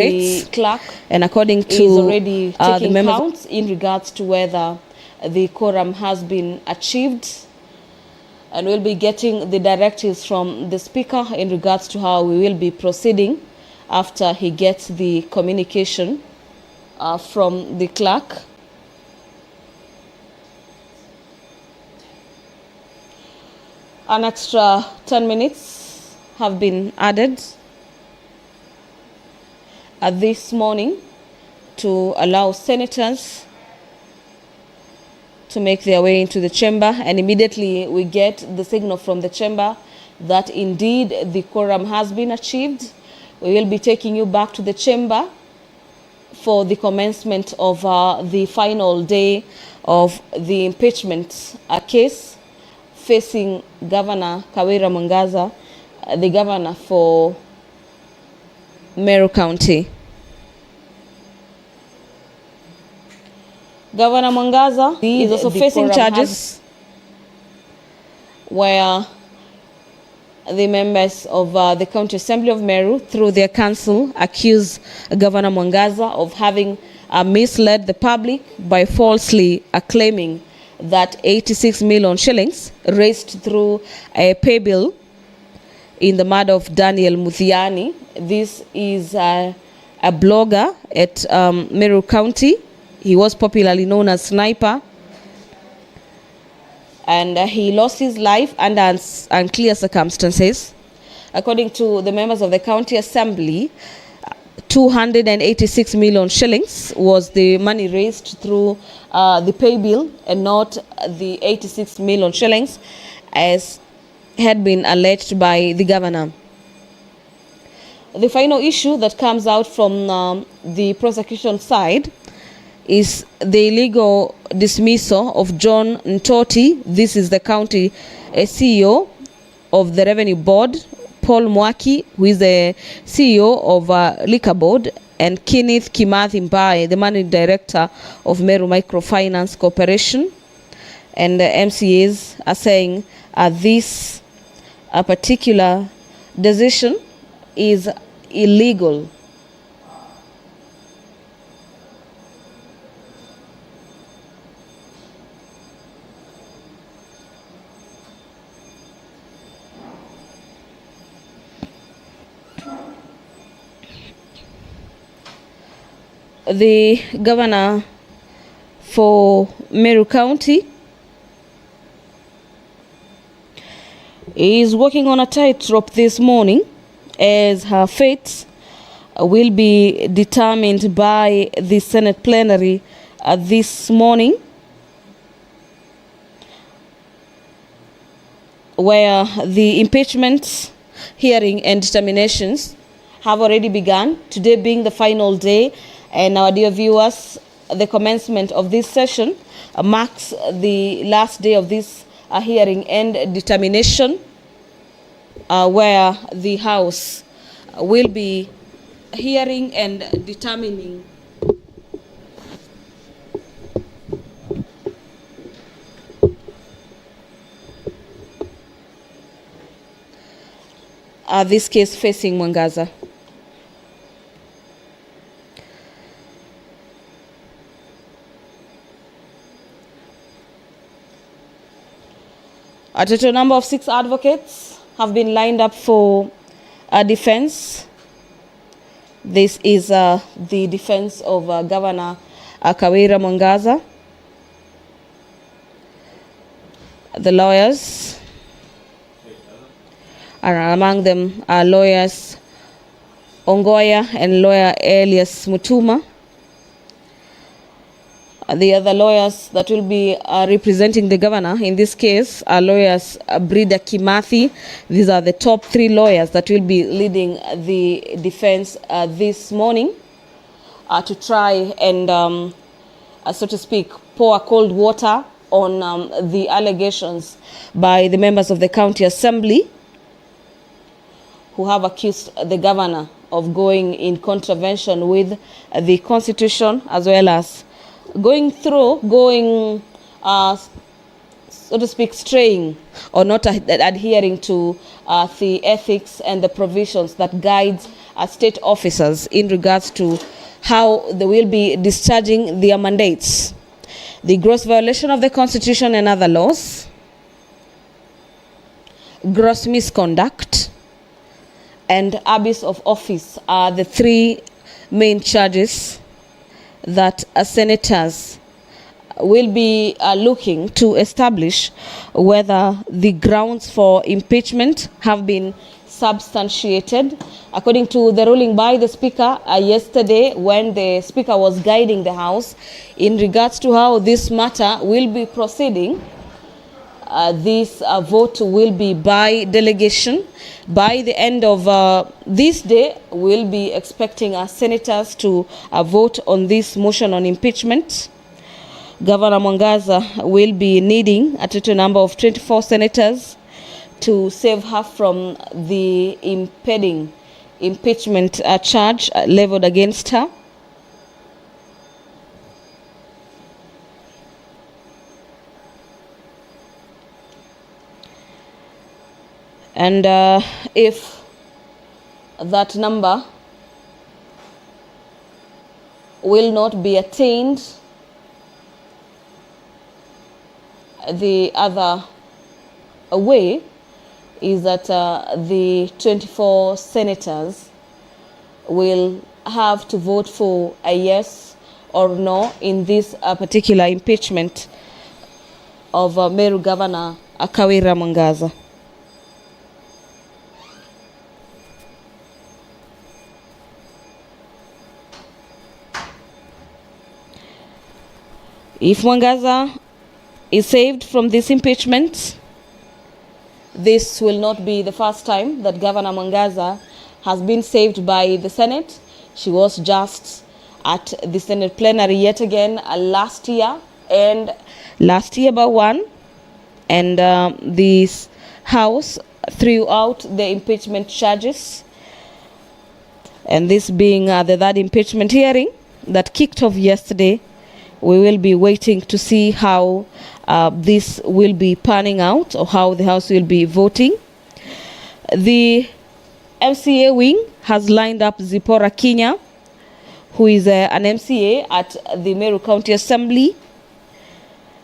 The clerk and according to is already taking the counts in regards to whether the quorum has been achieved, and we'll be getting the directives from the speaker in regards to how we will be proceeding after he gets the communication from the clerk. An extra 10 minutes have been added this morning to allow senators to make their way into the chamber, and immediately we get the signal from the chamber that indeed the quorum has been achieved. We will be taking you back to the chamber for the commencement of the final day of the impeachment case facing Governor Kawira Mwangaza, the governor for Meru County. Governor Mwangaza is also facing charges where the members of the County Assembly of Meru, through their council, accuse Governor Mwangaza of having misled the public by falsely claiming that 86 million shillings raised through a pay bill in the murder of Daniel Muthiani. This is a blogger at Meru County. He was popularly known as Sniper, and he lost his life under unclear circumstances. According to the members of the County Assembly, 286 million shillings was the money raised through the pay bill, and not the 86 million shillings as had been alleged by the governor. The final issue that comes out from the prosecution side is the illegal dismissal of John Ntoti. This is the county CEO of the Revenue Board, Paul Mwaki, who is the CEO of Liquor Board, and Kenneth Kimathi Mbaye, the managing director of Meru Microfinance Corporation. And the MCAs are saying this particular decision is illegal. The governor for Meru County is working on a tightrope this morning, as her fate will be determined by the Senate plenary this morning, where the impeachment hearing and determinations have already begun, today being the final day. And our dear viewers, the commencement of this session marks the last day of this hearing and determination, where the House will be hearing and determining this case facing Mwangaza. A total number of 6 advocates have been lined up for defense. This is the defense of Governor Kawira Mwangaza. The lawyers, are among them are lawyers Ongoya and lawyer Elias Mutuma. The other lawyers that will be representing the governor in this case are lawyers Brida Kimathi. These are the top 3 lawyers that will be leading the defense this morning to try and, so to speak, pour cold water on the allegations by the members of the County Assembly who have accused the governor of going in contravention with the Constitution, as well as going, so to speak, straying or not adhering to the ethics and the provisions that guides state officers in regards to how they will be discharging their mandates. The gross violation of the Constitution and other laws, gross misconduct, and abuse of office are the three main charges that senators will be looking to establish whether the grounds for impeachment have been substantiated. According to the ruling by the Speaker yesterday, when the Speaker was guiding the House in regards to how this matter will be proceeding, this vote will be by delegation. By the end of this day, we'll be expecting our senators to vote on this motion on impeachment. Governor Mwangaza will be needing a total number of 24 senators to save her from the impending impeachment charge leveled against her. And if that number will not be attained, the other way is that the 24 senators will have to vote for a yes or no in this particular impeachment of Meru Governor Kawira Mwangaza. If Mwangaza is saved from this impeachment, this will not be the first time that Governor Mwangaza has been saved by the Senate. She was just at the Senate plenary yet again last year but one, and this House threw out the impeachment charges, and this being the third impeachment hearing that kicked off yesterday. We will be waiting to see how this will be panning out, or how the House will be voting. The MCA wing has lined up Zipporah Kinya, who is an MCA at the Meru County Assembly,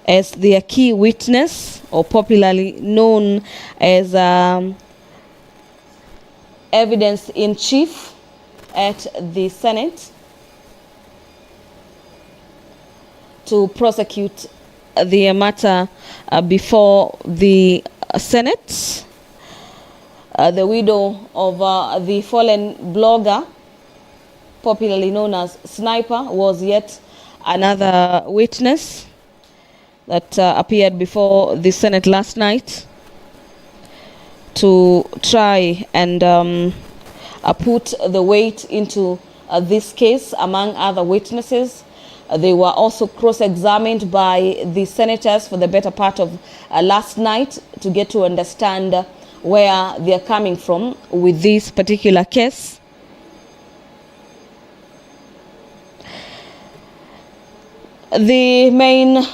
as their key witness, or popularly known as evidence in chief at the Senate, to prosecute the matter before the Senate. The widow of the fallen blogger, popularly known as Sniper, was yet another witness that appeared before the Senate last night to try and put the weight into this case, among other witnesses. They were also cross-examined by the senators for the better part of last night to get to understand where they are coming from with this particular case. The main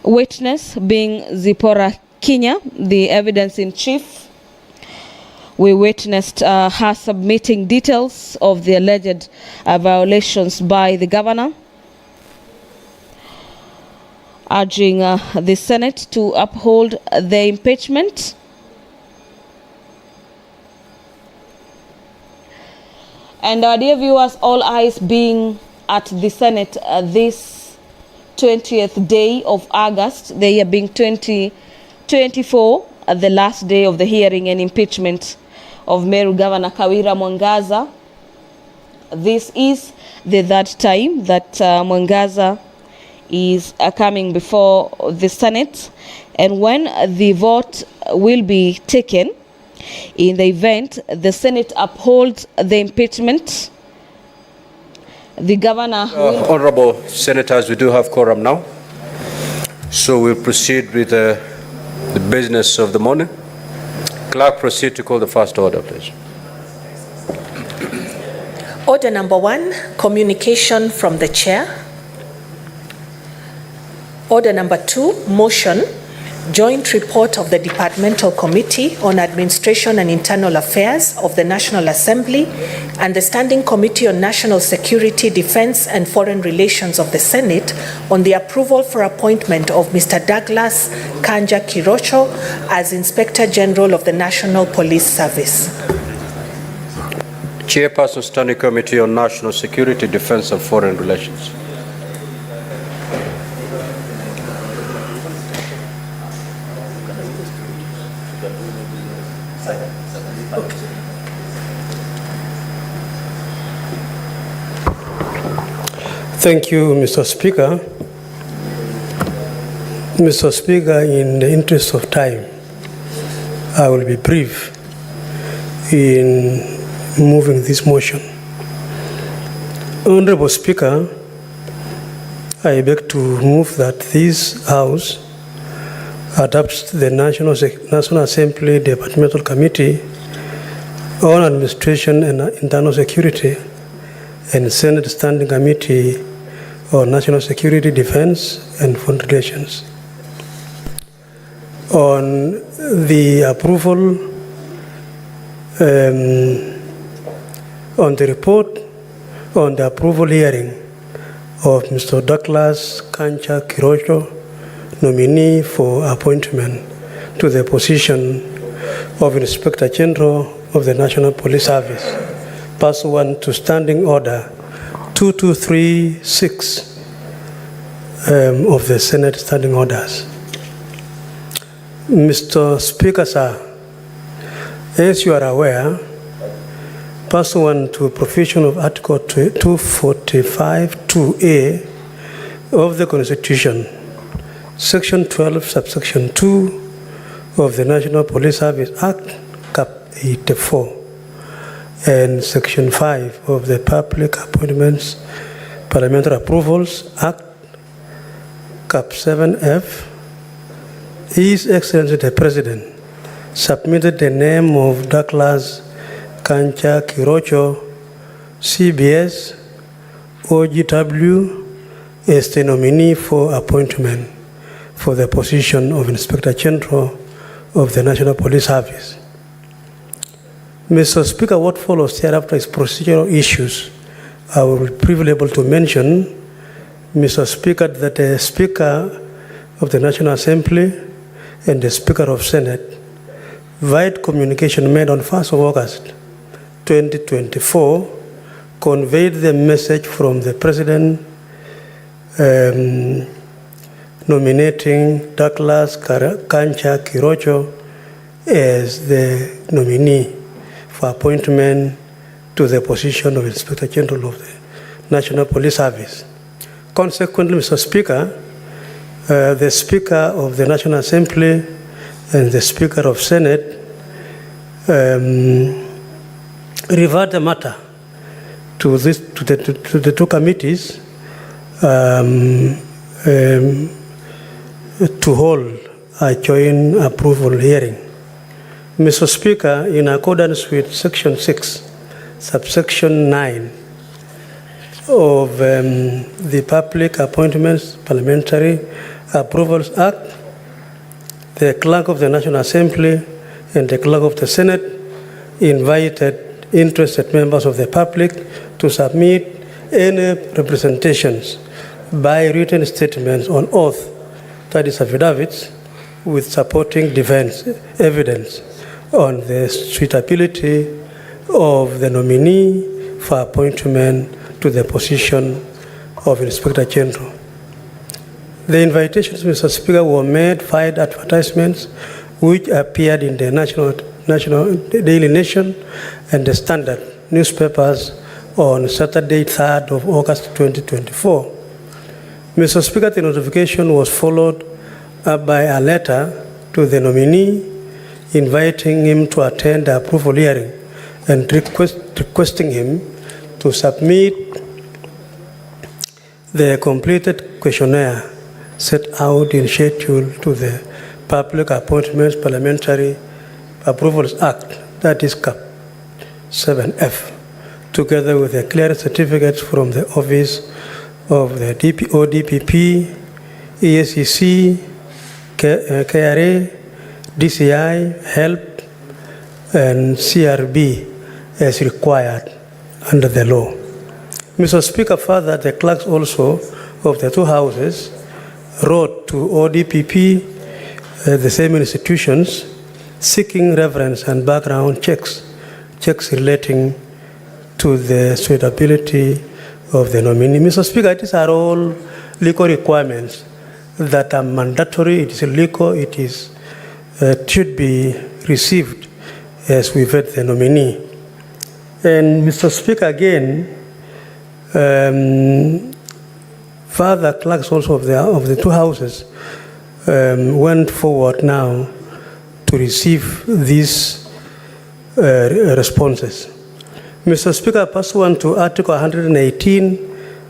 witness being Zipporah Kinya, the evidence in chief. We witnessed her submitting details of the alleged violations by the governor, urging the Senate to uphold the impeachment. And dear viewers, all eyes being at the Senate this 20th day of August, the year being 2024, the last day of the hearing and impeachment of Meru Governor Kawira Mwangaza. This is the third time that Mwangaza is coming before the Senate, and when the vote will be taken, in the event the Senate upholds the impeachment, the governor Honorable Senators, we do have quorum now, so we'll proceed with the business of the morning. Clerk, proceed to call the first order, please. Order number 1, communication from the chair. Order number 2, motion Joint report of the Departmental Committee on Administration and Internal Affairs of the National Assembly and the Standing Committee on National Security, Defense and Foreign Relations of the Senate on the approval for appointment of Mr. Douglas Kanja Kirocho as Inspector General of the National Police Service. Chairperson, Standing Committee on National Security, Defense and Foreign Relations. Thank you, Mr. Speaker. Mr. Speaker, in the interest of time, I will be brief in moving this motion. Honorable Speaker, I beg to move that this House adopts the National Assembly Departmental Committee on Administration and Internal Security and Senate Standing Committee on National Security, Defense and Foreign Relations on the approval on the report on the approval hearing of Mr. Douglas Kanja Kirocho, nominee for appointment to the position of Inspector General of the National Police Service, pursuant to Standing Order 2236 of the Senate Standing Orders. Mr. Speaker, sir, as you are aware, pursuant to provision of Article 245(2)(a) of the Constitution, Section 12, Subsection 2 of the National Police Service Act, Cap 84, and Section 5 of the Public Appointments Parliamentary Approvals Act, Cap 7F, His Excellency the President submitted the name of Douglas Kanja Kirocho, CBS, OGW, as the nominee for appointment for the position of Inspector General of the National Police Service. Mr. Speaker, what follows thereafter is procedural issues. I will be able to mention, Mr. Speaker, that the Speaker of the National Assembly and the Speaker of Senate, via communication made on 1st of August 2024, conveyed the message from the President nominating Douglas Kanja Kirocho as the nominee for appointment to the position of Inspector General of the National Police Service. Consequently, Mr. Speaker, the Speaker of the National Assembly and the Speaker of Senate revert the matter to the two committees to hold a joint approval hearing. Mr. Speaker, in accordance with Section 6, Subsection 9 of the Public Appointments Parliamentary Approvals Act, the Clerk of the National Assembly and the Clerk of the Senate invited interested members of the public to submit any representations by written statements on oath, that is affidavits, with supporting defense evidence on the suitability of the nominee for appointment to the position of Inspector General. The invitations, Mr. Speaker, were made via advertisements which appeared in the National Daily Nation and the Standard newspapers on Saturday, 3rd of August 2024. Mr. Speaker, the notification was followed up by a letter to the nominee inviting him to attend the approval hearing and requesting him to submit the completed questionnaire set out in schedule to the Public Appointments Parliamentary Approvals Act, that is Cap 7F, together with the clearance certificates from the Office of the ODPP, ESEC, KRA, DCI, HELP, and CRB as required under the law. Mr. Speaker, further, the clerks also of the two houses wrote to ODPP, the same institutions, seeking reference and background checks relating to the suitability of the nominee. Mr. Speaker, these are all legal requirements that are mandatory. It is legal. It should be received as we vet the nominee. And Mr. Speaker, again, further clerks also of the two houses went forward now to receive these responses. Mr. Speaker, pursuant to Article 118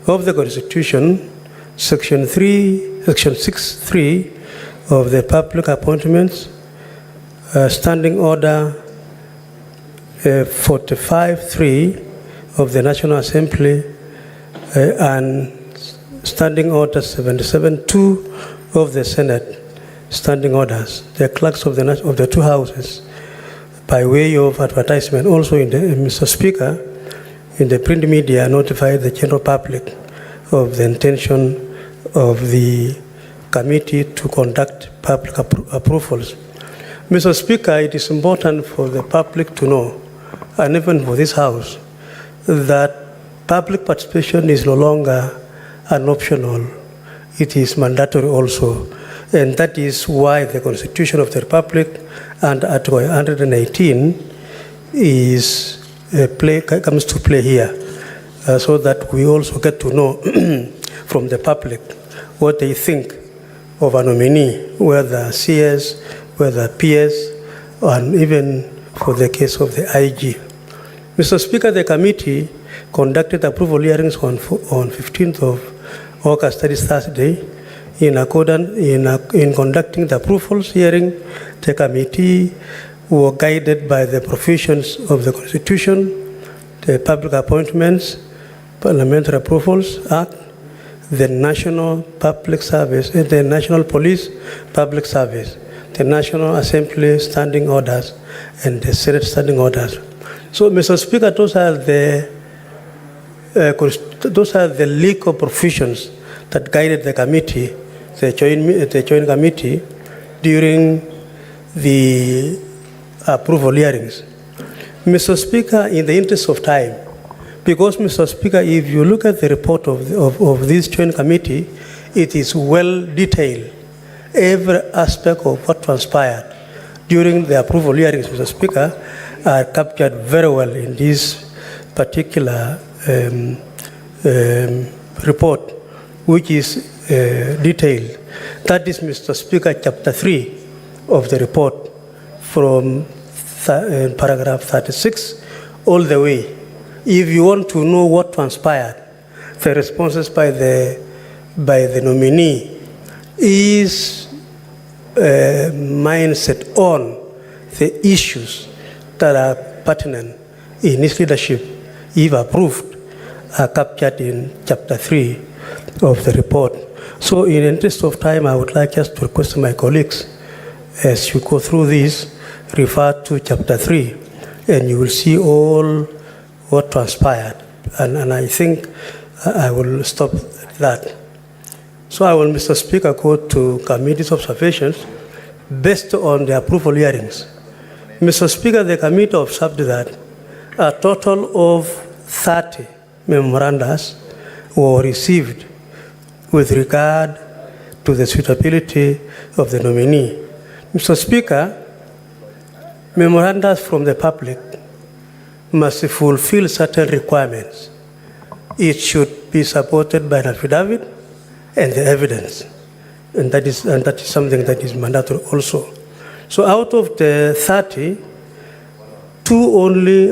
of the Constitution, Section 6.3 of the Public Appointments, Standing Order 45.3 of the National Assembly, and Standing Order 77.2 of the Senate, Standing Orders, the clerks of the two houses, by way of advertisement, also Mr. Speaker, in the print media, notified the general public of the intention of the committee to conduct public approvals. Mr. Speaker, it is important for the public to know, and even for this House, that public participation is no longer an optional, it is mandatory also. And that is why the Constitution of the Republic and Article 118 comes to play here, so that we also get to know from the public what they think of a nominee, whether CS, whether PS, and even for the case of the IG. Mr. Speaker, the committee conducted approval hearings on 15th of August, that is Thursday. In conducting the approvals hearing, the committee were guided by the provisions of the Constitution, the Public Appointments, Parliamentary Approvals Act, the National Public Service, the National Police Public Service, the National Assembly Standing Orders, and the Senate Standing Orders. So, Mr. Speaker, those are the legal provisions that guided the committee, the joint committee, during the approval hearings. Mr. Speaker, in the interest of time, because, Mr. Speaker, if you look at the report of this joint committee, it is well detailed. Every aspect of what transpired during the approval hearings, Mr. Speaker, are captured very well in this particular report, which is detailed. That is, Mr. Speaker, Chapter 3 of the report, from paragraph 36 all the way. If you want to know what transpired, the responses by the nominee is mindset on the issues that are pertinent in his leadership, if approved, are captured in Chapter 3 of the report. So, in the interest of time, I would like just to request my colleagues, as you go through this, refer to Chapter 3, and you will see all what transpired. And I think I will stop at that. So I will, Mr. Speaker, go to committee's observations based on the approval hearings. Mr. Speaker, the committee observed that a total of 30 memorandums were received with regard to the suitability of the nominee. Mr. Speaker, memorandums from the public must fulfill certain requirements. It should be supported by an affidavit and the evidence, and that is something that is mandatory also. So, out of the 30, two only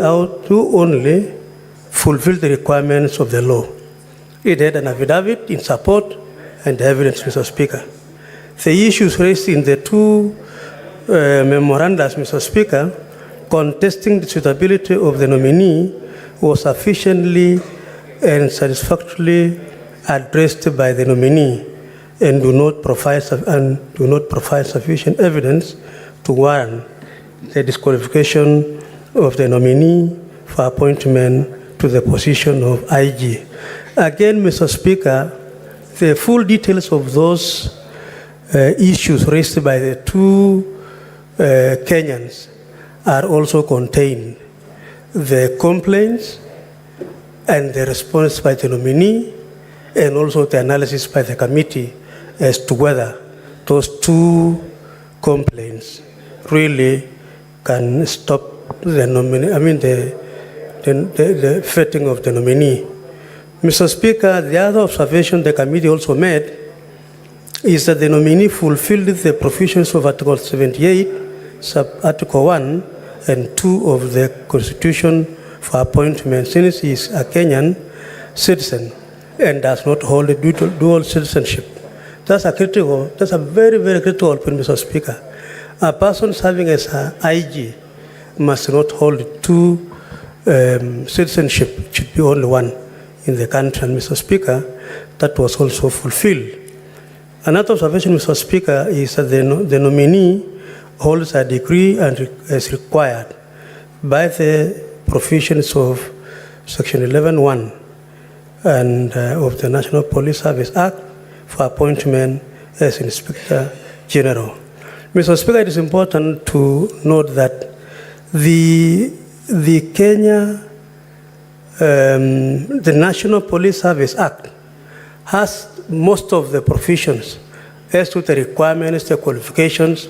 fulfill the requirements of the law. It had an affidavit in support and the evidence, Mr. Speaker. The issues raised in the two memorandums, Mr. Speaker, contesting the suitability of the nominee was sufficiently and satisfactorily addressed by the nominee and do not provide sufficient evidence to warrant the disqualification of the nominee for appointment to the position of IG. Again, Mr. Speaker, the full details of those issues raised by the two Kenyans are also contained. The complaints and the response by the nominee, and also the analysis by the committee as to whether those two complaints really can stop the the vetting of the nominee. Mr. Speaker, the other observation the committee also made is that the nominee fulfilled the provisions of Article 78, Sub-Article 1 and 2 of the Constitution for appointment, since he is a Kenyan citizen and does not hold a dual citizenship. That's a very, very critical point, Mr. Speaker. A person serving as an IG must not hold two citizenship, it should be only one in the country. And Mr. Speaker, that was also fulfilled. Another observation, Mr. Speaker, is that the nominee holds a degree and as required by the provisions of Section 11(1) and of the National Police Service Act for appointment as Inspector General. Mr. Speaker, it is important to note that the National Police Service Act has most of the provisions as to the requirements, the qualifications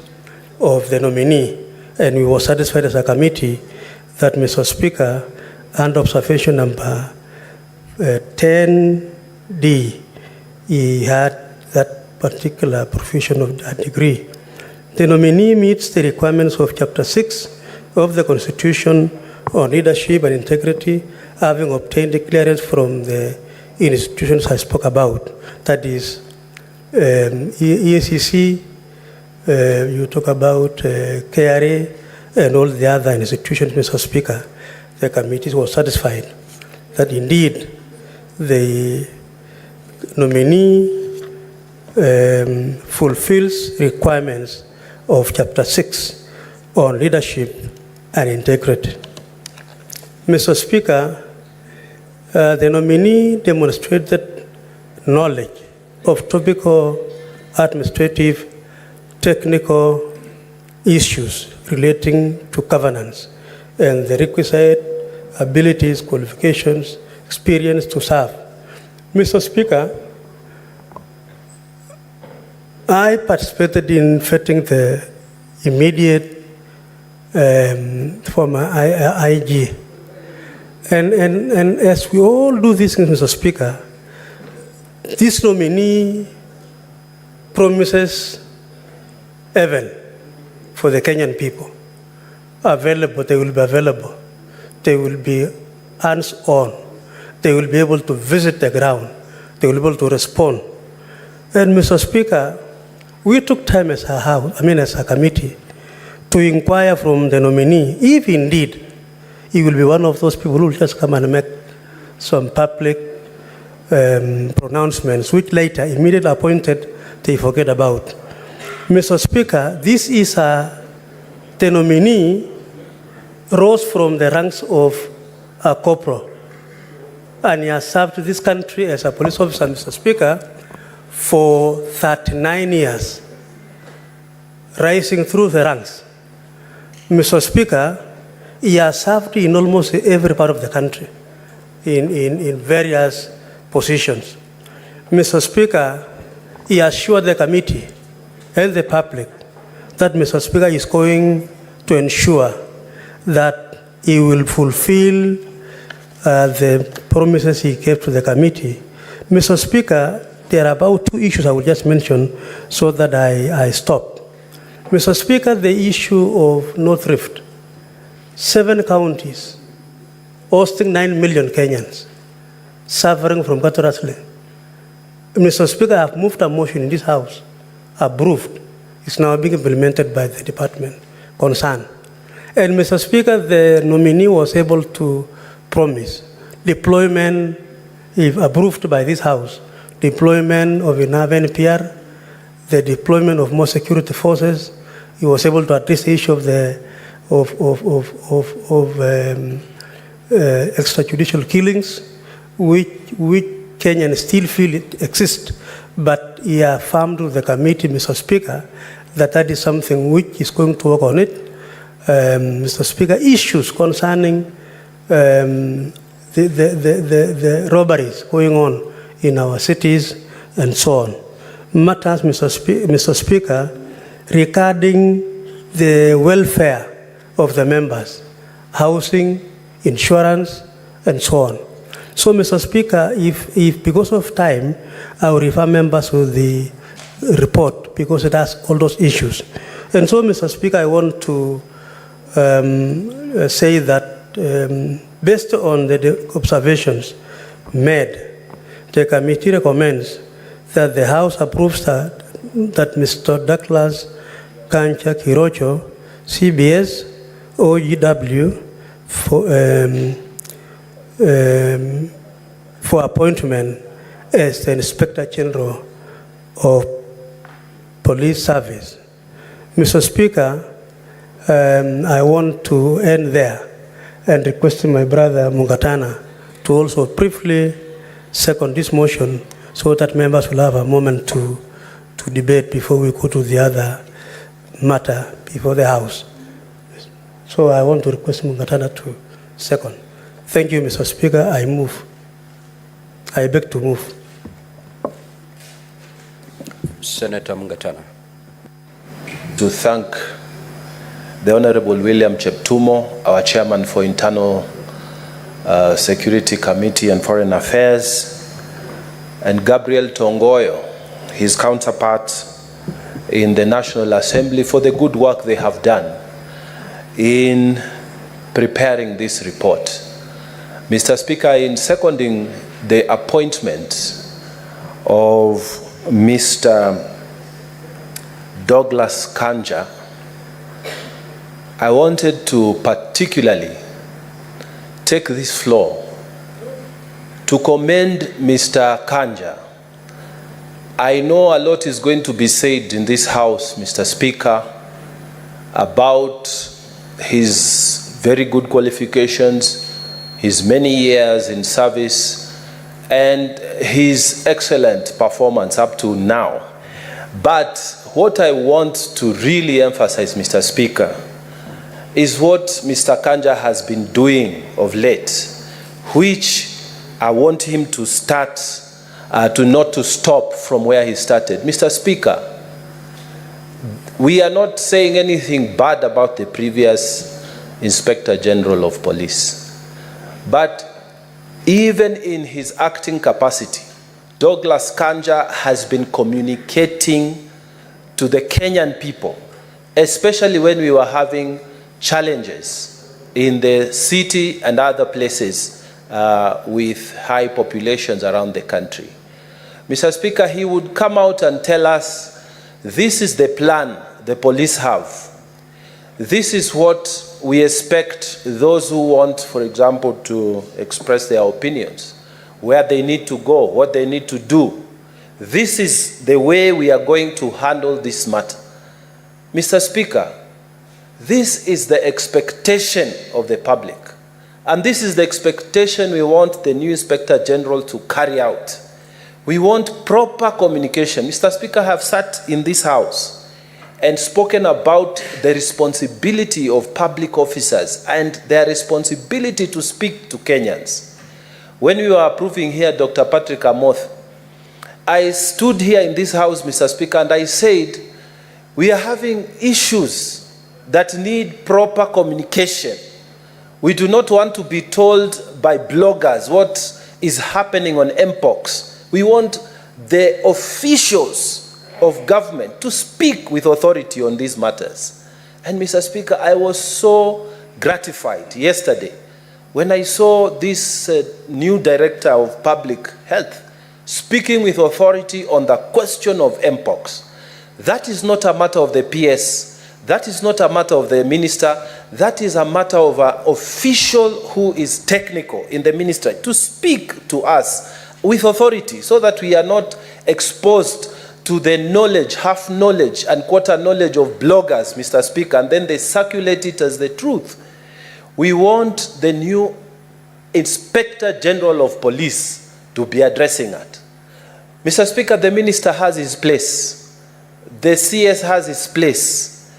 of the nominee, and we were satisfied as a committee that, Mr. Speaker, under observation number 10D, he had that particular provision of a degree. The nominee meets the requirements of Chapter 6 of the Constitution on leadership and integrity, having obtained the clearance from the institutions I spoke about. That is EACC, you talk about KRA, and all the other institutions, Mr. Speaker. The committee was satisfied that indeed the nominee fulfills requirements of Chapter 6 on leadership and integrity. Mr. Speaker, the nominee demonstrated knowledge of topical, administrative, technical issues relating to governance and the requisite abilities, qualifications, experience to serve. Mr. Speaker, I participated in vetting the immediate former IG. And as we all do this, Mr. Speaker, this nominee promises heaven for the Kenyan people. Available, they will be available. They will be hands-on. They will be able to visit the ground. They will be able to respond. And Mr. Speaker, we took time as a committee to inquire from the nominee if indeed he will be one of those people who will just come and make some public pronouncements, which later, immediately appointed, they forget about. Mr. Speaker, this is the nominee rose from the ranks of a corporal, and he has served this country as a police officer, Mr. Speaker, for 39 years, rising through the ranks. Mr. Speaker, he has served in almost every part of the country, in various positions. Mr. Speaker, he assured the committee and the public that Mr. Speaker is going to ensure that he will fulfill the promises he gave to the committee. Mr. Speaker, there are about two issues I will just mention so that I stop. Mr. Speaker, the issue of North Rift, 7 counties, hosting 9 million Kenyans, suffering from cattle rustling. Mr. Speaker, I have moved a motion in this House, approved. It's now being implemented by the department concerned. And Mr. Speaker, the nominee was able to promise deployment, if approved by this House, deployment of enough NPR, the deployment of more security forces. He was able to address the issue of the extrajudicial killings, which Kenyans still feel it exists. But he affirmed to the committee, Mr. Speaker, that is something which is going to work on it. Mr. Speaker, issues concerning the robberies going on in our cities and so on. Matters, Mr. Speaker, regarding the welfare of the members, housing, insurance, and so on. So, Mr. Speaker, if because of time, I will refer members to the report because it has all those issues. And so, Mr. Speaker, I want to say that based on the observations made, the committee recommends that the House approves that Mr. Douglas Kanja Kirocho, CBS, OGW, for appointment as the Inspector General of Police Service. Mr. Speaker, I want to end there and request my brother Mungatana to also briefly second this motion so that members will have a moment to debate before we go to the other matter before the House. So I want to request Mungatana to second. Thank you, Mr. Speaker. I move. I beg to move. Senator Mungatana. To thank the Honorable William Cheptumo, our Chairman for Internal Security Committee and Foreign Affairs, and Gabriel Tongoyo, his counterpart in the National Assembly, for the good work they have done in preparing this report. Mr. Speaker, in seconding the appointment of Mr. Douglas Kanja, I wanted to particularly take this floor to commend Mr. Kanja. I know a lot is going to be said in this House, Mr. Speaker, about his very good qualifications, his many years in service, and his excellent performance up to now. But what I want to really emphasize, Mr. Speaker, is what Mr. Kanja has been doing of late, which I want him to start, not to stop from where he started. Mr. Speaker, we are not saying anything bad about the previous Inspector General of Police. But even in his acting capacity, Douglas Kanja has been communicating to the Kenyan people, especially when we were having challenges in the city and other places with high populations around the country. Mr. Speaker, he would come out and tell us, this is the plan the police have. This is what we expect those who want, for example, to express their opinions, where they need to go, what they need to do. This is the way we are going to handle this matter. Mr. Speaker, this is the expectation of the public. And this is the expectation we want the new Inspector General to carry out. We want proper communication. Mr. Speaker, I have sat in this House and spoken about the responsibility of public officers and their responsibility to speak to Kenyans. When we were approving here Dr. Patrick Amoth, I stood here in this House, Mr. Speaker, and I said, we are having issues that need proper communication. We do not want to be told by bloggers what is happening on Mpox. We want the officials of government to speak with authority on these matters. And Mr. Speaker, I was so gratified yesterday when I saw this new Director of Public Health speaking with authority on the question of Mpox. That is not a matter of the PS. That is not a matter of the minister. That is a matter of an official who is technical in the ministry to speak to us with authority so that we are not exposed to the knowledge, half knowledge and quarter knowledge of bloggers, Mr. Speaker, and then they circulate it as the truth. We want the new Inspector General of Police to be addressing that. Mr. Speaker, the minister has his place. The CS has his place.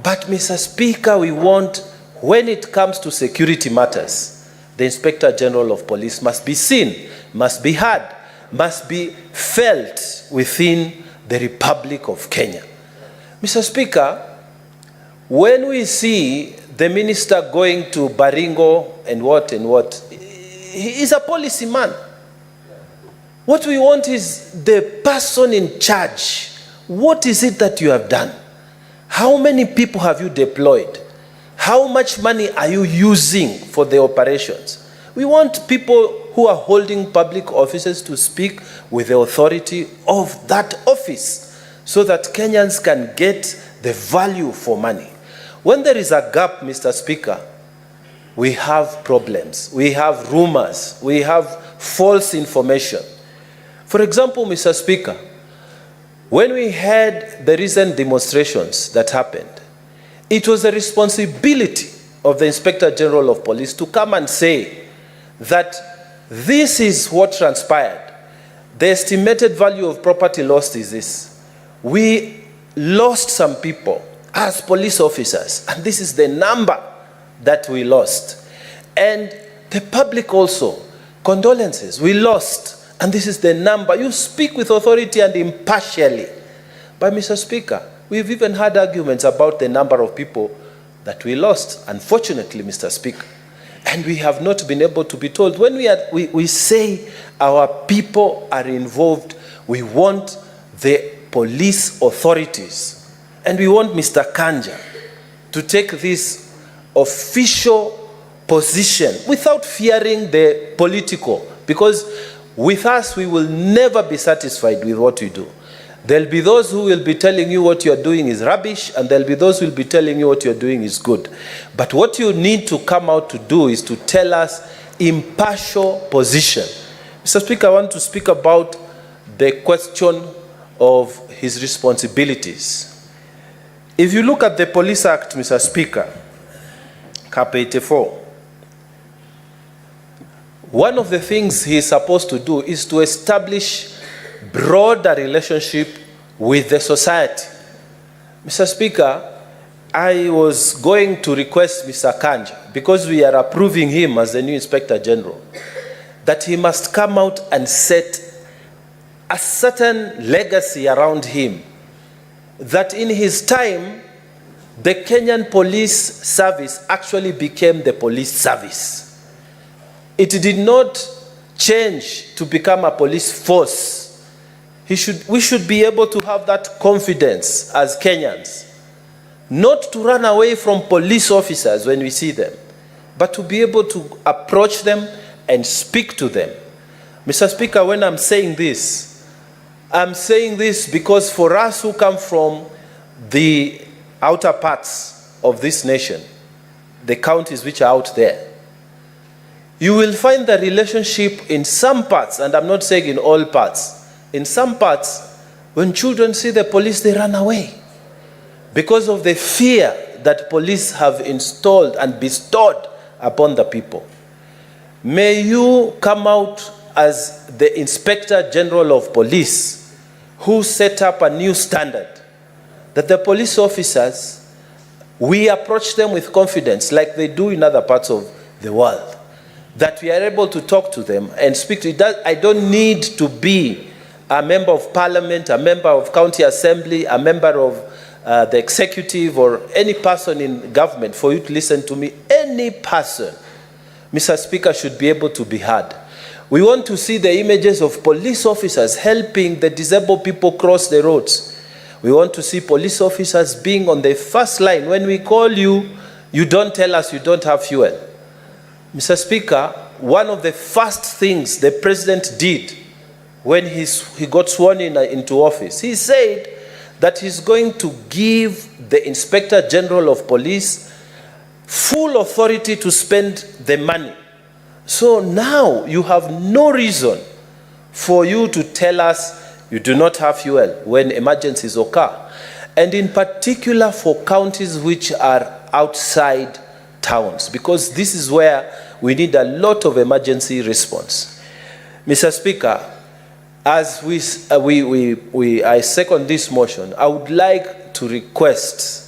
But Mr. Speaker, we want, when it comes to security matters, the Inspector General of Police must be seen, must be heard, must be felt within the Republic of Kenya. Mr. Speaker, when we see the minister going to Baringo and what, he is a policy man. What we want is the person in charge. What is it that you have done? How many people have you deployed? How much money are you using for the operations? We want people who are holding public offices to speak with the authority of that office so that Kenyans can get the value for money. When there is a gap, Mr. Speaker, we have problems. We have rumors. We have false information. For example, Mr. Speaker, when we had the recent demonstrations that happened, it was the responsibility of the Inspector General of Police to come and say that this is what transpired. The estimated value of property lost is this. We lost some people as police officers, and this is the number that we lost. And the public also, condolences, we lost, and this is the number. You speak with authority and impartially. But Mr. Speaker, we've even had arguments about the number of people that we lost, unfortunately, Mr. Speaker. And we have not been able to be told. When we say our people are involved, we want the police authorities, and we want Mr. Kanja to take this official position without fearing the political, because with us, we will never be satisfied with what we do. There'll be those who will be telling you what you're doing is rubbish, and there'll be those who will be telling you what you're doing is good. But what you need to come out to do is to tell us impartial position. Mr. Speaker, I want to speak about the question of his responsibilities. If you look at the Police Act, Mr. Speaker, Cap 84, one of the things he is supposed to do is to establish broader relationship with the society. Mr. Speaker, I was going to request Mr. Kanja, because we are approving him as the new Inspector General, that he must come out and set a certain legacy around him, that in his time, the Kenyan police service actually became the police service. It did not change to become a police force. We should be able to have that confidence as Kenyans, not to run away from police officers when we see them, but to be able to approach them and speak to them. Mr. Speaker, when I'm saying this because for us who come from the outer parts of this nation, the counties which are out there, you will find the relationship in some parts, and I'm not saying in all parts, in some parts, when children see the police, they run away because of the fear that police have installed and bestowed upon the people. May you come out as the Inspector General of Police who set up a new standard, that the police officers, we approach them with confidence like they do in other parts of the world, that we are able to talk to them and speak to them. I don't need to be a member of parliament, a member of county assembly, a member of the executive, or any person in government for you to listen to me. Any person, Mr. Speaker, should be able to be heard. We want to see the images of police officers helping the disabled people cross the roads. We want to see police officers being on the first line. When we call you, you don't tell us you don't have fuel. Mr. Speaker, one of the first things the president did when he got sworn into office, he said that he's going to give the Inspector General of Police full authority to spend the money. So now you have no reason for you to tell us you do not have fuel when emergencies occur, and in particular for counties which are outside towns, because this is where we need a lot of emergency response. Mr. Speaker, as I second this motion, I would like to request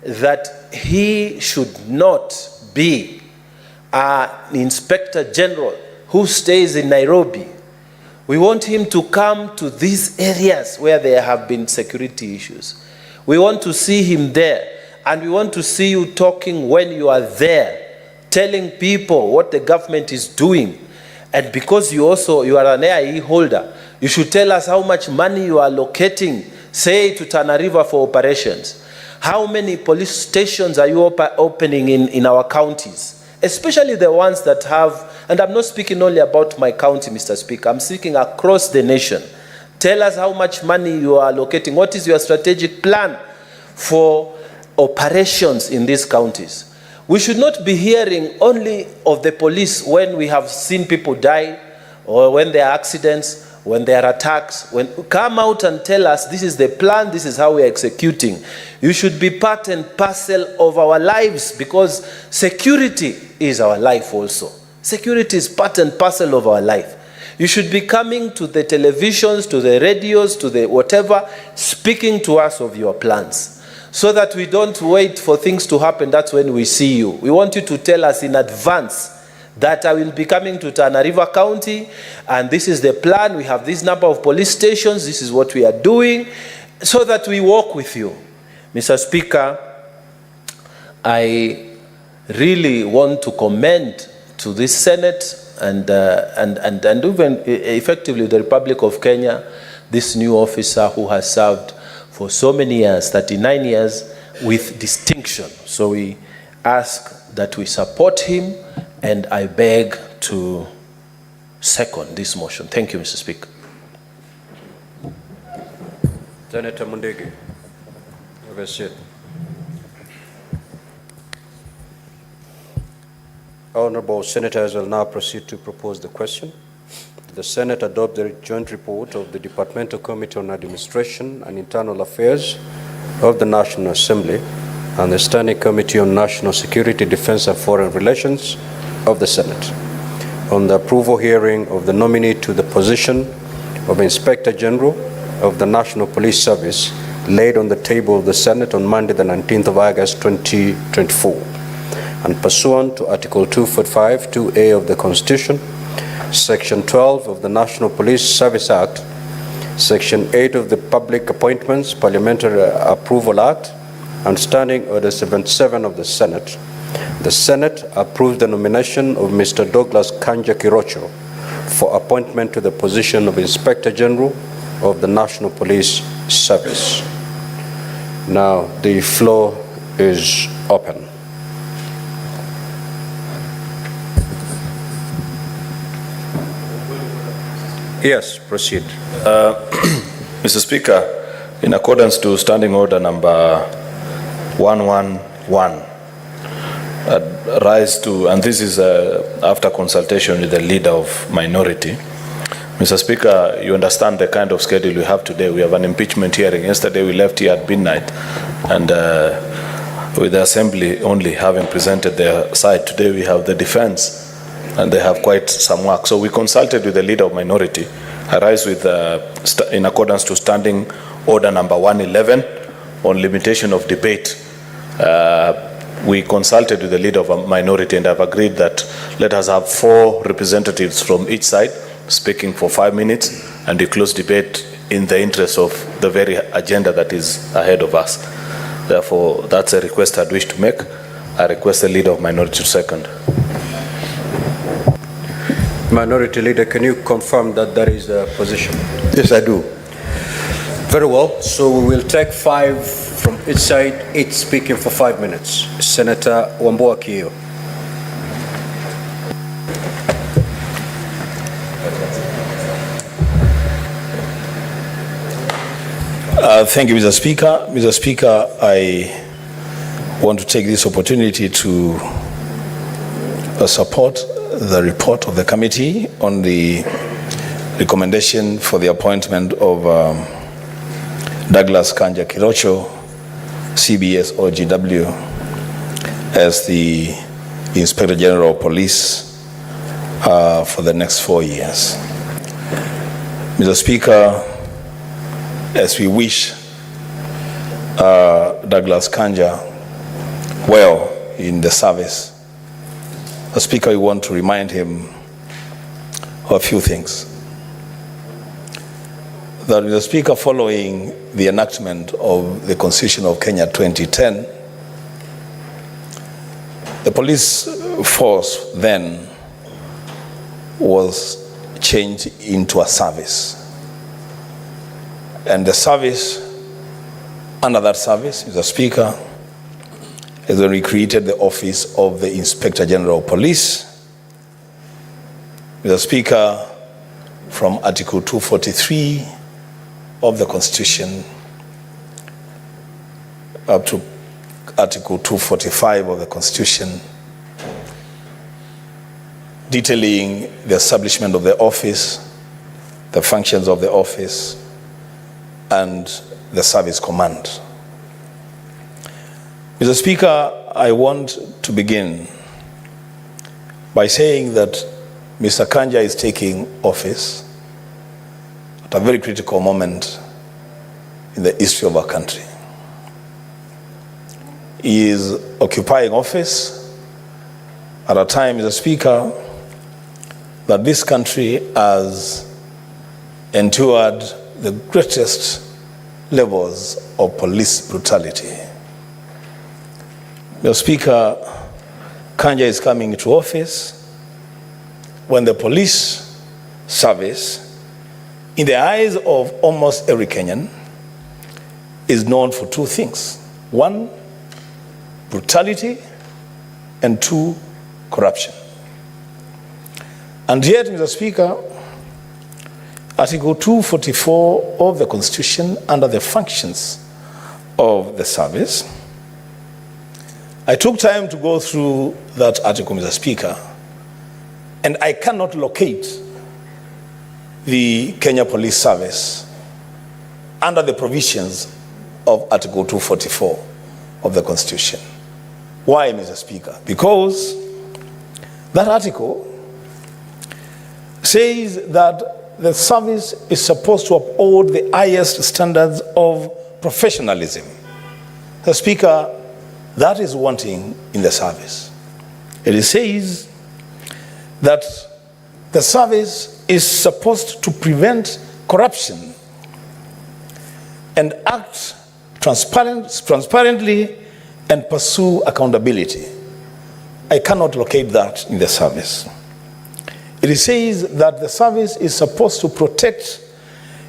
that he should not be an Inspector General who stays in Nairobi. We want him to come to these areas where there have been security issues. We want to see him there, and we want to see you talking when you are there, telling people what the government is doing. And because you are an AIE holder, you should tell us how much money you are allocating, say, to Tana River for operations. How many police stations are you opening in our counties? Especially the ones that have, and I'm not speaking only about my county, Mr. Speaker, I'm speaking across the nation. Tell us how much money you are allocating. What is your strategic plan for operations in these counties? We should not be hearing only of the police when we have seen people die, or when there are accidents, when there are attacks. Come out and tell us this is the plan, this is how we are executing. You should be part and parcel of our lives, because security is our life also. Security is part and parcel of our life. You should be coming to the televisions, to the radios, to the whatever, speaking to us of your plans, so that we don't wait for things to happen. That's when we see you. We want you to tell us in advance that I will be coming to Tana River County, and this is the plan. We have this number of police stations. This is what we are doing, so that we walk with you. Mr. Speaker, I really want to commend to this Senate and even effectively the Republic of Kenya, this new officer who has served for so many years, 39 years, with distinction. So we ask that we support him, and I beg to second this motion. Thank you, Mr. Speaker. Senator Mundigi, have a seat. Honorable Senators will now proceed to propose the question. The Senate adopt the joint report of the Departmental Committee on Administration and Internal Affairs of the National Assembly and the Standing Committee on National Security, Defense and Foreign Relations of the Senate on the approval hearing of the nominee to the position of Inspector General of the National Police Service laid on the table of the Senate on Monday, the 19th of August, 2024. And pursuant to Article 245, 2A of the Constitution, Section 12 of the National Police Service Act, Section 8 of the Public Appointments Parliamentary Approval Act, and Standing Order 77 of the Senate approves the nomination of Mr. Douglas Kanja Kirocho for appointment to the position of Inspector General of the National Police Service. Now the floor is open. Yes, proceed. Mr. Speaker, in accordance to Standing Order number 111, rise to, and this is after consultation with the leader of minority. Mr. Speaker, you understand the kind of schedule we have today. We have an impeachment hearing. Yesterday we left here at midnight, and with the Assembly only having presented their side, today we have the defense, and they have quite some work. So we consulted with the leader of minority. I rise with, in accordance to Standing Order number 111 on limitation of debate. We consulted with the leader of a minority and have agreed that let us have 4 representatives from each side speaking for 5 minutes, and we close debate in the interest of the very agenda that is ahead of us. Therefore, that's a request I'd wish to make. I request the leader of minority to second. Minority Leader, can you confirm that that is the position? Yes, I do. Very well. So we will take 5 from each side, each speaking for 5 minutes. Senator Wambua Kiyo. Thank you, Mr. Speaker. Mr. Speaker, I want to take this opportunity to support the report of the committee on the recommendation for the appointment of Douglas Kanja Kirocho, CBS OGW, as the Inspector General of Police for the next 4 years. Mr. Speaker, as we wish Douglas Kanja well in the service, Mr. Speaker, we want to remind him of a few things. That, Mr. Speaker, following the enactment of the Constitution of Kenya 2010, the police force then was changed into a service. And the service, under that service, Mr. Speaker, is when we created the office of the Inspector General of Police. Mr. Speaker, from Article 243 of the Constitution up to Article 245 of the Constitution, detailing the establishment of the office, the functions of the office, and the service command. Mr. Speaker, I want to begin by saying that Mr. Kanja is taking office at a very critical moment in the history of our country. He is occupying office at a time, Mr. Speaker, that this country has endured the greatest levels of police brutality. Mr. Speaker, Kanja is coming into office when the police service, in the eyes of almost every Kenyan, is known for two things. One, brutality, and two, corruption. And yet, Mr. Speaker, Article 244 of the Constitution, under the functions of the service, I took time to go through that article, Mr. Speaker, and I cannot locate the Kenya Police Service under the provisions of Article 244 of the Constitution. Why, Mr. Speaker? Because that article says that the service is supposed to uphold the highest standards of professionalism. Mr. Speaker, that is wanting in the service. It says that the service is supposed to prevent corruption and act transparently and pursue accountability. I cannot locate that in the service. It says that the service is supposed to protect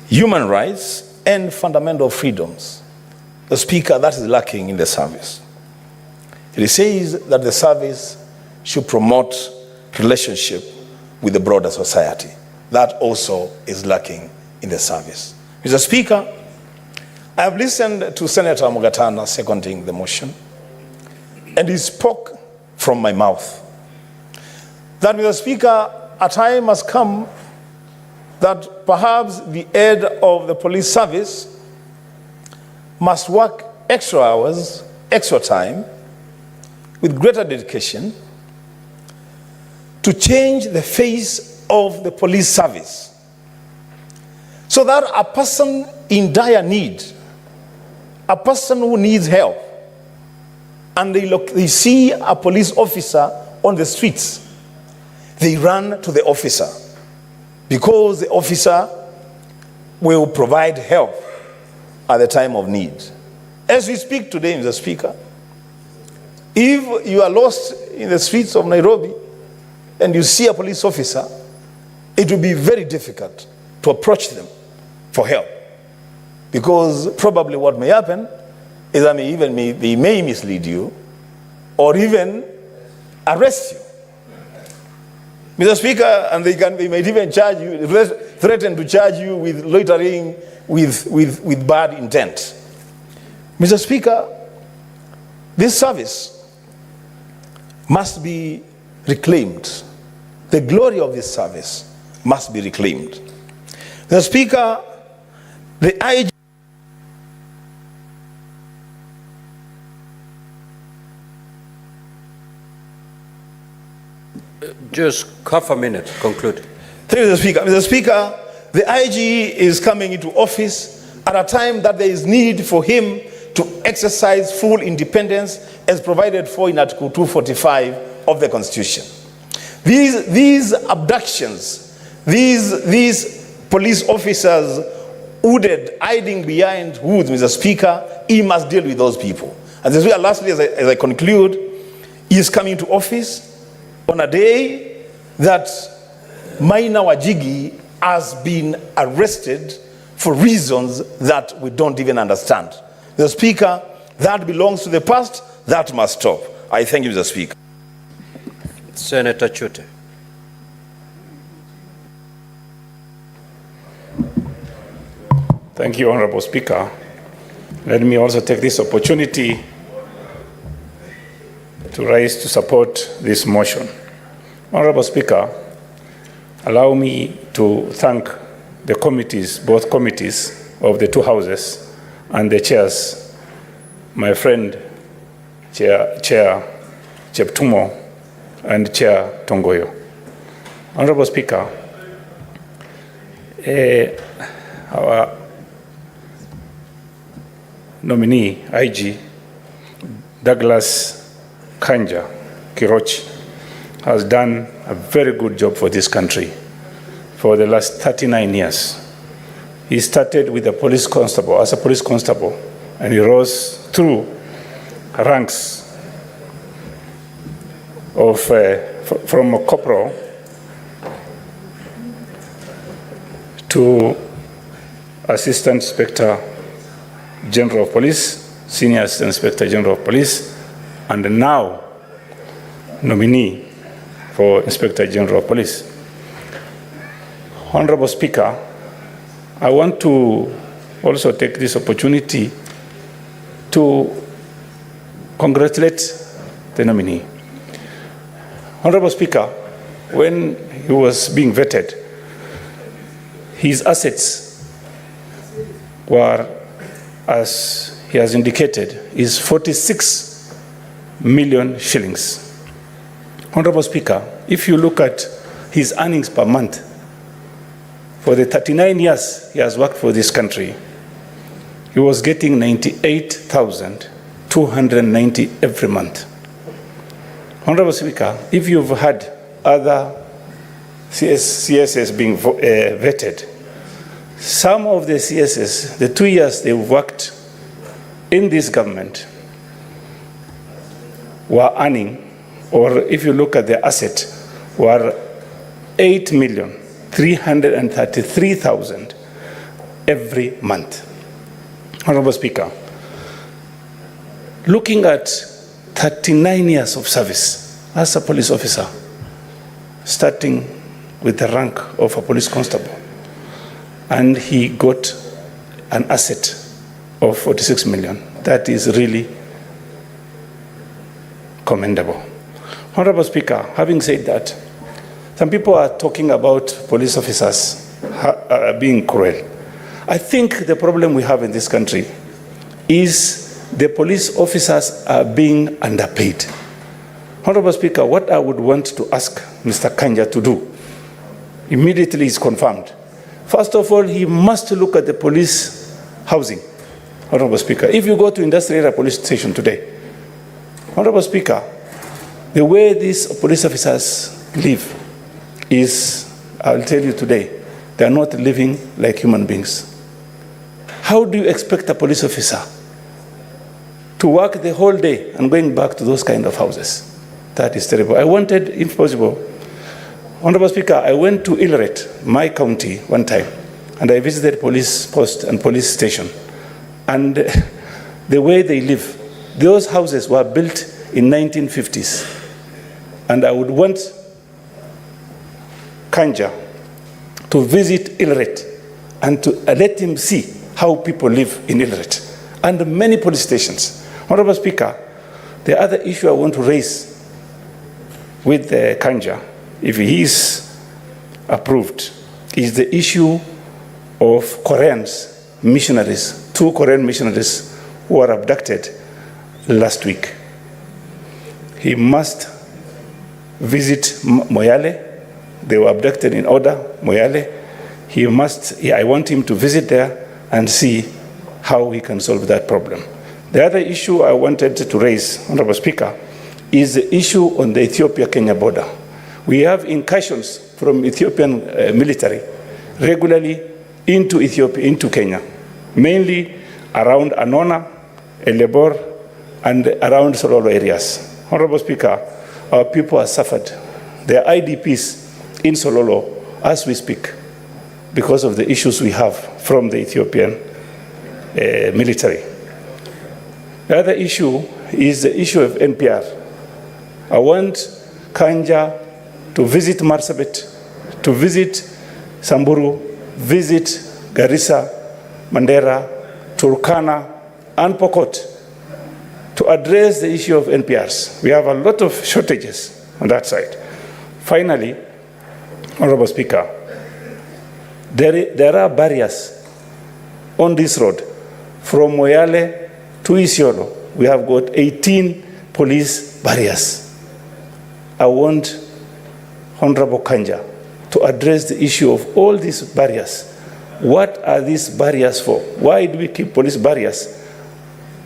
human rights and fundamental freedoms. The Speaker, that is lacking in the service. It says that the service should promote relationship with the broader society. That also is lacking in the service. Mr. Speaker, I have listened to Senator Mugatana seconding the motion, and he spoke from my mouth that, Mr. Speaker, a time has come that perhaps the head of the police service must work extra hours, extra time, with greater dedication to change the face of the police service so that a person in dire need, a person who needs help, and they see a police officer on the streets, they run to the officer because the officer will provide help at the time of need. As we speak today, Mr. Speaker, if you are lost in the streets of Nairobi and you see a police officer, it will be very difficult to approach them for help, because probably what may happen is that they may mislead you or even arrest you, Mr. Speaker, and they might even charge you, threaten to charge you with loitering with bad intent. Mr. Speaker, this service must be reclaimed. The glory of this service must be reclaimed. Mr. Speaker, the IG Just half a minute, conclude. Thank you, Mr. Speaker. Mr. Speaker, the IG is coming into office at a time that there is need for him to exercise full independence as provided for in Article 245 of the Constitution. These abductions, these police officers hooded, hiding behind hoods, Mr. Speaker, he must deal with those people. And this way, lastly, as I conclude, he is coming to office on a day that Maina Wajigi has been arrested for reasons that we don't even understand. Mr. Speaker, that belongs to the past, that must stop. I thank you, Mr. Speaker. Senator Chute. Thank you, Honorable Speaker. Let me also take this opportunity to rise to support this motion. Honorable Speaker, allow me to thank the committees, both committees of the two houses and the chairs, my friend Chair Cheptumo and Chair Tongoyo. Honorable Speaker, our nominee, IG, Douglas Kanja Kirochi, has done a very good job for this country for the last 39 years. He started with a police constable, as a police constable, and he rose through ranks of from a corporal to Assistant Inspector General of Police, Senior Assistant Inspector General of Police, and now nominee for Inspector General of Police. Honorable Speaker, I want to also take this opportunity to congratulate the nominee. Honorable Speaker, when he was being vetted, his assets were, as he has indicated, is 46 million shillings. Honorable Speaker, if you look at his earnings per month, for the 39 years he has worked for this country, he was getting 98,290 every month. Honorable Speaker, if you've had other CSS being vetted, some of the CSS, the 2 years they've worked in this government, were earning, or if you look at the asset, were 8,333,000 every month. Honorable Speaker, looking at 39 years of service as a police officer, starting with the rank of a police constable, and he got an asset of 46 million. That is really commendable. Honorable Speaker, having said that, some people are talking about police officers being cruel. I think the problem we have in this country is the police officers are being underpaid. Honorable Speaker, what I would want to ask Mr. Kanja to do immediately is confirmed. First of all, he must look at the police housing. Honorable Speaker, if you go to Industrial Area Police Station today, Honorable Speaker, the way these police officers live is, I'll tell you today, they are not living like human beings. How do you expect a police officer to work the whole day and going back to those kind of houses? That is terrible. I wanted, if possible, Honorable Speaker, I went to Ileret, my county, one time, and I visited police post and police station. And the way they live, those houses were built in 1950s. And I would want Kanja to visit Ileret and to let him see how people live in Ileret and many police stations. Honorable Speaker, the other issue I want to raise with Kanja, if he is approved, is the issue of Koreans, missionaries, 2 Korean missionaries who were abducted last week. He must visit Moyale. They were abducted in Oda, Moyale. I want him to visit there and see how he can solve that problem. The other issue I wanted to raise, Honorable Speaker, is the issue on the Ethiopia-Kenya border. We have incursions from Ethiopian military regularly into Ethiopia, into Kenya, mainly around Anona, Elebor, and around Sololo areas. Honorable Speaker, our people have suffered. There are IDPs in Sololo as we speak because of the issues we have from the Ethiopian military. The other issue is the issue of NPR. I want Kanja to visit Marsabit, to visit Samburu, visit Garissa, Mandera, Turkana, and Pokot to address the issue of NPRs. We have a lot of shortages on that side. Finally, Honorable Speaker, there are barriers on this road from Moyale to Isiolo. We have got 18 police barriers. I want Honorable Kanja to address the issue of all these barriers. What are these barriers for? Why do we keep police barriers?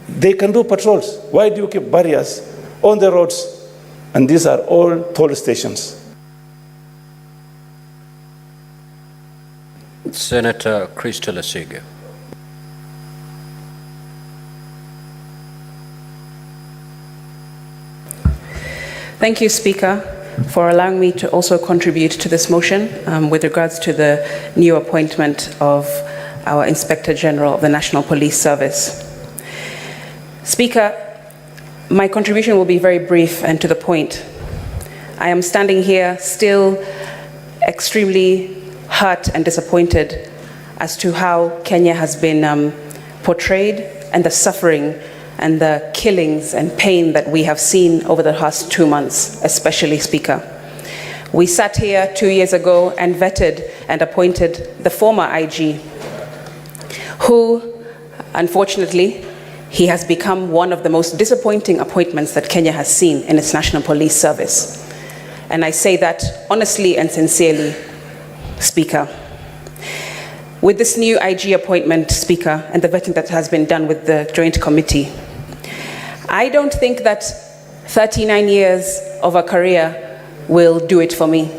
They can do patrols. Why do you keep barriers on the roads? And these are all toll stations. Senator Crystal Asige. Thank you, Speaker, for allowing me to also contribute to this motion with regards to the new appointment of our Inspector General of the National Police Service. Speaker, my contribution will be very brief and to the point. I am standing here still extremely hurt and disappointed as to how Kenya has been portrayed and the suffering and the killings and pain that we have seen over the past 2 months, especially, Speaker. We sat here 2 years ago and vetted and appointed the former IG, who, unfortunately, he has become one of the most disappointing appointments that Kenya has seen in its National Police Service. And I say that honestly and sincerely, Speaker. With this new IG appointment, Speaker, and the vetting that has been done with the Joint Committee, I don't think that 39 years of a career will do it for me.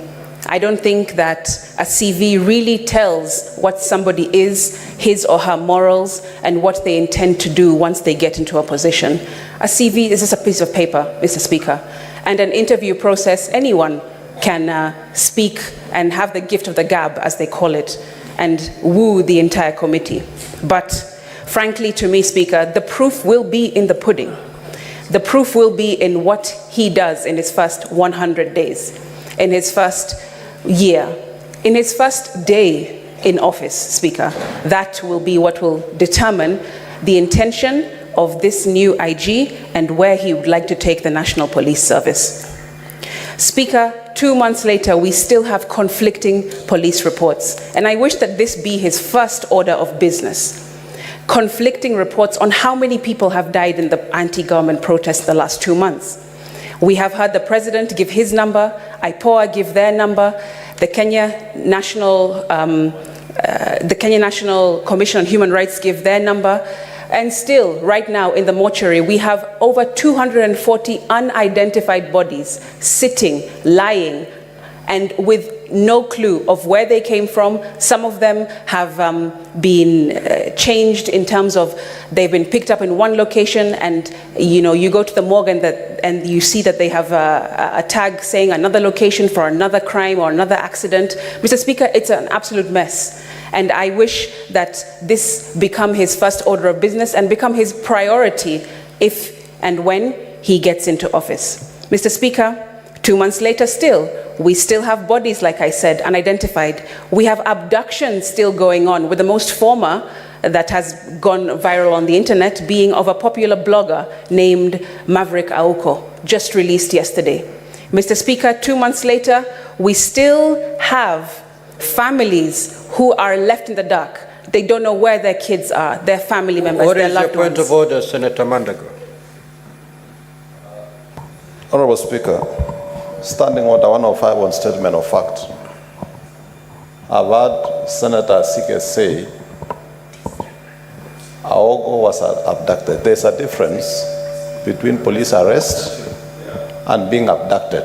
I don't think that a CV really tells what somebody is, his or her morals, and what they intend to do once they get into a position. A CV is just a piece of paper, Mr. Speaker, and an interview process, anyone can speak and have the gift of the gab, as they call it, and woo the entire committee. But frankly, to me, Speaker, the proof will be in the pudding. The proof will be in what he does in his first 100 days, in his first year, in his first day in office, Speaker. That will be what will determine the intention of this new IG and where he would like to take the National Police Service. Speaker, 2 months later, we still have conflicting police reports, and I wish that this be his first order of business. Conflicting reports on how many people have died in the anti-government protests the last 2 months. We have heard the president give his number, IPOA give their number, the Kenya National Commission on Human Rights give their number, and still, right now in the mortuary, we have over 240 unidentified bodies sitting, lying, and with no clue of where they came from. Some of them have been changed in terms of they've been picked up in one location, and you go to the morgue and you see that they have a tag saying another location for another crime or another accident. Mr. Speaker, it's an absolute mess. And I wish that this become his first order of business and become his priority if and when he gets into office. Mr. Speaker, 2 months later still, we still have bodies, like I said, unidentified. We have abductions still going on, with the most former that has gone viral on the internet being of a popular blogger named Maverick Auko, just released yesterday. Mr. Speaker, 2 months later, we still have families who are left in the dark. They don't know where their kids are, their family members, What their is your loved point ones. of order, Senator Mandago? Honorable Speaker, Standing Order 105 on statement of fact. I've heard Senator Sike say Aogo was abducted. There's a difference between police arrest and being abducted.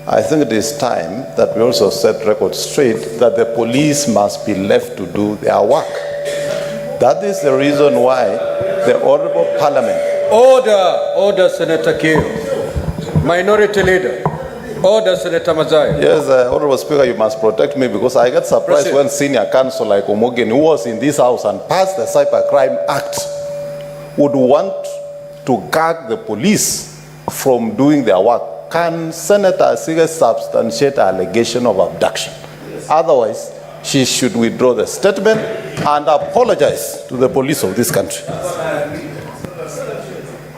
I think it is time that we also set record straight that the police must be left to do their work. That is the reason why the Honorable Parliament... Order, Senator Keo. Minority Leader. Order, Senator Mazai. Yes, Honorable Speaker, you must protect me because I get surprised Proceed. when senior counsel like Omogen, who was in this house and passed the Cybercrime Act, would want to gag the police from doing their work. Can Senator Sige substantiate an allegation of abduction? Otherwise, she should withdraw the statement and apologize to the police of this country.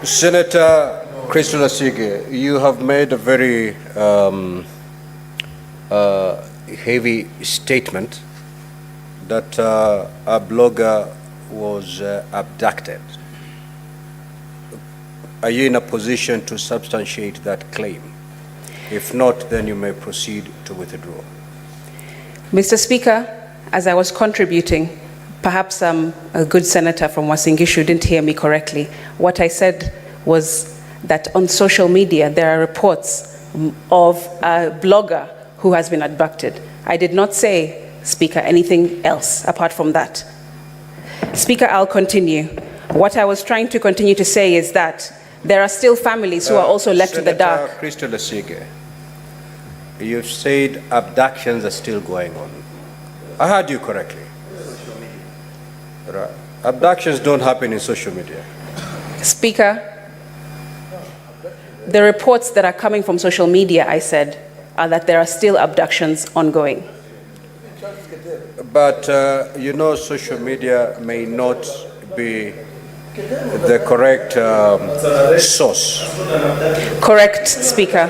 Senator Christopher Sige, you have made a very heavy statement that a blogger was abducted. Are you in a position to substantiate that claim? If not, then you may proceed to withdraw. Mr. Speaker, as I was contributing, perhaps a good senator from Wasingishu didn't hear me correctly. What I said was that on social media there are reports of a blogger who has been abducted. I did not say, Speaker, anything else apart from that. Speaker, I'll continue. What I was trying to continue to say is that there are still families who are also left in the dark. Senator Christopher Sige, you've said abductions are still going on. I heard you correctly. Right. Abductions don't happen in social media. Speaker, the reports that are coming from social media, I said, are that there are still abductions ongoing. But you know, social media may not be the correct source. Correct, Speaker.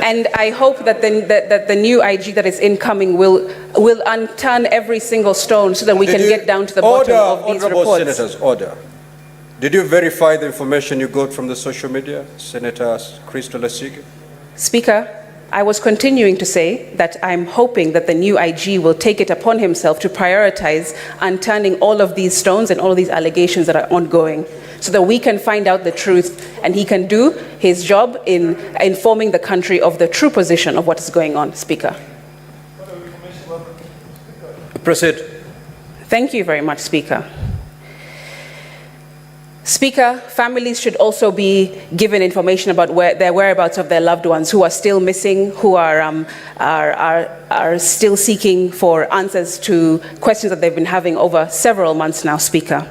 And I hope that the new IG that is incoming will unturn every single stone so that we can get down to the bottom of these Honorable reports. Senators, order. Did you verify the information you got from the social media, Senator Christopher Sige? Speaker, I was continuing to say that I'm hoping that the new IG will take it upon himself to prioritize unturning all of these stones and all of these allegations that are ongoing so that we can find out the truth and he can do his job in informing the country of the true position of what is going on, Speaker. Proceed. Thank you very much, Speaker. Speaker, families should also be given information about their whereabouts of their loved ones who are still missing, who are still seeking for answers to questions that they've been having over several months now, Speaker.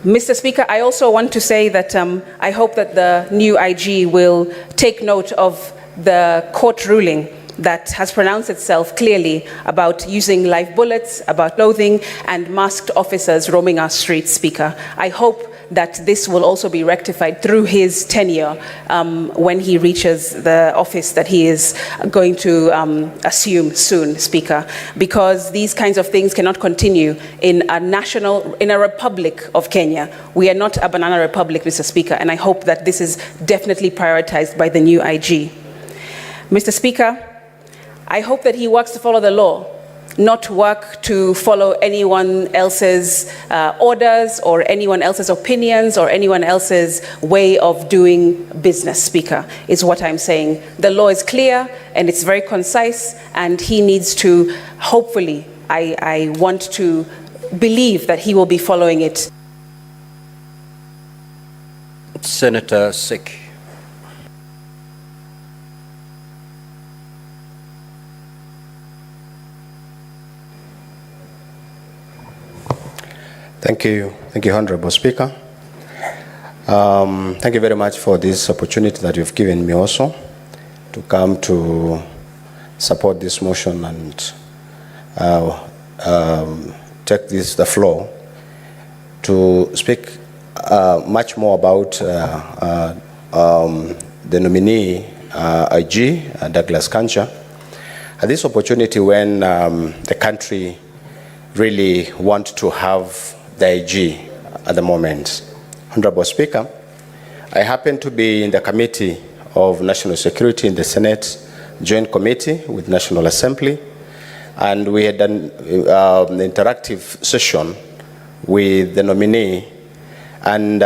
Mr. Speaker, I also want to say that I hope that the new IG will take note of the court ruling that has pronounced itself clearly about using live bullets, about clothing, and masked officers roaming our streets, Speaker. I hope that this will also be rectified through his tenure when he reaches the office that he is going to assume soon, Speaker, because these kinds of things cannot continue in a republic of Kenya. We are not a banana republic, Mr. Speaker, and I hope that this is definitely prioritized by the new IG. Mr. Speaker, I hope that he works to follow the law, not work to follow anyone else's orders or anyone else's opinions or anyone else's way of doing business, Speaker, is what I'm saying. The law is clear and it's very concise, and he needs to, hopefully, I want to believe that he will be following it. Senator Sik. Thank you, Honorable Speaker. Thank you very much for this opportunity that you've given me also to come to support this motion and take the floor to speak much more about the nominee IG, Douglas Kancha. At this opportunity when the country really wants to have the IG at the moment. Honorable Speaker, I happen to be in the Committee of National Security in the Senate Joint Committee with National Assembly, and we had an interactive session with the nominee, and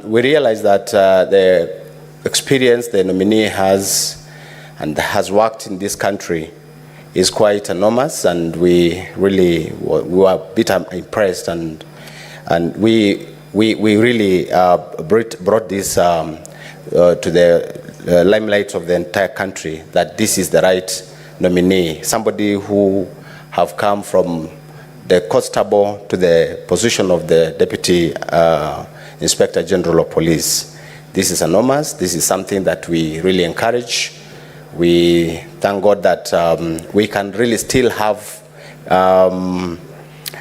we realized that the experience the nominee has and has worked in this country is quite enormous, and we really were a bit impressed, and we really brought this to the limelight of the entire country, that this is the right nominee, somebody who have come from the constable to the position of the Deputy Inspector General of Police. This is enormous. This is something that we really encourage. We thank God that we can really still have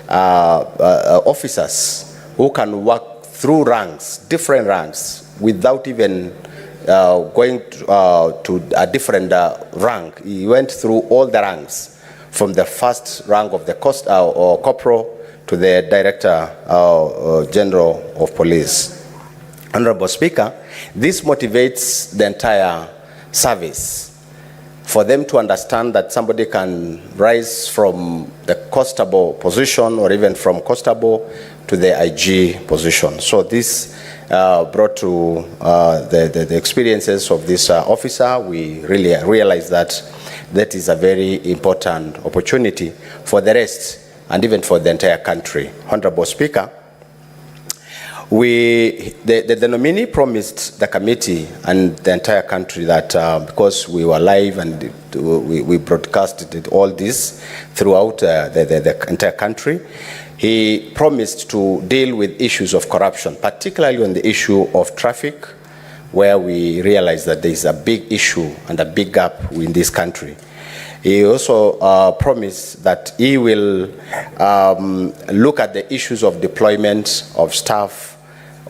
officers who can work through ranks, different ranks, without even going to a different rank. He went through all the ranks, from the first rank of the or corporal to the Director General of Police. Honorable Speaker, this motivates the entire service, for them to understand that somebody can rise from the constable position or even from constable to the IG position. So this brought to the experiences of this officer. We really realize that that is a very important opportunity for the rest and even for the entire country. Honorable Speaker, the nominee promised the committee and the entire country that because we were live and we broadcasted all this throughout the entire country, he promised to deal with issues of corruption, particularly on the issue of traffic, where we realize that there is a big issue and a big gap in this country. He also promised that he will look at the issues of deployment of staff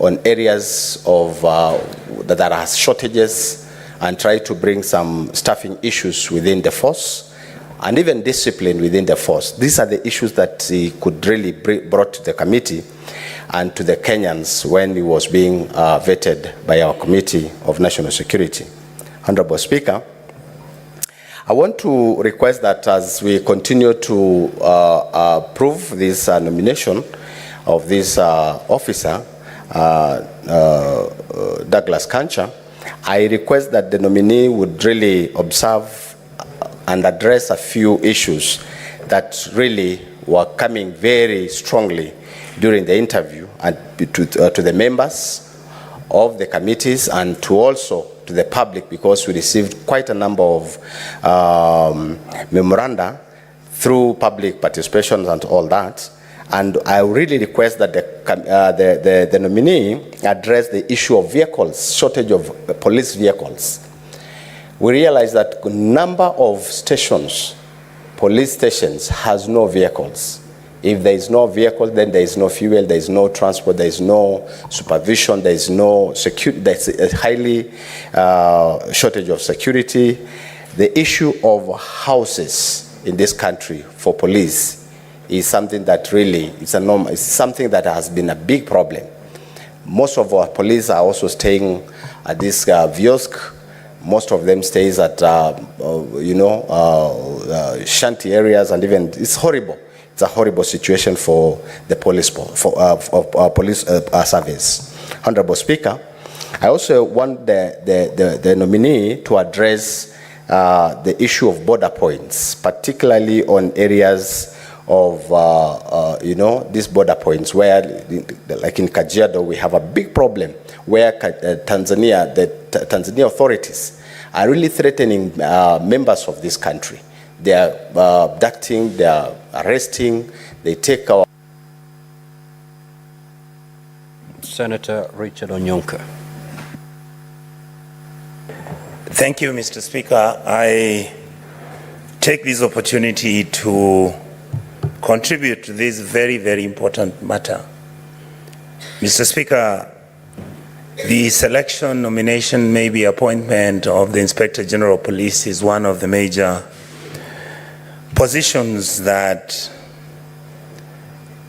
on areas of that are shortages, and try to bring some staffing issues within the force and even discipline within the force. These are the issues that he could really brought to the committee and to the Kenyans when he was being vetted by our Committee of National Security. Honorable Speaker, I want to request that as we continue to approve this nomination of this officer, Douglas Kancha, I request that the nominee would really observe and address a few issues that really were coming very strongly during the interview, and to the members of the committees and to also to the public, because we received quite a number of memoranda through public participations and all that. And I really request that the nominee address the issue of vehicles, shortage of police vehicles. We realize that a number of stations, police stations, has no vehicles. If there is no vehicle, then there is no fuel, there is no transport, there is no supervision, there is no security, there is a highly shortage of security. The issue of houses in this country for police is something that really is something that has been a big problem. Most of our police are also staying at this Viosk. Most of them stays at shanty areas, and even it's horrible. It's a horrible situation for the police service. Honorable Speaker, I also want the nominee to address the issue of border points, particularly on areas of these border points where, like in Kajiado, we have a big problem where the Tanzania authorities are really threatening members of this country. They are abducting, they are arresting, they take our... Senator Richard Onyonka. Thank you, Mr. Speaker. I take this opportunity to contribute to this very, very important matter. Mr. Speaker, the selection, nomination, maybe appointment of the Inspector General of Police is one of the major positions that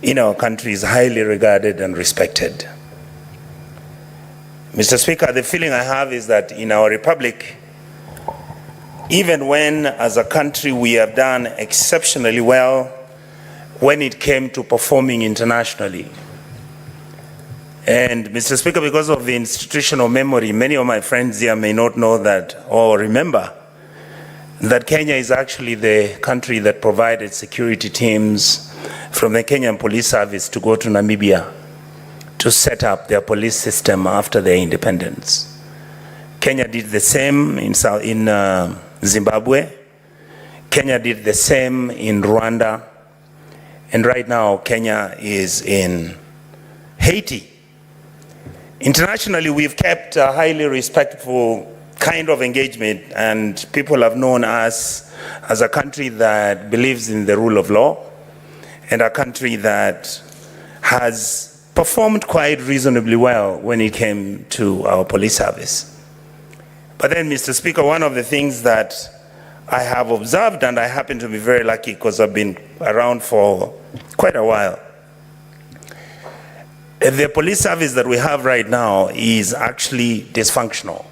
in our country is highly regarded and respected. Mr. Speaker, the feeling I have is that in our republic, even when as a country we have done exceptionally well when it came to performing internationally. And Mr. Speaker, because of the institutional memory, many of my friends here may not know that or remember that Kenya is actually the country that provided security teams from the Kenyan Police Service to go to Namibia to set up their police system after their independence. Kenya did the same in Zimbabwe. Kenya did the same in Rwanda. And right now, Kenya is in Haiti. Internationally, we've kept a highly respectful kind of engagement, and people have known us as a country that believes in the rule of law and a country that has performed quite reasonably well when it came to our police service. But then, Mr. Speaker, one of the things that I have observed, and I happen to be very lucky because I've been around for quite a while, the police service that we have right now is actually dysfunctional.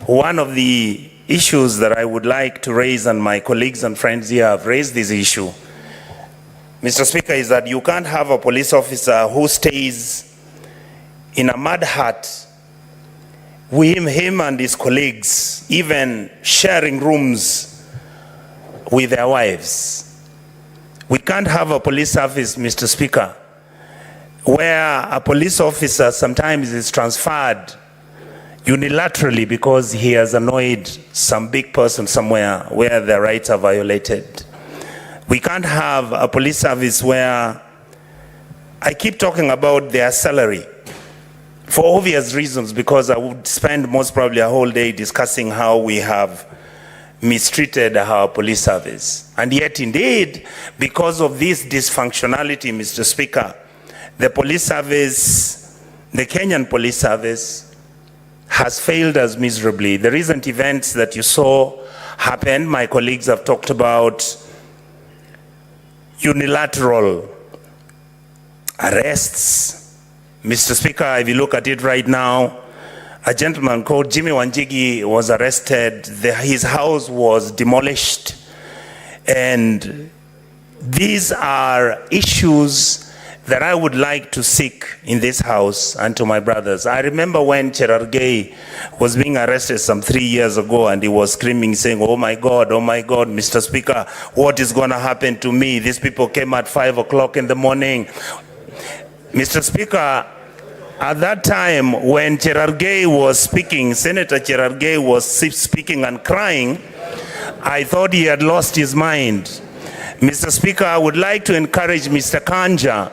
One of the issues that I would like to raise, and my colleagues and friends here have raised this issue, Mr. Speaker, is that you can't have a police officer who stays in a mud hut with him and his colleagues, even sharing rooms with their wives. We can't have a police service, Mr. Speaker, where a police officer sometimes is transferred unilaterally because he has annoyed some big person somewhere where their rights are violated. We can't have a police service where I keep talking about their salary for obvious reasons, because I would spend most probably a whole day discussing how we have mistreated our police service. And yet indeed, because of this dysfunctionality, Mr. Speaker, the police service, the Kenyan police service, has failed us miserably. The recent events that you saw happen, my colleagues have talked about unilateral arrests. Mr. Speaker, if you look at it right now, a gentleman called Jimmy Wanjigi was arrested. His house was demolished. And these are issues that I would like to seek in this house and to my brothers. I remember when Cherargei was being arrested some 3 years ago, and he was screaming, saying, oh my God, Mr. Speaker, what is going to happen to me? These people came at 5 o'clock in the morning. Mr. Speaker, at that time when Cherargei was speaking, Senator Cherargei was speaking and crying, I thought he had lost his mind. Mr. Speaker, I would like to encourage Mr. Kanja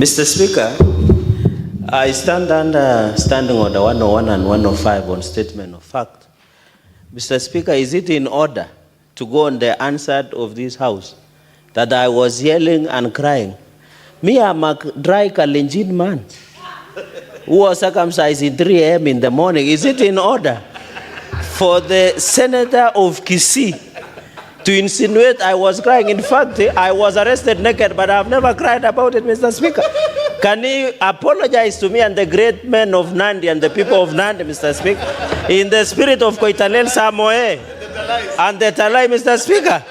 Mr. Speaker, I stand under Standing Order 101 and 105 on statement of fact. Mr. Speaker, is it in order to go on the answered of this house that I was yelling and crying? Me, I'm a dry Kalenjin man who was circumcised in 3 a.m. in the morning. Is it in order for the senator of Kisii to insinuate I was crying? In fact, I was arrested naked, but I've never cried about it, Mr. Speaker. Can you apologize to me and the great men of Nandi and the people of Nandi, Mr. Speaker, in the spirit of Koitalel Samoe and the Talai, Mr. Speaker?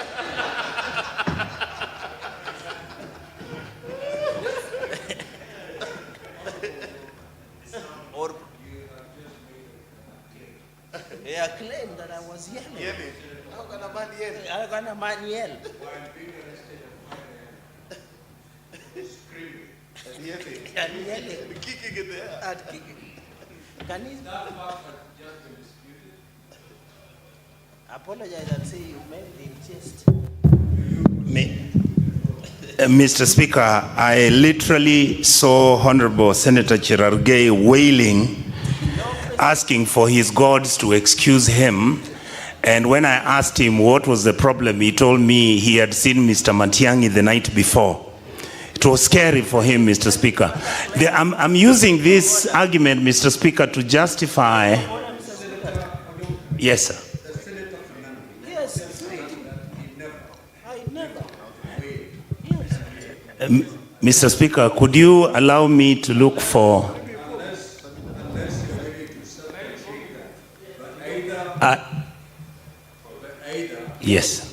They claimed that I was yelling. How can a man yell? How can a man yell? Screaming. And yelling. And kicking in the air. And kicking. Can he? That part has just been disputed. Apologize and say you made it in jest. Me. Mr. Speaker, I literally saw Honorable Senator Cherargei wailing, asking for his gods to excuse him. And when I asked him what was the problem, he told me he had seen Mr. Matiang'i the night before. It was scary for him, Mr. Speaker. I'm using this argument, Mr. Speaker, to justify... Yes, sir. Mr. Speaker, could you allow me to look for... Yes.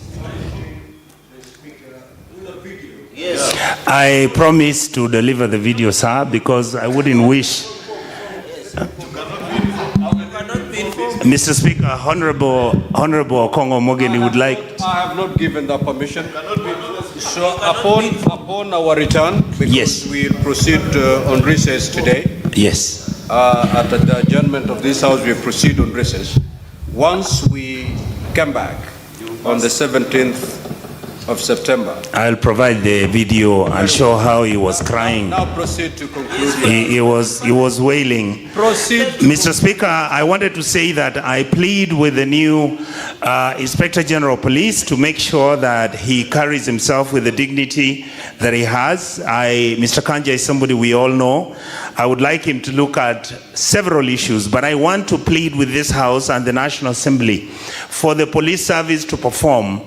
I promise to deliver the video, sir, because I wouldn't wish... Mr. Speaker, Honorable Kongo Mogeni would like... I have not given the permission. So upon our return, because yes, we'll proceed on recess today. Yes. After the adjournment of this house, we proceed on recess. Once we come back on the 17th of September, I'll provide the video and show how he was crying. Now proceed to conclude. He was wailing. Proceed. Mr. Speaker, I wanted to say that I plead with the new Inspector General of Police to make sure that he carries himself with the dignity that he has. Mr. Kanja is somebody we all know. I would like him to look at several issues, but I want to plead with this House and the National Assembly for the police service to perform.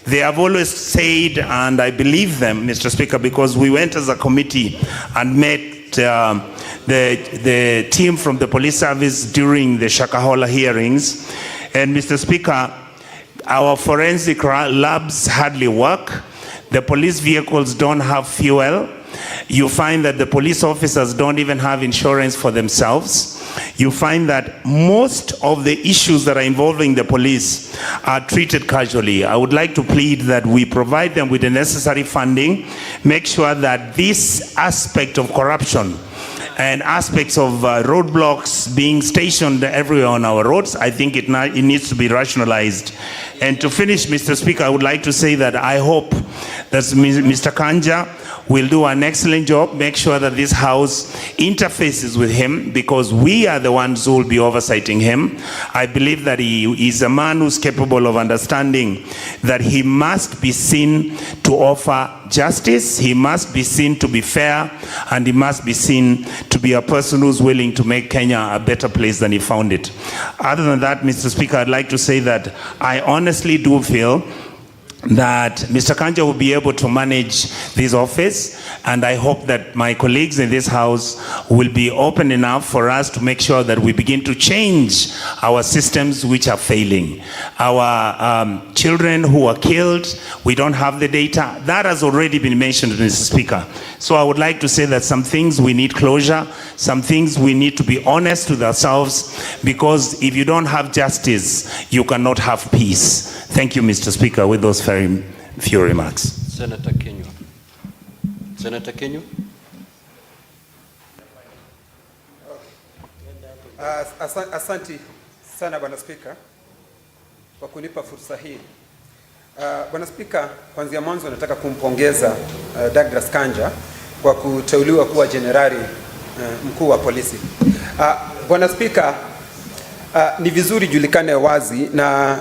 They have always said, and I believe them, Mr. Speaker, because we went as a committee and met the team from the police service during the Shakahola hearings. And Mr. Speaker, our forensic labs hardly work. The police vehicles don't have fuel. You find that the police officers don't even have insurance for themselves. You find that most of the issues that are involving the police are treated casually. I would like to plead that we provide them with the necessary funding, make sure that this aspect of corruption and aspects of roadblocks being stationed everywhere on our roads, I think it needs to be rationalized. And to finish, Mr. Speaker, I would like to say that I hope that Mr. Kanja will do an excellent job, make sure that this House interfaces with him, because we are the ones who will be oversighting him. I believe that he is a man who's capable of understanding that he must be seen to offer justice, he must be seen to be fair, and he must be seen to be a person who's willing to make Kenya a better place than he found it. Other than that, Mr. Speaker, I'd like to say that I honestly do feel that Mr. Kanja will be able to manage this office, and I hope that my colleagues in this House will be open enough for us to make sure that we begin to change our systems which are failing. Our children who are killed, we don't have the data. That has already been mentioned, Mr. Speaker. So I would like to say that some things we need closure, some things we need to be honest with ourselves, because if you don't have justice, you cannot have peace. Thank you, Mr. Speaker, with those very few remarks. Senator Kenyu. Senator Kenyu. Asanti sana Bwana Spika kwa kunipa fursa hii. Bwana Spika, kwanza mwanzo nataka kumpongeza Douglas Kanja kwa kuteuliwa kuwa jenerali mkuu wa polisi. Bwana Spika, ni vizuri julikane wazi na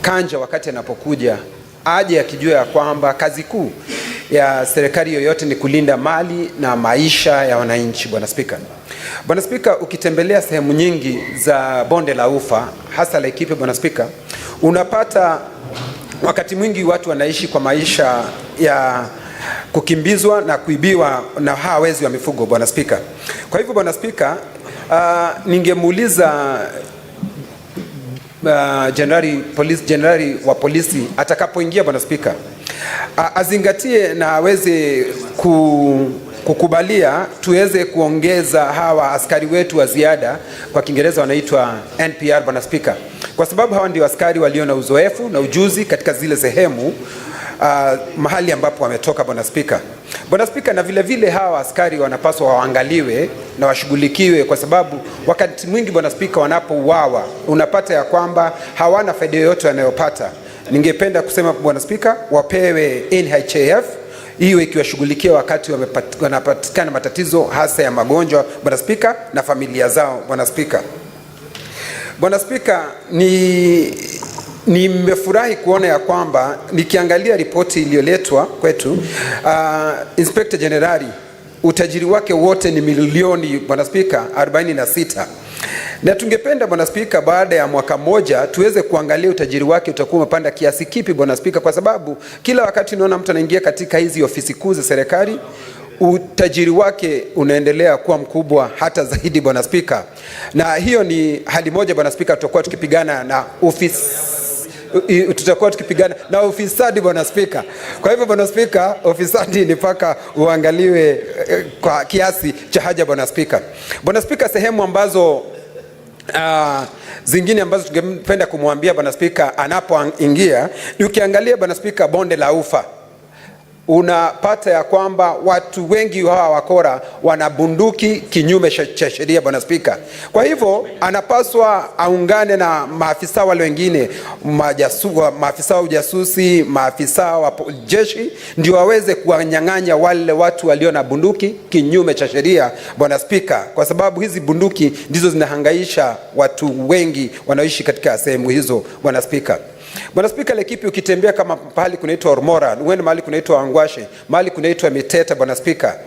Kanja wakati anapokuja aje akijua ya kwamba kazi kuu ya serikali yoyote ni kulinda mali na maisha ya wananchi. Bwana Spika, Bwana Spika, ukitembelea sehemu nyingi za bonde la Ufa, hasa Laikipia, Bwana Spika, unapata wakati mwingi watu wanaishi kwa maisha ya kukimbizwa na kuibiwa na hawa wezi wa mifugo, Bwana Spika. Kwa hivyo Bwana Spika, ningemuuliza jenerali wa polisi atakapoingia, Bwana Spika, azingatie na aweze kukubalia tuweze kuongeza hawa askari wetu wa ziada, kwa Kiingereza wanaitwa NPR, Bwana Spika, kwa sababu hawa ndio askari walio na uzoefu na ujuzi katika zile sehemu mahali ambapo wametoka, Bwana Spika. Bwana Spika, na vile vile hawa askari wanapaswa waangaliwe na washughulikiwe, kwa sababu wakati mwingi Bwana Spika wanapouawa unapata ya kwamba hawana faida yoyote wanayopata. Ningependa kusema Bwana Spika, wapewe NHIF hiyo ikiwashughulikia wakati wanapatikana matatizo hasa ya magonjwa, Bwana Spika, na familia zao, Bwana Spika. Bwana Spika, nimefurahi kuona ya kwamba nikiangalia ripoti iliyoletwa kwetu, Inspector Generali utajiri wake wote ni milioni, Bwana Spika, 46. Na tungependa Bwana Spika, baada ya mwaka mmoja tuweze kuangalia utajiri wake utakuwa umepanda kiasi kipi, Bwana Spika, kwa sababu kila wakati naona mtu anaingia katika hizi ofisi kuu za serikali, utajiri wake unaendelea kuwa mkubwa hata zaidi, Bwana Spika. Na hiyo ni hali moja, Bwana Spika, tutakuwa tukipigana na ufisadi, Bwana Spika. Kwa hivyo Bwana Spika, ufisadi ni paka uangaliwe kwa kiasi cha haja, Bwana Spika. Bwana Spika, sehemu ambazo zingine ambazo tungependa kumwambia Bwana Spika anapoingia, ukiangalia Bwana Spika, bonde la Ufa, unapata ya kwamba watu wengi hawa wakora wanabunduki kinyume cha sheria, Bwana Spika. Kwa hivyo anapaswa aungane na maafisa wale wengine, maafisa wa ujasusi, maafisa wa jeshi, ndio waweze kuwanyang'anya wale watu walio na bunduki kinyume cha sheria, Bwana Spika, kwa sababu hizi bunduki ndizo zinahangaisha watu wengi wanaoishi katika sehemu hizo, Bwana Spika. Bwana Spika, Laikipia ukitembea kama pahali kunaitwa Ormora, uende mahali kunaitwa Angwashe, mahali kunaitwa Miteta, Bwana Spika,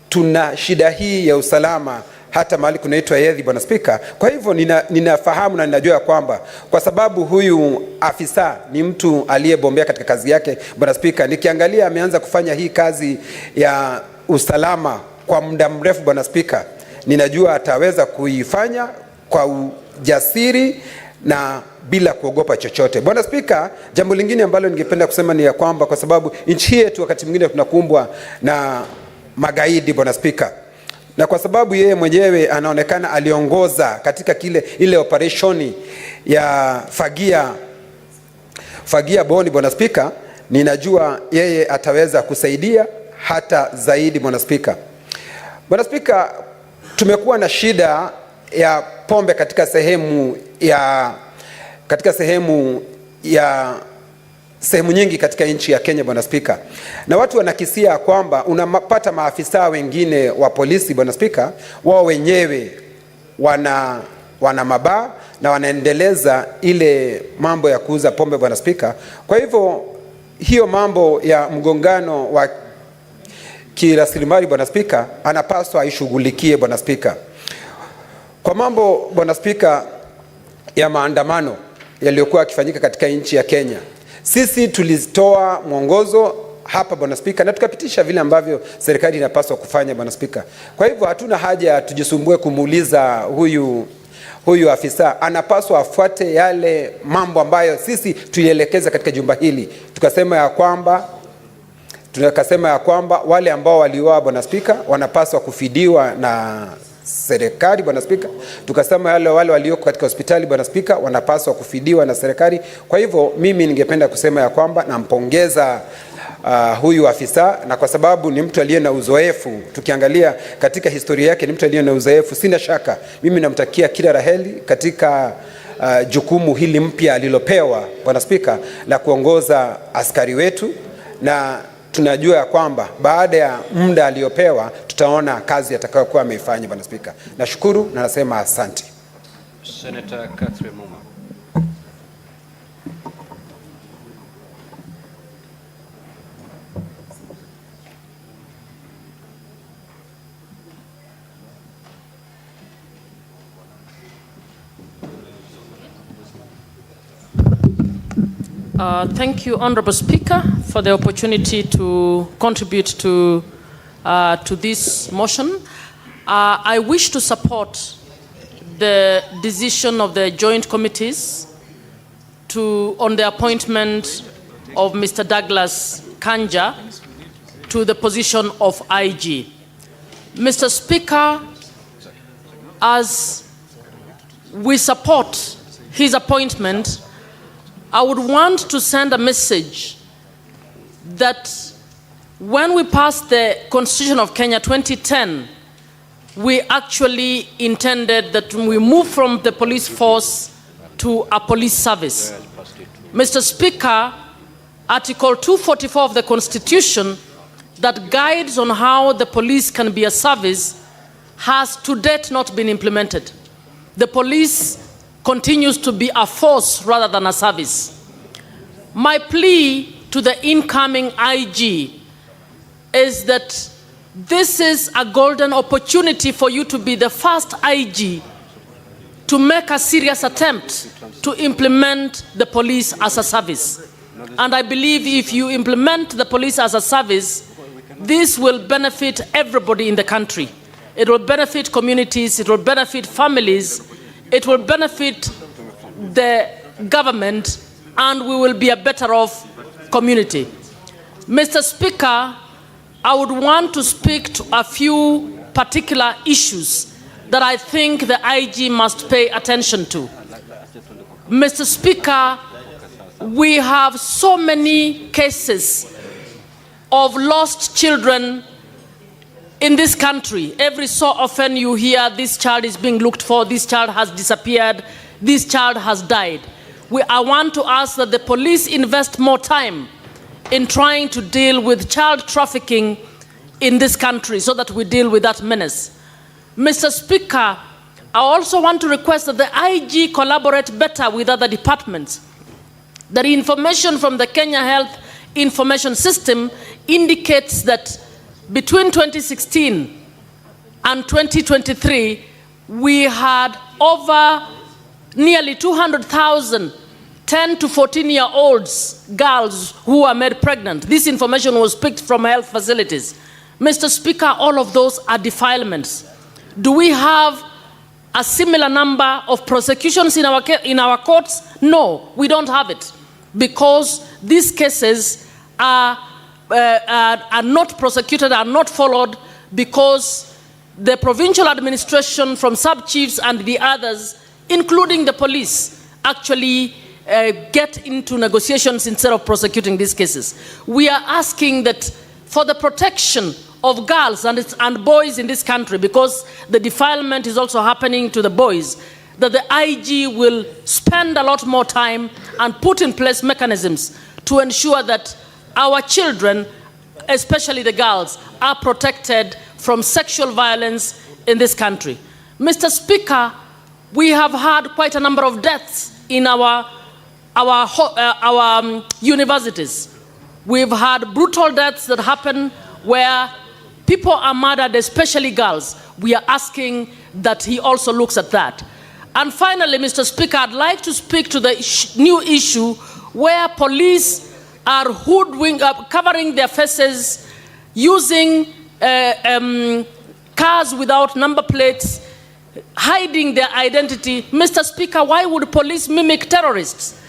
tuna shida hii ya usalama, hata mahali kunaitwa Yedhi, Bwana Spika. Kwa hivyo ninafahamu na ninajua kwamba kwa sababu huyu afisa ni mtu aliyebombea katika kazi yake, Bwana Spika, nikiangalia ameanza kufanya hii kazi ya usalama kwa muda mrefu, Bwana Spika, ninajua ataweza kuifanya kwa ujasiri na bila kuogopa chochote. Bwana Spika, jambo lingine ambalo ningependa kusema ni ya kwamba kwa sababu nchi yetu wakati mwingine tunakumbwa na magaidi, Bwana Spika, na kwa sababu yeye mwenyewe anaonekana aliongoza katika ile operationi ya fagia boni, Bwana Spika, ninajua yeye ataweza kusaidia hata zaidi, Bwana Spika. Bwana Spika, tumekuwa na shida ya pombe katika sehemu nyingi katika nchi ya Kenya, Bwana Spika, na watu wanakisia kwamba unapata maafisa wengine wa polisi, Bwana Spika, wao wenyewe wana mabaa na wanaendeleza ile mambo ya kuuza pombe, Bwana Spika. Kwa hivyo hiyo mambo ya mgongano wa kirasilimali, Bwana Spika, anapaswa aishughulikie, Bwana Spika. Kwa mambo, Bwana Spika, ya maandamano yaliyokuwa yakifanyika katika nchi ya Kenya, sisi tulitoa mwongozo hapa, Bwana Spika, na tukapitisha vile ambavyo serikali inapaswa kufanya, Bwana Spika. Kwa hivyo hatuna haja tujisumbue kumuuliza huyu afisa, anapaswa afuate yale mambo ambayo sisi tulielekeza katika jumba hili. Tukasema ya kwamba wale ambao waliuawa, Bwana Spika, wanapaswa kufidiwa na serikali, Bwana Spika. Tukasema wale walioko katika hospitali, Bwana Spika, wanapaswa kufidiwa na serikali. Kwa hivyo mimi ningependa kusema ya kwamba nampongeza huyu afisa, na kwa sababu ni mtu aliye na uzoefu, tukiangalia katika historia yake ni mtu aliye na uzoefu, sina shaka mimi namtakia kila raheli katika jukumu hili mpya alilopewa, Bwana Spika, la kuongoza askari wetu, na tunajua ya kwamba baada ya muda aliyopewa tutaona kazi atakayokuwa ameifanya, Bwana Spika. Nashukuru na nasema asante. Senator Catherine Muma. Thank you, Honorable Speaker, for the opportunity to contribute to this motion. I wish to support the decision of the joint committees on the appointment of Mr. Douglas Kanja to the position of IG. Mr. Speaker, as we support his appointment, I would want to send a message that when we passed the Constitution of Kenya 2010, we actually intended that we move from the police force to a police service. Mr. Speaker, Article 244 of the Constitution that guides on how the police can be a service has to date not been implemented. The police continues to be a force rather than a service. My plea to the incoming IG is that this is a golden opportunity for you to be the first IG to make a serious attempt to implement the police as a service. And I believe if you implement the police as a service, this will benefit everybody in the country. It will benefit communities, it will benefit families, it will benefit the government, and we will be a better off community. Mr. Speaker, I would want to speak to a few particular issues that I think the IG must pay attention to. Mr. Speaker, we have so many cases of lost children in this country. Every so often you hear this child is being looked for, this child has disappeared, this child has died. I want to ask that the police invest more time in trying to deal with child trafficking in this country so that we deal with that menace. Mr. Speaker, I also want to request that the IG collaborate better with other departments. The information from the Kenya Health Information System indicates that between 2016 and 2023, we had over nearly 200,000 10 to 14-year-olds, girls who were made pregnant. This information was picked from health facilities. Mr. Speaker, all of those are defilements. Do we have a similar number of prosecutions in our courts? No, we don't have it, because these cases are not prosecuted, are not followed, because the provincial administration from sub-chiefs and the others, including the police, actually get into negotiations instead of prosecuting these cases. We are asking that for the protection of girls and boys in this country, because the defilement is also happening to the boys, that the IG will spend a lot more time and put in place mechanisms to ensure that our children, especially the girls, are protected from sexual violence in this country. Mr. Speaker, we have had quite a number of deaths in our universities. We've had brutal deaths that happen where people are murdered, especially girls. We are asking that he also looks at that. And finally, Mr. Speaker, I'd like to speak to the new issue where police are covering their faces, using cars without number plates, hiding their identity. Mr. Speaker, why would police mimic terrorists?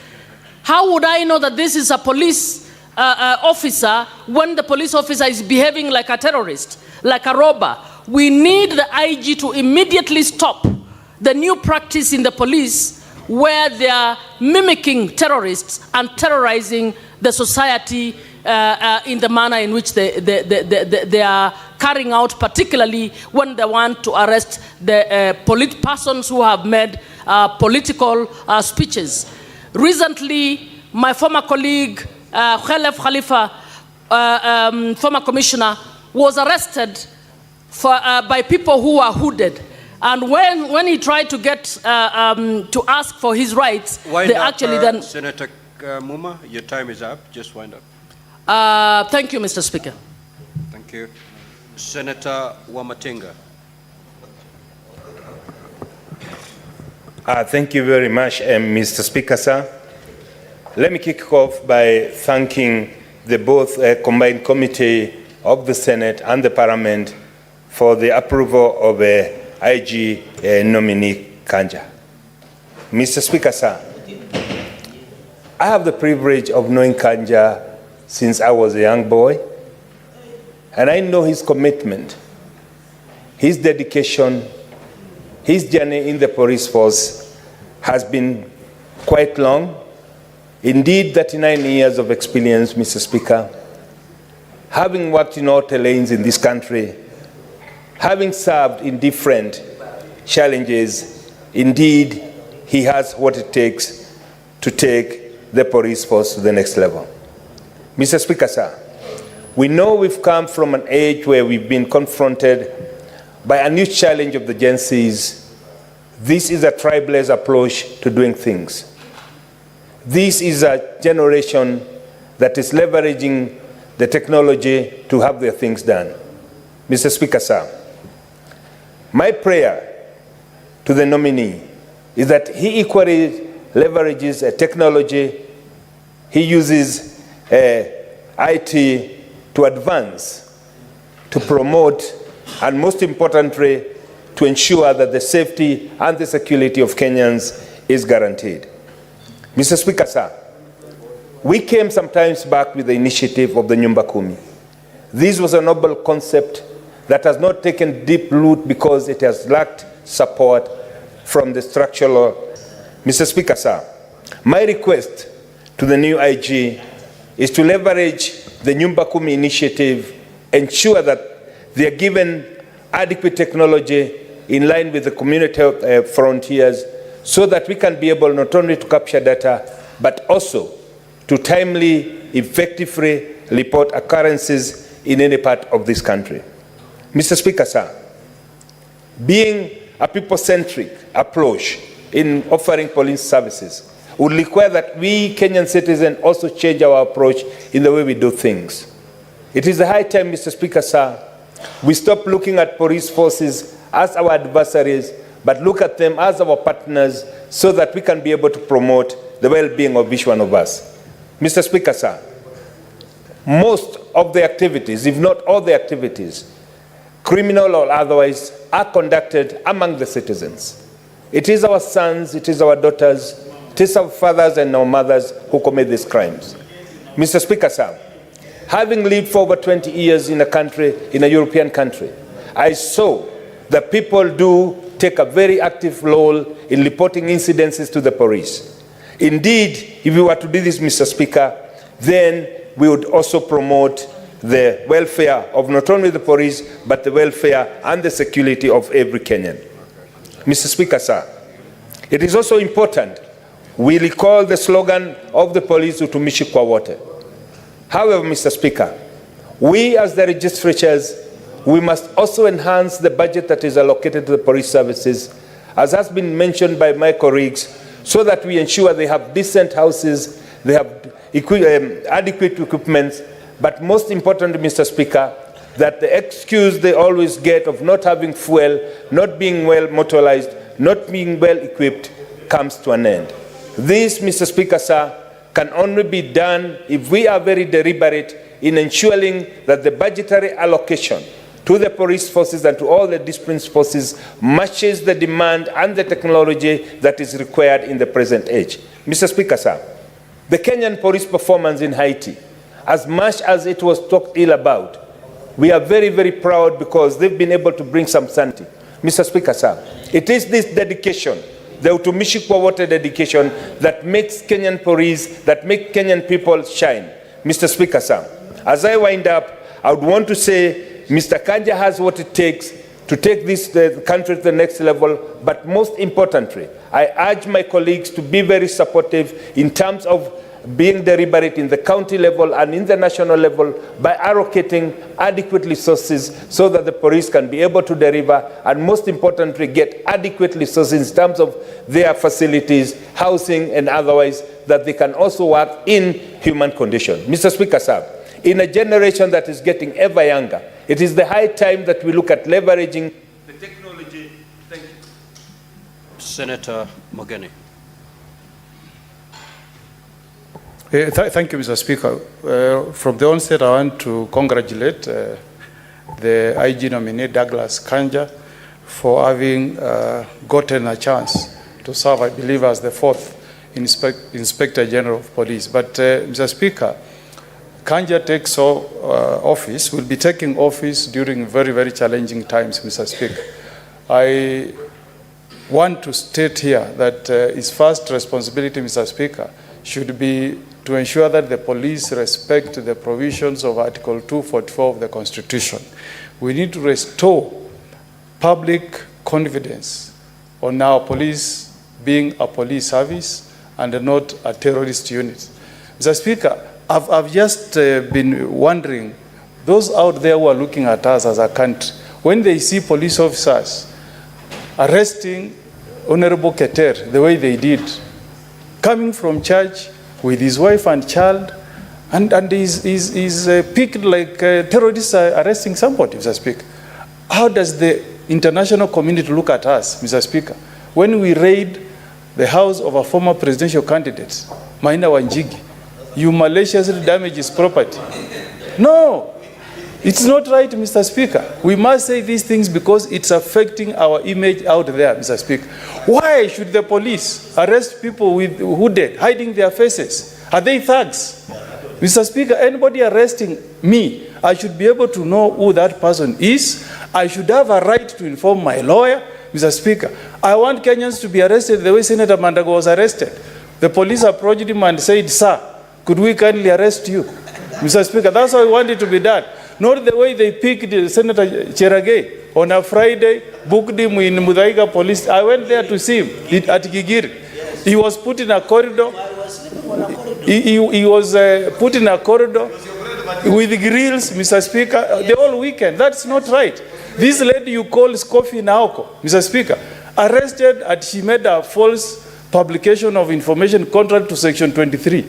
How would I know that this is a police officer when the police officer is behaving like a terrorist, like a robber? We need the IG to immediately stop the new practice in the police where they are mimicking terrorists and terrorizing the society in the manner in which they are carrying out, particularly when they want to arrest the persons who have made political speeches. Recently, my former colleague, Khalef Khalifa, former commissioner, was arrested by people who were hooded. And when he tried to get to ask for his rights, they actually then... Senator Muma, your time is up. Just wind up. Thank you, Mr. Speaker. Thank you. Senator Wamatenga. Thank you very much, Mr. Speaker, sir. Let me kick off by thanking the both combined committee of the Senate and the Parliament for the approval of IG nominee Kanja. Mr. Speaker, sir, I have the privilege of knowing Kanja since I was a young boy, and I know his commitment, his dedication, his journey in the police force has been quite long. Indeed, 39 years of experience, Mr. Speaker. Having worked in all lanes in this country, having served in different challenges, indeed, he has what it takes to take the police force to the next level. Mr. Speaker, sir, we know we've come from an age where we've been confronted by a new challenge of the Gen Zs. This is a tribalist approach to doing things. This is a generation that is leveraging the technology to have their things done. Mr. Speaker, sir, my prayer to the nominee is that he equally leverages technology, he uses IT to advance, to promote, and most importantly, to ensure that the safety and the security of Kenyans is guaranteed. Mr. Speaker, sir, we came some times back with the initiative of the Nyumba Kumi. This was a noble concept that has not taken deep root because it has lacked support from the structural. Mr. Speaker, sir, my request to the new IG is to leverage the Nyumba Kumi initiative, ensure that they are given adequate technology in line with the community frontiers, so that we can be able not only to capture data, but also to timely, effectively report occurrences in any part of this country. Mr. Speaker, sir, being a people-centric approach in offering police services would require that we Kenyan citizens also change our approach in the way we do things. It is a high time, Mr. Speaker, sir, we stop looking at police forces as our adversaries, but look at them as our partners so that we can be able to promote the well-being of each one of us. Mr. Speaker, sir, most of the activities, if not all the activities, criminal or otherwise, are conducted among the citizens. It is our sons, it is our daughters, it is our fathers and our mothers who commit these crimes. Mr. Speaker, sir, having lived for over 20 years in a country, in a European country, I saw that people do take a very active role in reporting incidences to the police. Indeed, if we were to do this, Mr. Speaker, then we would also promote the welfare of not only the police, but the welfare and the security of every Kenyan. Mr. Speaker, sir, it is also important we recall the slogan of the police, utumishi kwa wote. However, Mr. Speaker, we as the registratures, we must also enhance the budget that is allocated to the police services, as has been mentioned by my colleagues, so that we ensure they have decent houses, they have adequate equipment, but most importantly, Mr. Speaker, that the excuse they always get of not having fuel, not being well motorized, not being well equipped, comes to an end. This, Mr. Speaker, sir, can only be done if we are very deliberate in ensuring that the budgetary allocation to the police forces and to all the discipline forces matches the demand and the technology that is required in the present age. Mr. Speaker, sir, the Kenyan police performance in Haiti, as much as it was talked ill about, we are very, very proud because they've been able to bring some sanity. Mr. Speaker, sir, it is this dedication, the utumishi kwa wote dedication, that makes Kenyan police, that makes Kenyan people shine. Mr. Speaker, sir, as I wind up, I would want to say Mr. Kanja has what it takes to take this country to the next level, but most importantly, I urge my colleagues to be very supportive in terms of being deliberate in the county level and in the national level by allocating adequate resources so that the police can be able to deliver, and most importantly, get adequate resources in terms of their facilities, housing, and otherwise, that they can also work in human conditions. Mr. Speaker, sir, in a generation that is getting ever younger, it is the high time that we look at leveraging the technology. Thank you. Senator Mogeni. Thank you, Mr. Speaker. From the onset, I want to congratulate the IG nominee, Douglas Kanja, for having gotten a chance to serve, I believe, as the fourth Inspector General of Police. But, Mr. Speaker, Kanja takes office, will be taking office during very, very challenging times, Mr. Speaker. I want to state here that his first responsibility, Mr. Speaker, should be to ensure that the police respect the provisions of Article 244 of the Constitution. We need to restore public confidence on our police being a police service and not a terrorist unit. Mr. Speaker, I've just been wondering, those out there who are looking at us as a country, when they see police officers arresting Honorable Keter the way they did, coming from church with his wife and child, and he's picked like terrorists are arresting somebody, Mr. Speaker. How does the international community look at us, Mr. Speaker, when we raid the house of a former presidential candidate, Maina Wanjigi? You maliciously damage his property. No, it's not right, Mr. Speaker. We must say these things because it's affecting our image out there, Mr. Speaker. Why should the police arrest people with hooded, hiding their faces? Are they thugs? Mr. Speaker, anybody arresting me, I should be able to know who that person is. I should have a right to inform my lawyer, Mr. Speaker. I want Kenyans to be arrested the way Senator Mandago was arrested. The police approached him and said, "Sir, could we kindly arrest you?" Mr. Speaker, that's how I want it to be done. Not the way they picked Senator Cherargei on a Friday, booked him in Muthaiga police. I went there to see him at Gigiri. He was put in a corridor. He was put in a corridor with grills, Mr. Speaker, the whole weekend. That's not right. This lady you call Skofi Naoko, Mr. Speaker, arrested and she made a false publication of information contrary to Section 23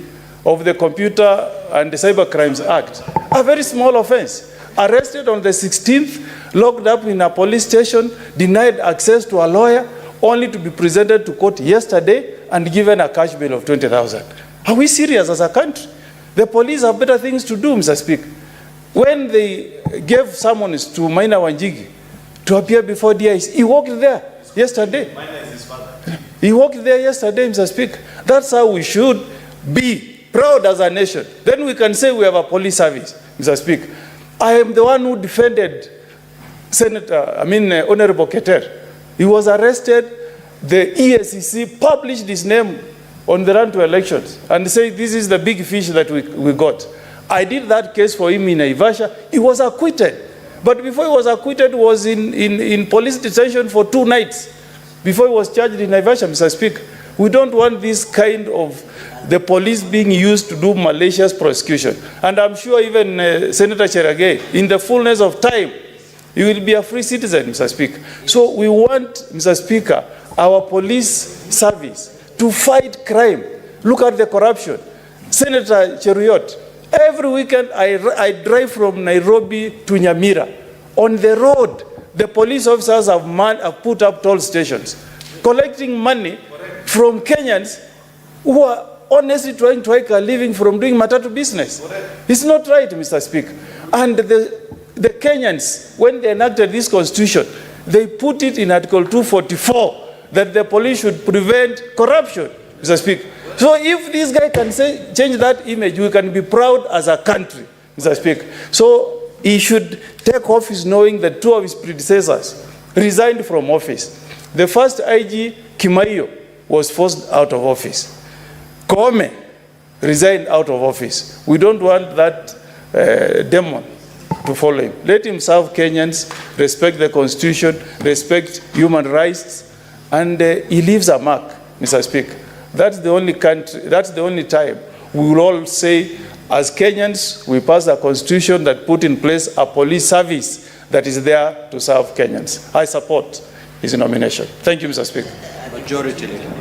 of the Computer and Cyber Crimes Act. A very small offense. Arrested on the 16th, locked up in a police station, denied access to a lawyer, only to be presented to court yesterday and given a cash bail of 20,000. Are we serious as a country? The police have better things to do, Mr. Speaker. When they gave summons to Maina Wanjigi to appear before DIC, he walked there yesterday. He walked there yesterday, Mr. Speaker. That's how we should be proud as a nation. Then we can say we have a police service, Mr. Speaker. I am the one who defended Honorable Keter. He was arrested. The EACC published his name on the run to elections and said this is the big fish that we got. I did that case for him in Naivasha. He was acquitted. But before he was acquitted, he was in police detention for 2 nights before he was charged in Naivasha, Mr. Speaker. We don't want this kind of the police being used to do malicious prosecution. And I'm sure even Senator Cherargei, in the fullness of time, he will be a free citizen, Mr. Speaker. So we want, Mr. Speaker, our police service to fight crime. Look at the corruption. Senator Cheruiyot, every weekend I drive from Nairobi to Nyamira. On the road, the police officers have put up toll stations, collecting money from Kenyans who are honestly trying to make a living from doing matatu business. It's not right, Mr. Speaker. And the Kenyans, when they enacted this constitution, they put it in Article 244 that the police should prevent corruption, Mr. Speaker. So if this guy can change that image, we can be proud as a country, Mr. Speaker. So he should take office knowing that 2 of his predecessors resigned from office. The first IG, Kimaiyo, was forced out of office. Koome resigned out of office. We don't want that demon to follow him. Let him serve Kenyans, respect the Constitution, respect human rights, and he leaves a mark, Mr. Speaker. That's the only country, that's the only time we will all say, as Kenyans, we passed a constitution that put in place a police service that is there to serve Kenyans. I support his nomination. Thank you, Mr. Speaker. Majority Leader.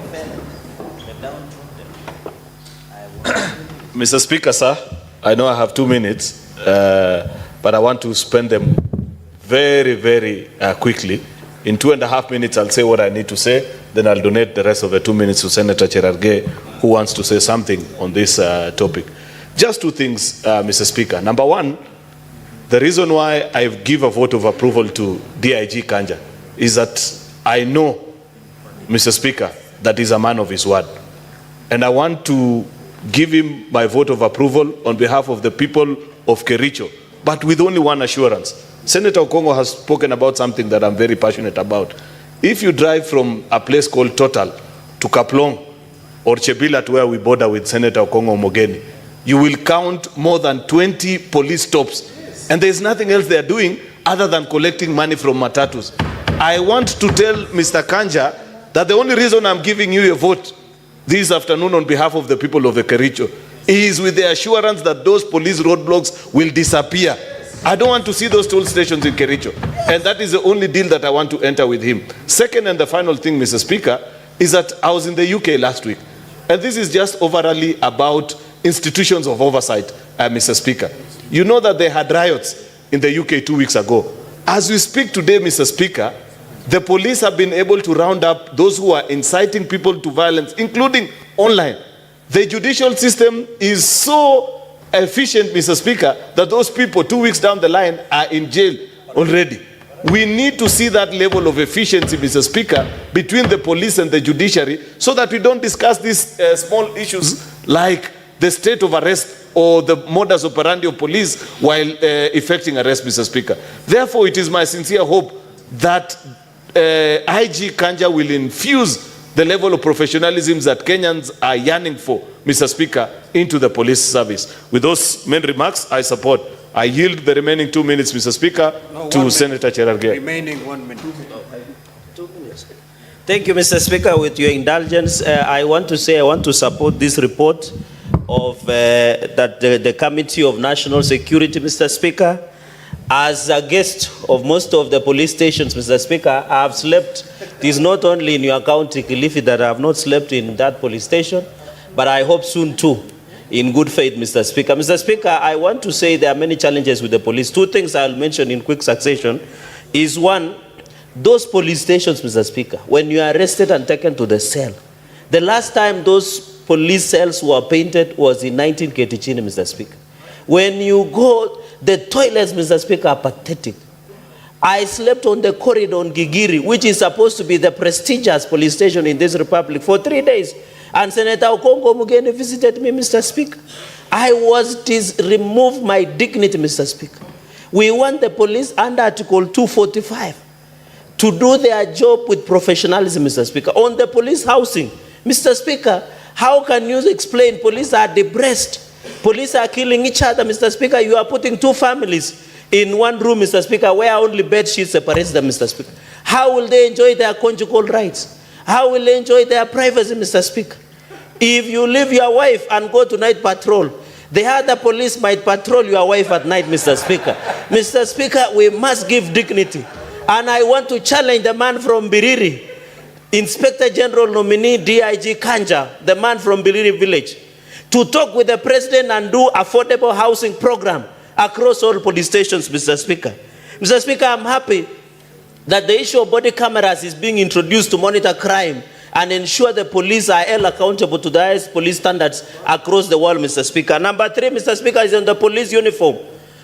Mr. Speaker, sir, I know I have 2 minutes, but I want to spend them very, very quickly. In 2.5 minutes, I'll say what I need to say. Then I'll donate the rest of the 2 minutes to Senator Cherargei, who wants to say something on this topic. Just 2 things, Mr. Speaker. Number 1, the reason why I give a vote of approval to DIG Kanja is that I know, Mr. Speaker, that he's a man of his word. And I want to give him my vote of approval on behalf of the people of Kericho, but with only one assurance. Senator Okongo has spoken about something that I'm very passionate about. If you drive from a place called Total to Kaplong or Chebila to where we border with Senator Okongo Omogeni, you will count more than 20 police stops. And there's nothing else they're doing other than collecting money from matatus. I want to tell Mr. Kanja that the only reason I'm giving you a vote this afternoon on behalf of the people of the Kericho is with the assurance that those police roadblocks will disappear. I don't want to see those toll stations in Kericho. And that is the only deal that I want to enter with him. Second and the final thing, Mr. Speaker, is that I was in the UK last week. And this is just overally about institutions of oversight, Mr. Speaker. You know that they had riots in the UK 2 weeks ago. As we speak today, Mr. Speaker, the police have been able to round up those who are inciting people to violence, including online. The judicial system is so efficient, Mr. Speaker, that those people 2 weeks down the line are in jail already. We need to see that level of efficiency, Mr. Speaker, between the police and the judiciary, so that we don't discuss these small issues like the state of arrest or the modus operandi of police while effecting arrest, Mr. Speaker. Therefore, it is my sincere hope that IG Kanja will infuse the level of professionalism that Kenyans are yearning for, Mr. Speaker, into the police service. With those main remarks, I support. I yield the remaining 2 minutes, Mr. Speaker, to Senator Cherargei. Remaining 1 minute. 2 minutes. Thank you, Mr. Speaker. With your indulgence, I want to support this report of that the Committee of National Security, Mr. Speaker. As a guest of most of the police stations, Mr. Speaker, I have slept. It is not only in your county, Kilifi, that I have not slept in that police station, but I hope soon too, in good faith, Mr. Speaker. Mr. Speaker, I want to say there are many challenges with the police. 2 things I'll mention in quick succession is, one, those police stations, Mr. Speaker, when you are arrested and taken to the cell, the last time those police cells were painted was in 1980, Mr. Speaker. When you go, the toilets, Mr. Speaker, are pathetic. I slept on the corridor on Gigiri, which is supposed to be the prestigious police station in this republic, for 3 days. And Senator Okongo Mugeni visited me, Mr. Speaker. I was removed my dignity, Mr. Speaker. We want the police under Article 245 to do their job with professionalism, Mr. Speaker. On the police housing, Mr. Speaker, how can you explain police are depressed? Police are killing each other, Mr. Speaker. You are putting 2 families in 1 room, Mr. Speaker, where only bed sheets separates them, Mr. Speaker. How will they enjoy their conjugal rights? How will they enjoy their privacy, Mr. Speaker? If you leave your wife and go to night patrol, the other police might patrol your wife at night, Mr. Speaker. Mr. Speaker, we must give dignity. And I want to challenge the man from Biriri, Inspector General nominee DIG Kanja, the man from Biriri village, to talk with the president and do affordable housing program across all police stations, Mr. Speaker. Mr. Speaker, I'm happy that the issue of body cameras is being introduced to monitor crime and ensure the police are held accountable to the highest police standards across the world, Mr. Speaker. Number 3, Mr. Speaker, is on the police uniform.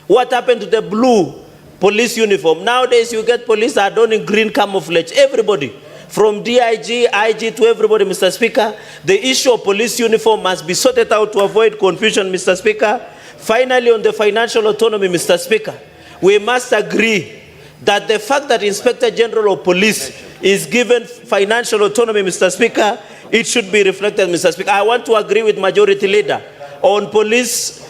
What happened to the blue police uniform? Nowadays, you get police that are donning green camouflage. Everybody, from DIG, IG to everybody, Mr. Speaker. The issue of police uniform must be sorted out to avoid confusion, Mr. Speaker. Finally, on the financial autonomy, Mr. Speaker, we must agree that the fact that Inspector General of Police is given financial autonomy, Mr. Speaker, it should be reflected, Mr. Speaker. I want to agree with Majority Leader on police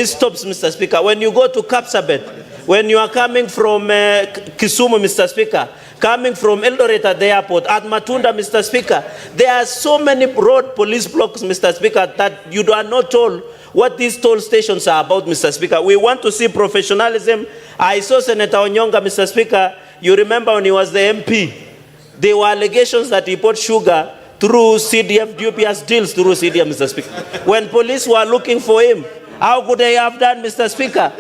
stops, Mr. Speaker. When you go to Kapsabet, when you are coming from Kisumu, Mr. Speaker, coming from Eldoret at the airport, at Matunda, Mr. Speaker, there are so many road police blocks, Mr. Speaker, that you are not told what these toll stations are about, Mr. Speaker. We want to see professionalism. I saw Senator Onyonga, Mr. Speaker. You remember when he was the MP, there were allegations that he bought sugar through CDF, dubious deals through CDF, Mr. Speaker. When police were looking for him, how could they have done, Mr. Speaker?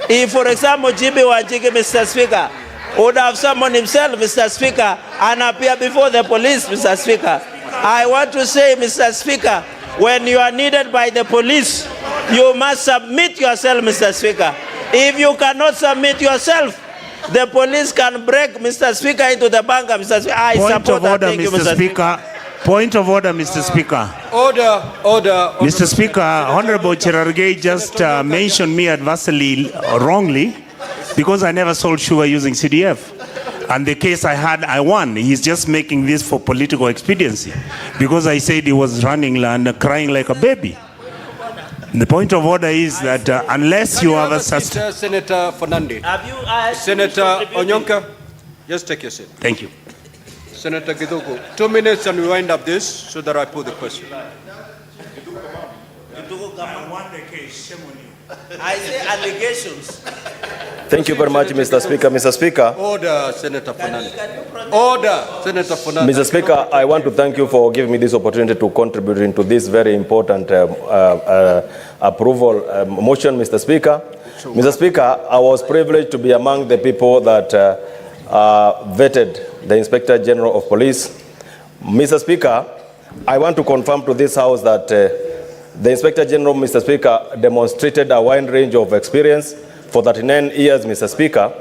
If, for example, Jimmy Wanjigi, Mr. Speaker, would have summoned himself, Mr. Speaker, and appear before the police, Mr. Speaker. I want to say, Mr. Speaker, when you are needed by the police, you must submit yourself, Mr. Speaker. If you cannot submit yourself, the police can break, Mr. Speaker, into the bunker, Mr. Speaker. I support that. Thank you, Mr. Speaker. Point of order, Mr. Speaker. Order. Mr. Speaker, Honorable Cherargei just mentioned me adversely wrongly because I never sold sugar using CDF. And the case I won. He's just making this for political expediency because I said he was running and crying like a baby. The point of order is that unless you have a Senator Fernandez. Senator Onyonka, just take your seat. Thank you. Senator Githuku, 2 minutes and we wind up this so that I put the question. I want the case. Shame on you. I say allegations. Thank you very much, Mr. Speaker. Mr. Speaker. Order, Senator Fernandez. Order, Senator Fernandez. Mr. Speaker, I want to thank you for giving me this opportunity to contribute into this very important approval motion, Mr. Speaker. Mr. Speaker, I was privileged to be among the people that vetted the Inspector General of Police. Mr. Speaker, I want to confirm to this House that the Inspector General, Mr. Speaker, demonstrated a wide range of experience for 39 years, Mr. Speaker,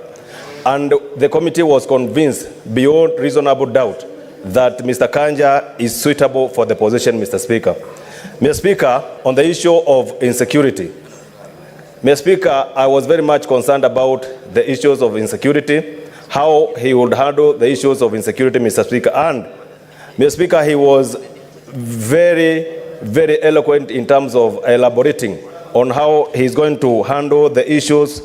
and the committee was convinced beyond reasonable doubt that Mr. Kanja is suitable for the position, Mr. Speaker. Mr. Speaker, on the issue of insecurity, Mr. Speaker, I was very much concerned about the issues of insecurity, how he would handle the issues of insecurity, Mr. Speaker, and Mr. Speaker, he was very, very eloquent in terms of elaborating on how he's going to handle the issues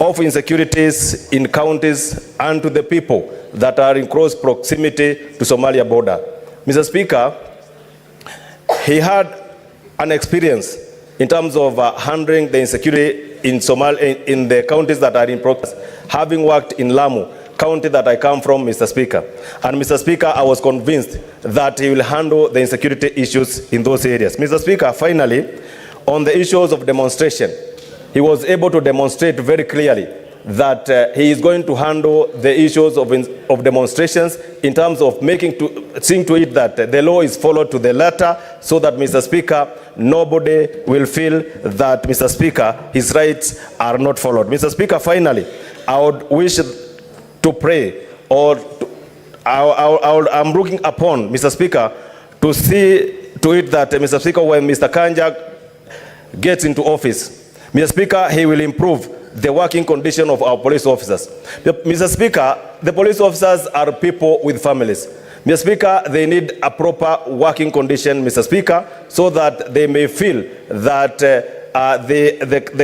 of insecurities in counties and to the people that are in close proximity to Somalia border. Mr. Speaker, he had an experience in terms of handling the insecurity in the counties that are in progress, having worked in Lamu, county that I come from, Mr. Speaker. And Mr. Speaker, I was convinced that he will handle the insecurity issues in those areas. Mr. Speaker, finally, on the issues of demonstration, he was able to demonstrate very clearly that he is going to handle the issues of demonstrations in terms of seeing to it that the law is followed to the letter, so that, Mr. Speaker, nobody will feel that, Mr. Speaker, his rights are not followed. Mr. Speaker, finally, I would wish to pray, or I'm looking upon, Mr. Speaker, to see to it that, Mr. Speaker, when Mr. Kanja gets into office, Mr. Speaker, he will improve the working condition of our police officers. Mr. Speaker, the police officers are people with families. Mr. Speaker, they need a proper working condition, Mr. Speaker, so that they may feel that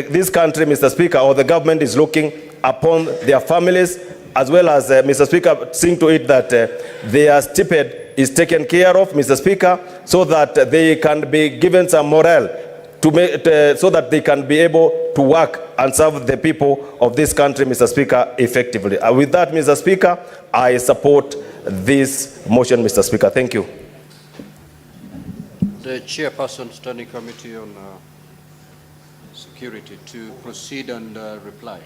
this country, Mr. Speaker, or the government is looking upon their families, as well as, Mr. Speaker, seeing to it that their stipend is taken care of, Mr. Speaker, so that they can be given some morale so that they can be able to work and serve the people of this country, Mr. Speaker, effectively. With that, Mr. Speaker, I support this motion, Mr. Speaker. Thank you. The Chairperson, Standing Committee on Security, to proceed and reply.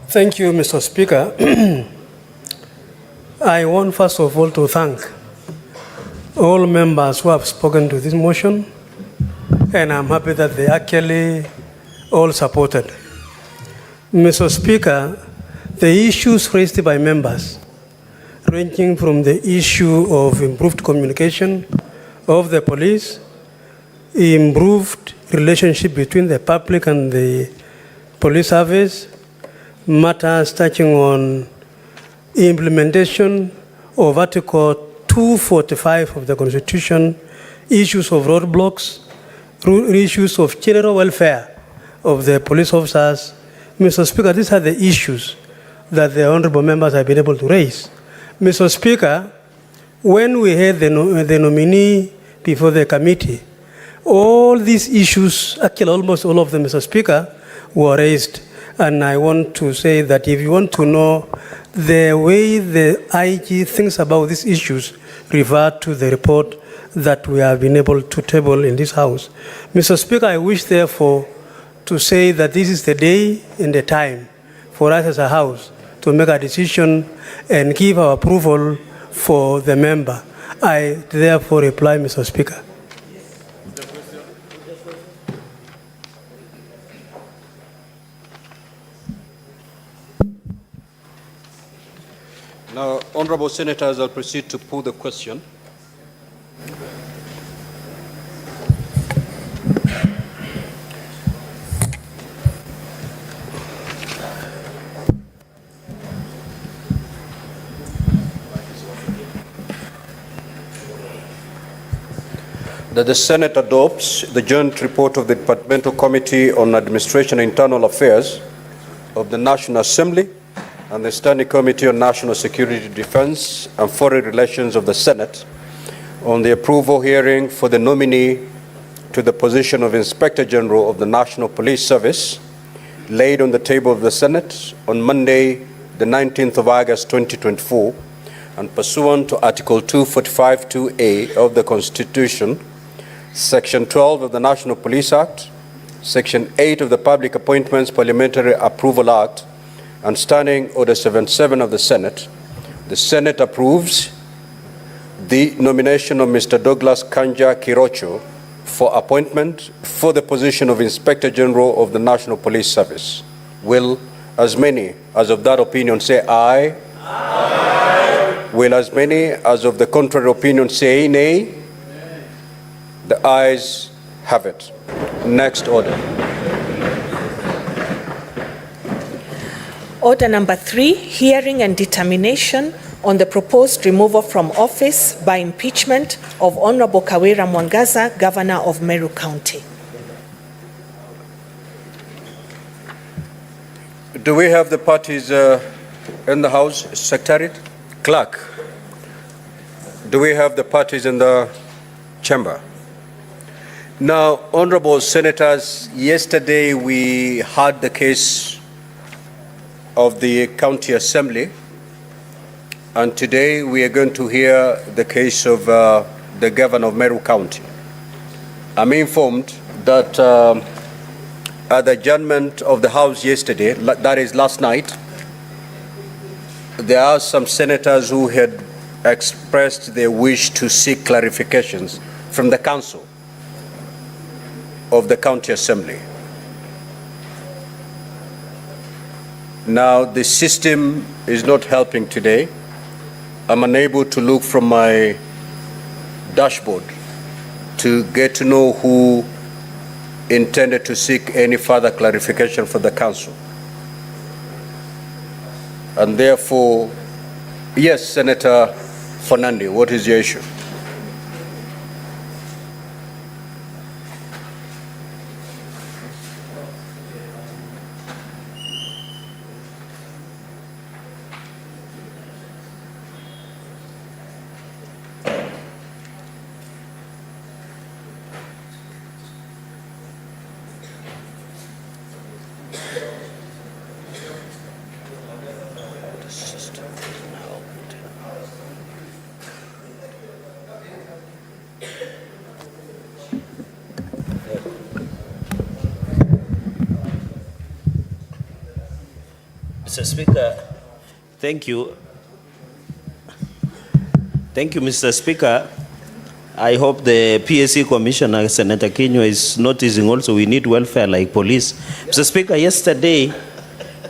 Thank you, Mr. Speaker. I want first of all to thank all members who have spoken to this motion, and I'm happy that they actually all supported. Mr. Speaker, the issues raised by members, ranging from the issue of improved communication of the police, improved relationship between the public and the police service, matters touching on implementation of Article 245 of the Constitution, issues of roadblocks, issues of general welfare of the police officers. Mr. Speaker, these are the issues that the honorable members have been able to raise. Mr. Speaker, when we had the nominee before the committee, all these issues, actually almost all of them, Mr. Speaker, were raised. And I want to say that if you want to know the way the IG thinks about these issues, refer to the report that we have been able to table in this House. Mr. Speaker, I wish therefore to say that this is the day and the time for us as a House to make a decision and give our approval for the member. I therefore reply, Mr. Speaker. Now, honorable senators, I'll proceed to put the question. That the Senate adopts the joint report of the Departmental Committee on Administration and Internal Affairs of the National Assembly and the Standing Committee on National Security, Defense and Foreign Relations of the Senate on the approval hearing for the nominee to the position of Inspector General of the National Police Service laid on the table of the Senate on Monday, the 19th of August 2024, and pursuant to Article 245(2)(a) of the Constitution, Section 12 of the National Police Act, Section 8 of the Public Appointments Parliamentary Approval Act, and Standing Order 77 of the Senate approves the nomination of Mr. Douglas Kanja Kirocho for appointment for the position of Inspector General of the National Police Service. Will as many as of that opinion say aye? Aye. Will as many as of the contrary opinion say nay? The ayes have it. Next order. Order number 3, hearing and determination on the proposed removal from office by impeachment of Honorable Kawira Mwangaza, Governor of Meru County. Do we have the parties in the House? Secretariat? Clerk? Do we have the parties in the chamber? Now, honorable senators, yesterday we had the case of the County Assembly, and today we are going to hear the case of the Governor of Meru County. I'm informed that at the adjournment of the House yesterday, that is last night, there are some senators who had expressed their wish to seek clarifications from the Council of the County Assembly. Now, the system is not helping today. I'm unable to look from my dashboard to get to know who intended to seek any further clarification for the Council. And therefore, yes, Senator Fernandi, what is your issue? Mr. Speaker, thank you. Thank you, Mr. Speaker. I hope the PSC Commissioner, Senator Kinyo, is noticing also we need welfare like police. Mr. Speaker, yesterday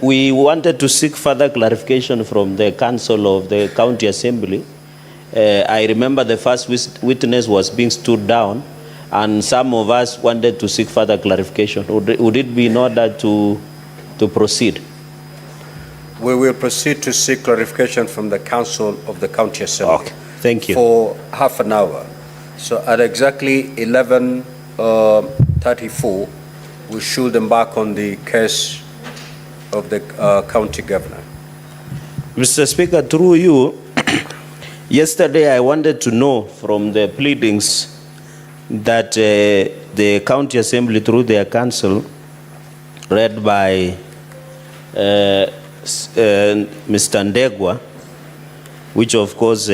we wanted to seek further clarification from the Council of the County Assembly. I remember the first witness was being stood down, and some of us wanted to seek further clarification. Would it be in order to proceed? We will proceed to seek clarification from the Council of the County Assembly. Okay. Thank you. For half an hour. So at exactly 11:34, we should embark on the case of the county governor. Mr. Speaker, through you, yesterday I wanted to know from the pleadings that the County Assembly, through their council, read by Mr. Ndegwa, which of course,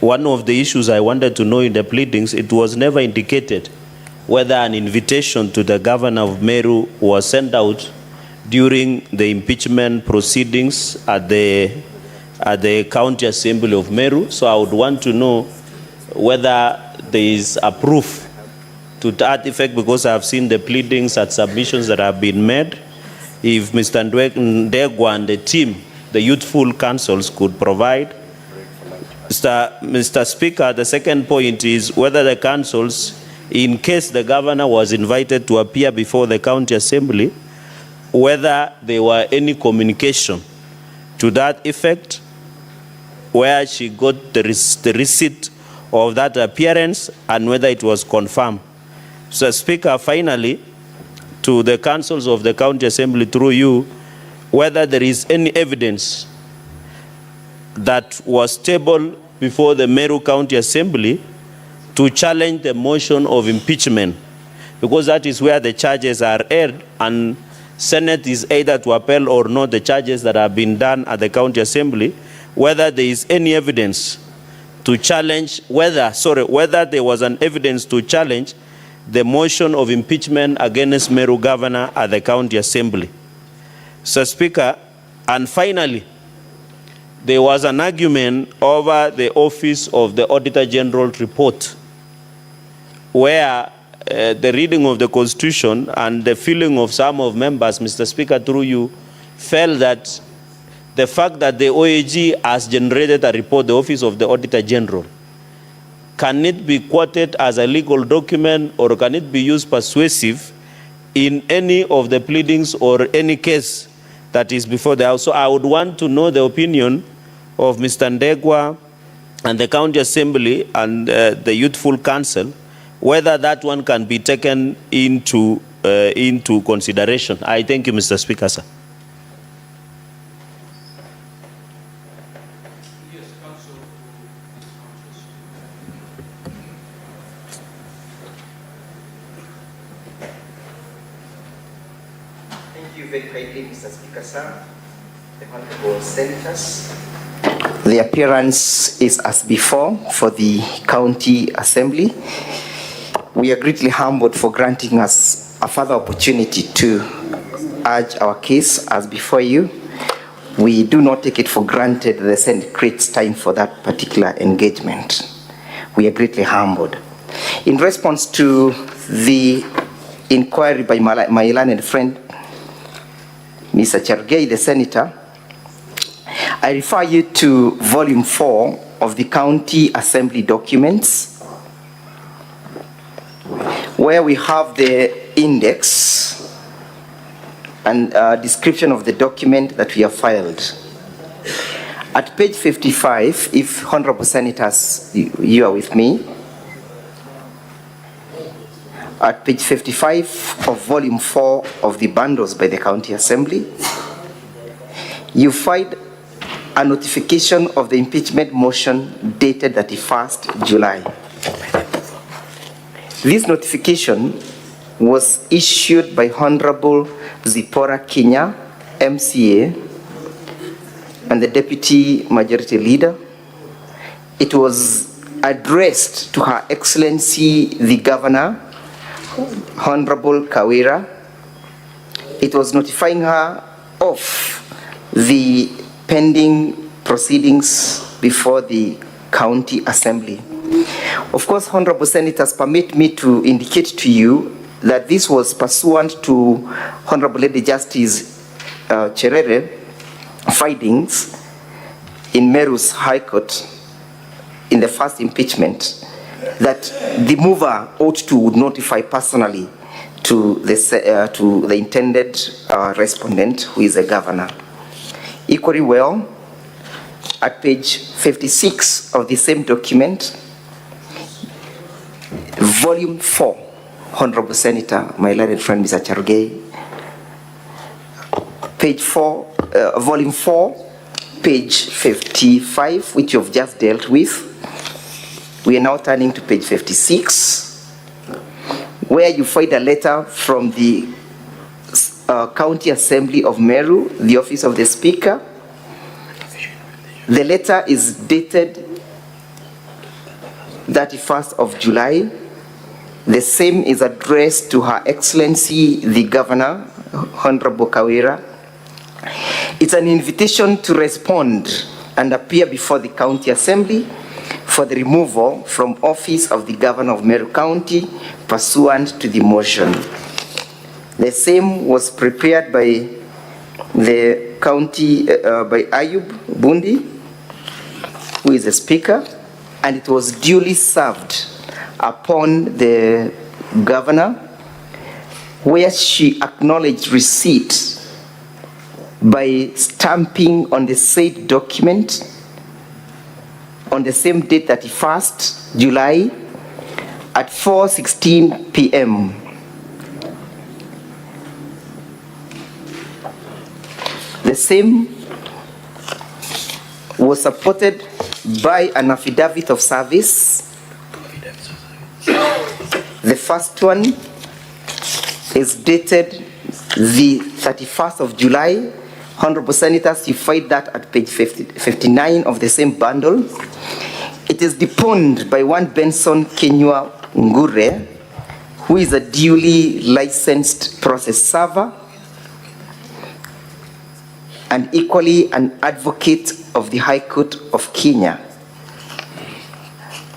one of the issues I wanted to know in the pleadings, it was never indicated whether an invitation to the governor of Meru was sent out during the impeachment proceedings at the County Assembly of Meru. So I would want to know whether there is a proof to that effect, because I have seen the pleadings and submissions that have been made. If Mr. Ndegwa and the team, the youthful councils, could provide. Mr. Speaker, the second point is whether the councils, in case the governor was invited to appear before the County Assembly, whether there were any communication to that effect, where she got the receipt of that appearance, and whether it was confirmed. So, Speaker, finally, to the councils of the County Assembly, through you, whether there is any evidence that was tabled before the Meru County Assembly to challenge the motion of impeachment, because that is where the charges are aired, and Senate is either to appeal or not the charges that have been done at the County Assembly, whether there is any evidence to challenge, whether there was an evidence to challenge the motion of impeachment against Meru Governor at the County Assembly. So, Speaker, and finally, there was an argument over the Office of the Auditor General report, where the reading of the Constitution and the feeling of some of members, Mr. Speaker, through you, felt that the fact that the OAG has generated a report, the Office of the Auditor General, can it be quoted as a legal document, or can it be used persuasive in any of the pleadings or any case that is before the House? So I would want to know the opinion of Mr. Ndegwa and the County Assembly and the Youthful Council, whether that one can be taken into consideration. I thank you, Mr. Speaker, sir. Thank you very kindly, Mr. Speaker, sir. The Honorable Senators. The appearance is as before for the County Assembly. We are greatly humbled for granting us a further opportunity to urge our case as before you. We do not take it for granted that the Senate creates time for that particular engagement. We are greatly humbled. In response to the inquiry by my learned friend, Mr. Chergei, the Senator, I refer you to Volume 4 of the County Assembly documents, where we have the index and description of the document that we have filed. At page 55, if Honorable Senators, you are with me, at page 55 of Volume 4 of the bundles by the County Assembly, you find a notification of the impeachment motion dated 31st July. This notification was issued by Honorable Zipporah Kenya, MCA, and the Deputy Majority Leader. It was addressed to Her Excellency the Governor, Honorable Kawira. It was notifying her of the pending proceedings before the County Assembly. Of course, Honorable Senators, permit me to indicate to you that this was pursuant to Honorable Lady Justice Cherere findings in Meru's High Court in the first impeachment, that the mover ought to notify personally to the intended respondent, who is the governor. Equally well, at page 56 of the same document, Volume 4, Honorable Senator, my learned friend Mr. Chergei, page 4, Volume 4, page 55, which you've just dealt with. We are now turning to page 56, where you find a letter from the County Assembly of Meru, the Office of the Speaker. The letter is dated 31st of July. The same is addressed to Her Excellency the Governor, Honorable Kawira. It's an invitation to respond and appear before the County Assembly for the removal from office of the Governor of Meru County pursuant to the motion. The same was prepared by the county, by AJAABU Bundi, who is the Speaker, and it was duly served upon the Governor, where she acknowledged receipt by stamping on the said document on the same date, 31st July, at 4:16 p.m. The same was supported by an affidavit of service. The first one is dated the 31st of July. Honorable Senators, you find that at page 59 of the same bundle. It is deponed by one Benson Kenywa Ngure, who is a duly licensed process server and equally an advocate of the High Court of Kenya.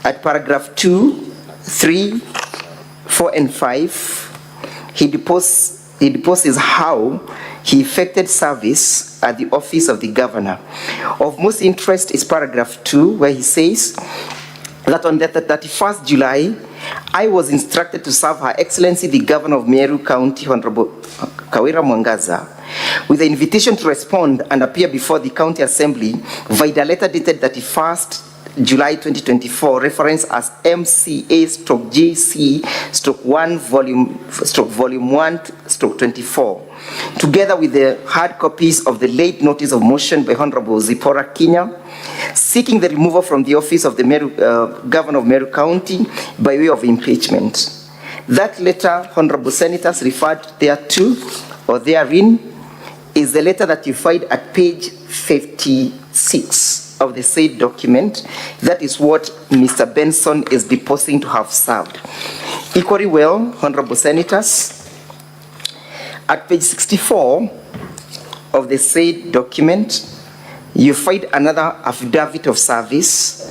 At paragraph 2, 3, 4, and 5, he deposes how he effected service at the office of the governor. Of most interest is paragraph 2, where he says that on the 31st July, I was instructed to serve Her Excellency the Governor of Meru County, Honorable Kawira Mwangaza, with the invitation to respond and appear before the County Assembly via letter dated 31st July 2024, reference as MCA/JC/1 volume 1/24, together with the hard copies of the late notice of motion by Honorable Zipporah Kinya, seeking the removal from the office of the Governor of Meru County by way of impeachment. That letter, Honorable Senators, referred thereto or therein is the letter that you find at page 56 of the said document. That is what Mr. Benson is deposing to have served. Equally well, Honorable Senators, at page 64 of the said document, you find another affidavit of service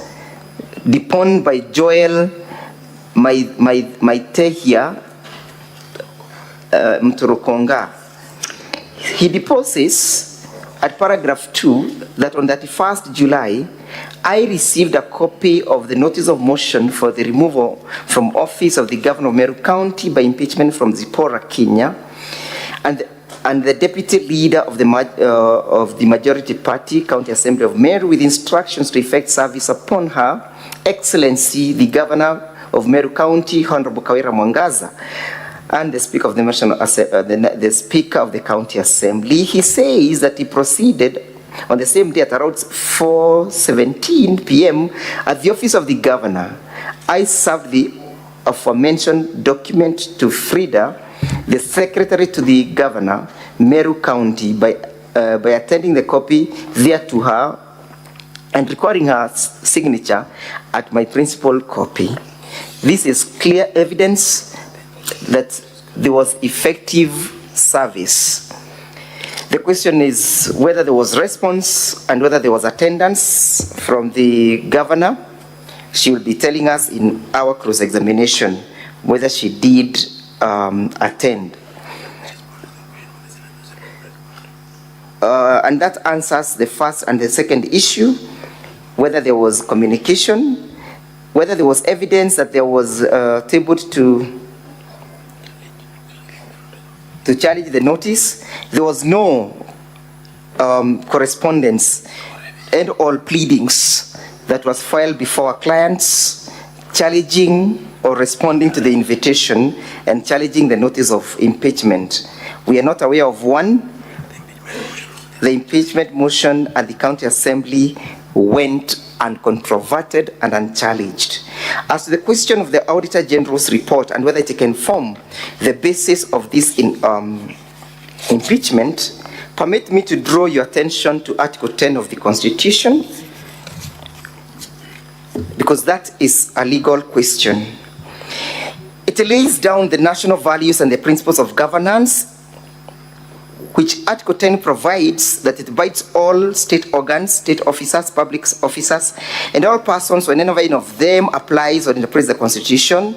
deponed by Joel Maitehia Mturukonga. He deposes at paragraph 2 that on 31st July, I received a copy of the notice of motion for the removal from office of the Governor of Meru County by impeachment from Zipporah Kinya, and the deputy leader of the majority party, County Assembly of Meru, with instructions to effect service upon Her Excellency the Governor of Meru County, Honorable Kawira Mwangaza, and the Speaker of the Speaker of the County Assembly. He says that he proceeded on the same day at around 4:17 p.m. at the office of the Governor. I served the aforementioned document to Frida, the Secretary to the Governor, Meru County, by attending the copy there to her and recording her signature at my principal copy. This is clear evidence that there was effective service. The question is whether there was response and whether there was attendance from the governor. She will be telling us in our cross-examination whether she did attend. And that answers the first and the second issue, whether there was communication, whether there was evidence that there was tabled to challenge the notice. There was no correspondence and all pleadings that was filed before our clients challenging or responding to the invitation and challenging the notice of impeachment. We are not aware of one. The impeachment motion at the County Assembly went uncontroverted and unchallenged. As to the question of the Auditor General's report and whether it can form the basis of this impeachment, permit me to draw your attention to Article 10 of the Constitution, because that is a legal question. It lays down the national values and the principles of governance, which Article 10 provides that it binds all state organs, state officers, public officers, and all persons whenever any of them applies or interprets the Constitution.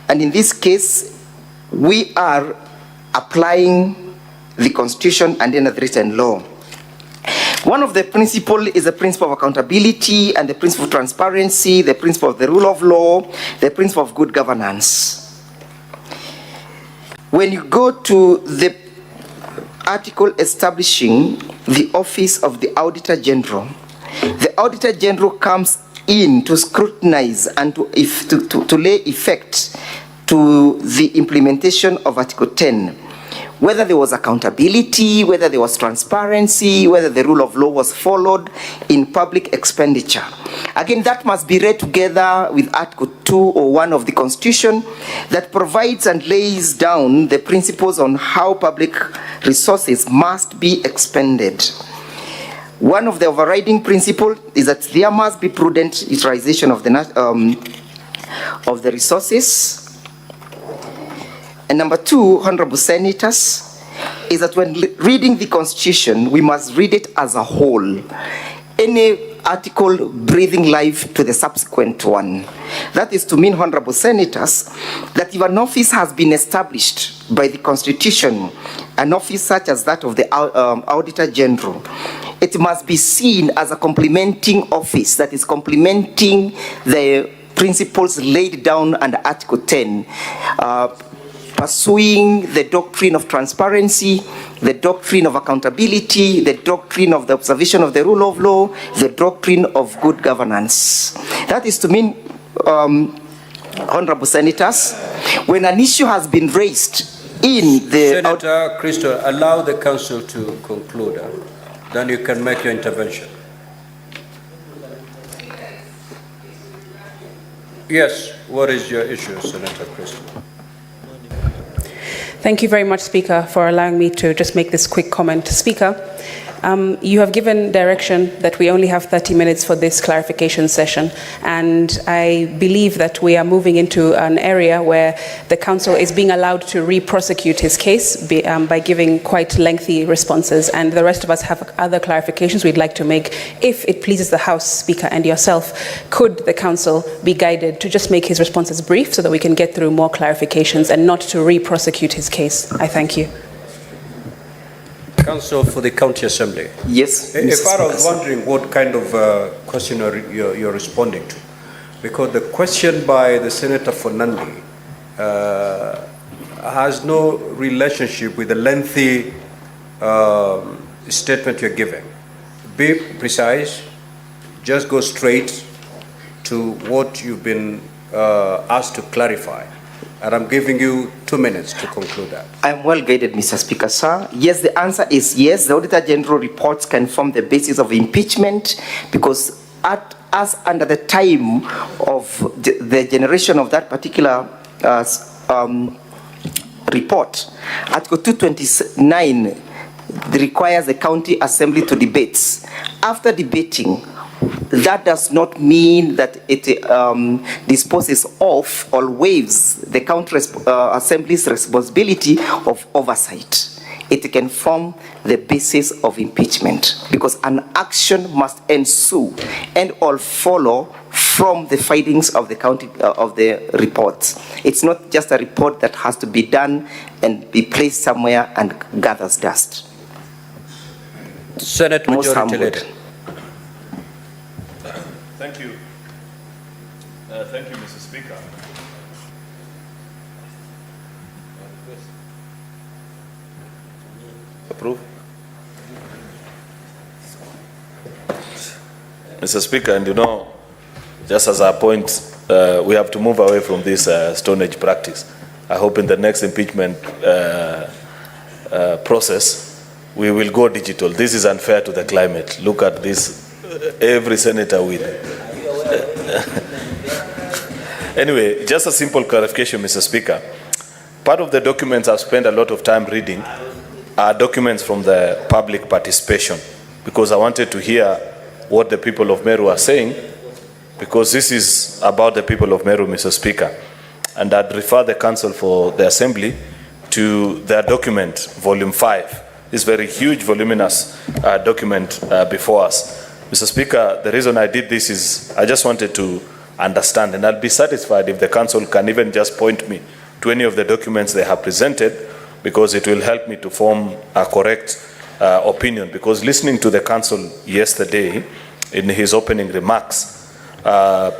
And in this case, we are applying the Constitution and then the written law. One of the principles is the principle of accountability and the principle of transparency, the principle of the rule of law, the principle of good governance. When you go to the article establishing the office of the Auditor General, the Auditor General comes in to scrutinize and to lay effect to the implementation of Article 10. whether there was accountability, whether there was transparency, whether the rule of law was followed in public expenditure. Again, that must be read together with Article 201 of the Constitution that provides and lays down the principles on how public resources must be expended. One of the overriding principles is that there must be prudent utilization of the resources. And number two, honorable senators, is that when reading the Constitution, we must read it as a whole. Any article breathing life to the subsequent one. That is to mean, honorable senators, that if an office has been established by the Constitution, an office such as that of the Auditor General, it must be seen as a complementing office that is complementing the principles laid down under Article 10, pursuing the doctrine of transparency, the doctrine of accountability, the doctrine of the observation of the rule of law, the doctrine of good governance. That is to mean, honorable senators, when an issue has been raised in the... Senator Crystal, allow the council to conclude. Then you can make your intervention. Yes, what is your issue, Senator Crystal? Thank you very much, Speaker, for allowing me to just make this quick comment. Speaker, you have given direction that we only have 30 minutes for this clarification session, and I believe that we are moving into an area where the Council is being allowed to re-prosecute his case by giving quite lengthy responses, and the rest of us have other clarifications we'd like to make. If it pleases the House, Speaker, and yourself, could the Council be guided to just make his responses brief so that we can get through more clarifications and not to re-prosecute his case? I thank you. Council for the County Assembly. Yes. If I was wondering what kind of question you're responding to, because the question by the Senator for Nandi has no relationship with the lengthy statement you're giving. Be precise, just go straight to what you've been asked to clarify. And I'm giving you 2 minutes to conclude that. I'm well guided, Mr. Speaker, sir. Yes, the answer is yes. The Auditor General reports can form the basis of impeachment because as under the time of the generation of that particular report, Article 229 requires the County Assembly to debate. After debating, that does not mean that it disposes of or waives the County Assembly's responsibility of oversight. It can form the basis of impeachment because an action must ensue and all follow from the findings of the county of the reports. It's not just a report that has to be done and be placed somewhere and gathers dust. Senate Majority Leader. Thank you. Thank you, Mr. Speaker. Approve. Mr. Speaker, and you know, just as a point, we have to move away from this Stone Age practice. I hope in the next impeachment process, we will go digital. This is unfair to the climate. Look at this. Every senator will. Anyway, just a simple clarification, Mr. Speaker. Part of the documents I've spent a lot of time reading are documents from the public participation, because I wanted to hear what the people of Meru are saying, because this is about the people of Meru, Mr. Speaker. And I'd refer the Council for the Assembly to their document, Volume 5, this very huge, voluminous document before us. Mr. Speaker, the reason I did this is I just wanted to understand, and I'll be satisfied if the Council can even just point me to any of the documents they have presented, because it will help me to form a correct opinion. Because listening to the Council yesterday in his opening remarks,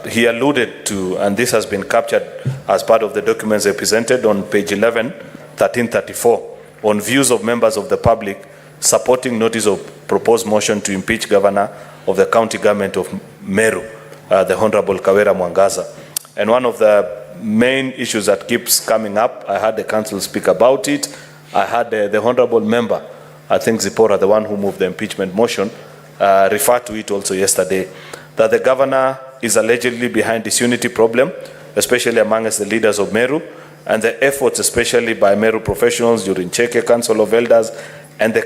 he alluded to, and this has been captured as part of the documents they presented on page 11, 1334, on views of members of the public supporting notice of proposed motion to impeach Governor of the County Government of Meru, the Honorable Kawira Mwangaza. And one of the main issues that keeps coming up, I heard the Council speak about it, I had the honorable member, I think Zipporah, the one who moved the impeachment motion, refer to it also yesterday, that the governor is allegedly behind disunity problem, especially amongst the leaders of Meru, and the efforts especially by Meru professionals during Cheke Council of Elders and the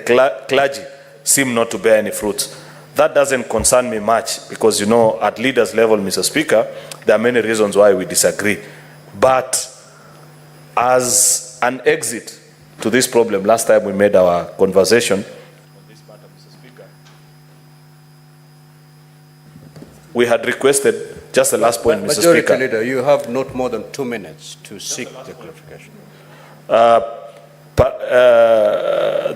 clergy seem not to bear any fruits. That doesn't concern me much because, you know, at leaders level, Mr. Speaker, there are many reasons why we disagree. But as an exit to this problem, last time we made our conversation on this matter, Mr. Speaker, we had requested, just the last point, Mr. Majority Speaker. Leader, you have not more than 2 minutes to seek the clarification.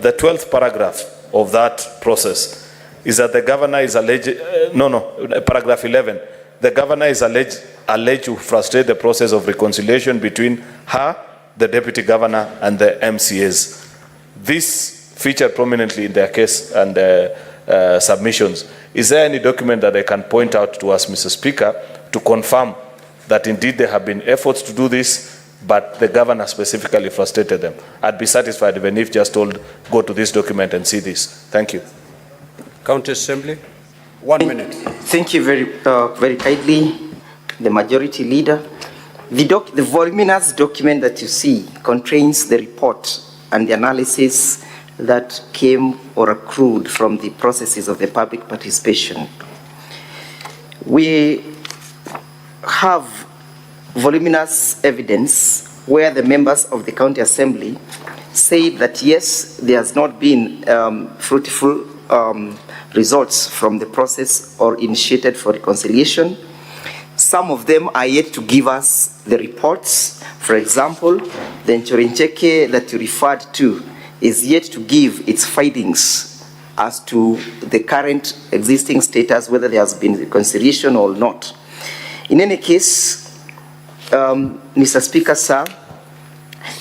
The 12th paragraph of that process is that the governor is alleged, paragraph 11, the governor is alleged to frustrate the process of reconciliation between her, the deputy governor, and the MCAs. This featured prominently in their case and submissions. Is there any document that they can point out to us, Mr. Speaker, to confirm that indeed there have been efforts to do this, but the governor specifically frustrated them? I'd be satisfied even if just told, go to this document and see this. Thank you. County Assembly, 1 minute. Thank you very kindly, the Majority Leader. The voluminous document that you see contains the report and the analysis that came or accrued from the processes of the public participation. We have voluminous evidence where the members of the County Assembly say that yes, there has not been fruitful results from the process or initiated for reconciliation. Some of them are yet to give us the reports. For example, the Nchorincheke that you referred to is yet to give its findings as to the current existing status, whether there has been reconciliation or not. In any case, Mr. Speaker, sir,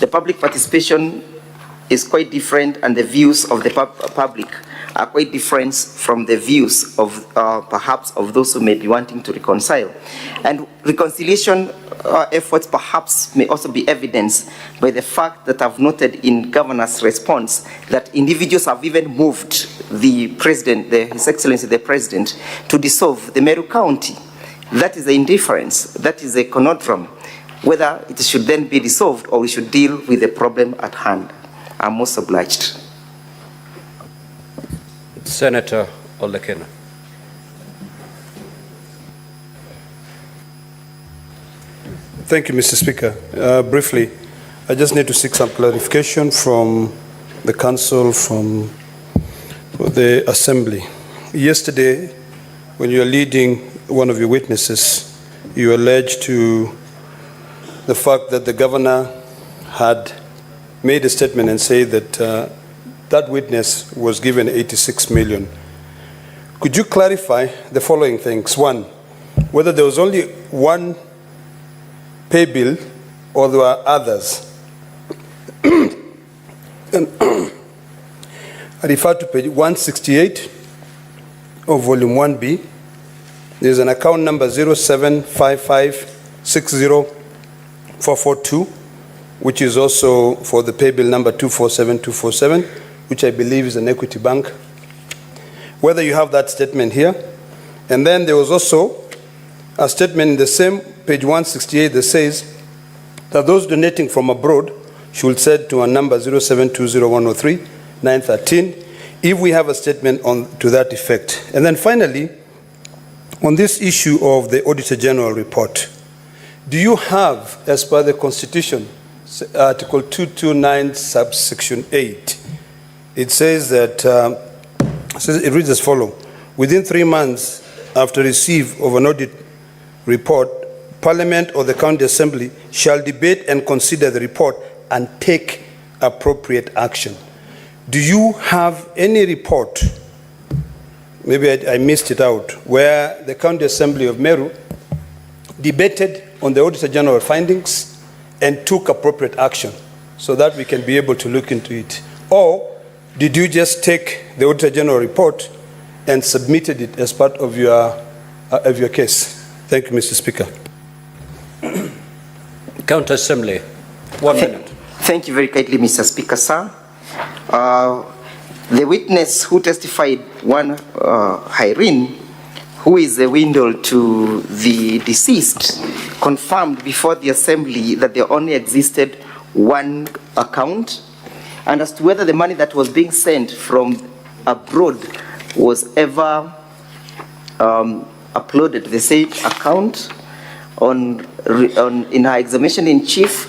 the public participation is quite different and the views of the public are quite different from the views of perhaps of those who may be wanting to reconcile. And reconciliation efforts perhaps may also be evidenced by the fact that I've noted in Governor's response that individuals have even moved the President, His Excellency the President, to dissolve the Meru County. That is the indifference, that is a conundrum, whether it should then be dissolved or we should deal with the problem at hand. I'm most obliged. Senator Olekena. Thank you, Mr. Speaker. Briefly, I just need to seek some clarification from the Council, from the Assembly. Yesterday, when you were leading one of your witnesses, you alleged to the fact that the governor had made a statement and said that that witness was given 86 million. Could you clarify the following things? One, whether there was only one pay bill or there were others. And I refer to page 168 of volume 1B. There's an account number 075560442, which is also for the pay bill number 247247, which I believe is an Equity Bank. Whether you have that statement here. And then there was also a statement in the same page 168 that says that those donating from abroad should send to a number 0720103-913 if we have a statement to that effect. And then finally, on this issue of the Auditor General report, do you have, as per the Constitution, Article 229, subsection 8, it says that, it reads as follows: within 3 months after receipt of an audit report, Parliament or the County Assembly shall debate and consider the report and take appropriate action. Do you have any report, maybe I missed it out, where the County Assembly of Meru debated on the Auditor General findings and took appropriate action so that we can be able to look into it? Or did you just take the Auditor General report and submitted it as part of your case? Thank you, Mr. Speaker. County Assembly, 1 minute. Thank you very kindly, Mr. Speaker, sir. The witness who testified, Irene, who is the window to the deceased, confirmed before the assembly that there only existed one account, and as to whether the money that was being sent from abroad was ever uploaded to the same account. In her examination in chief,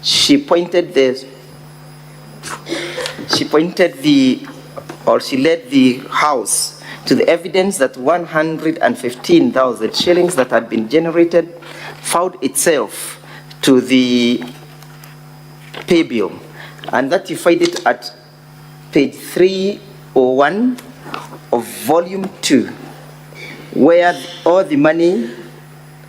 she led the House to the evidence that 115,000 shillings that had been generated found itself to the pay bill, and that you find it at page 301 of volume 2, where all the money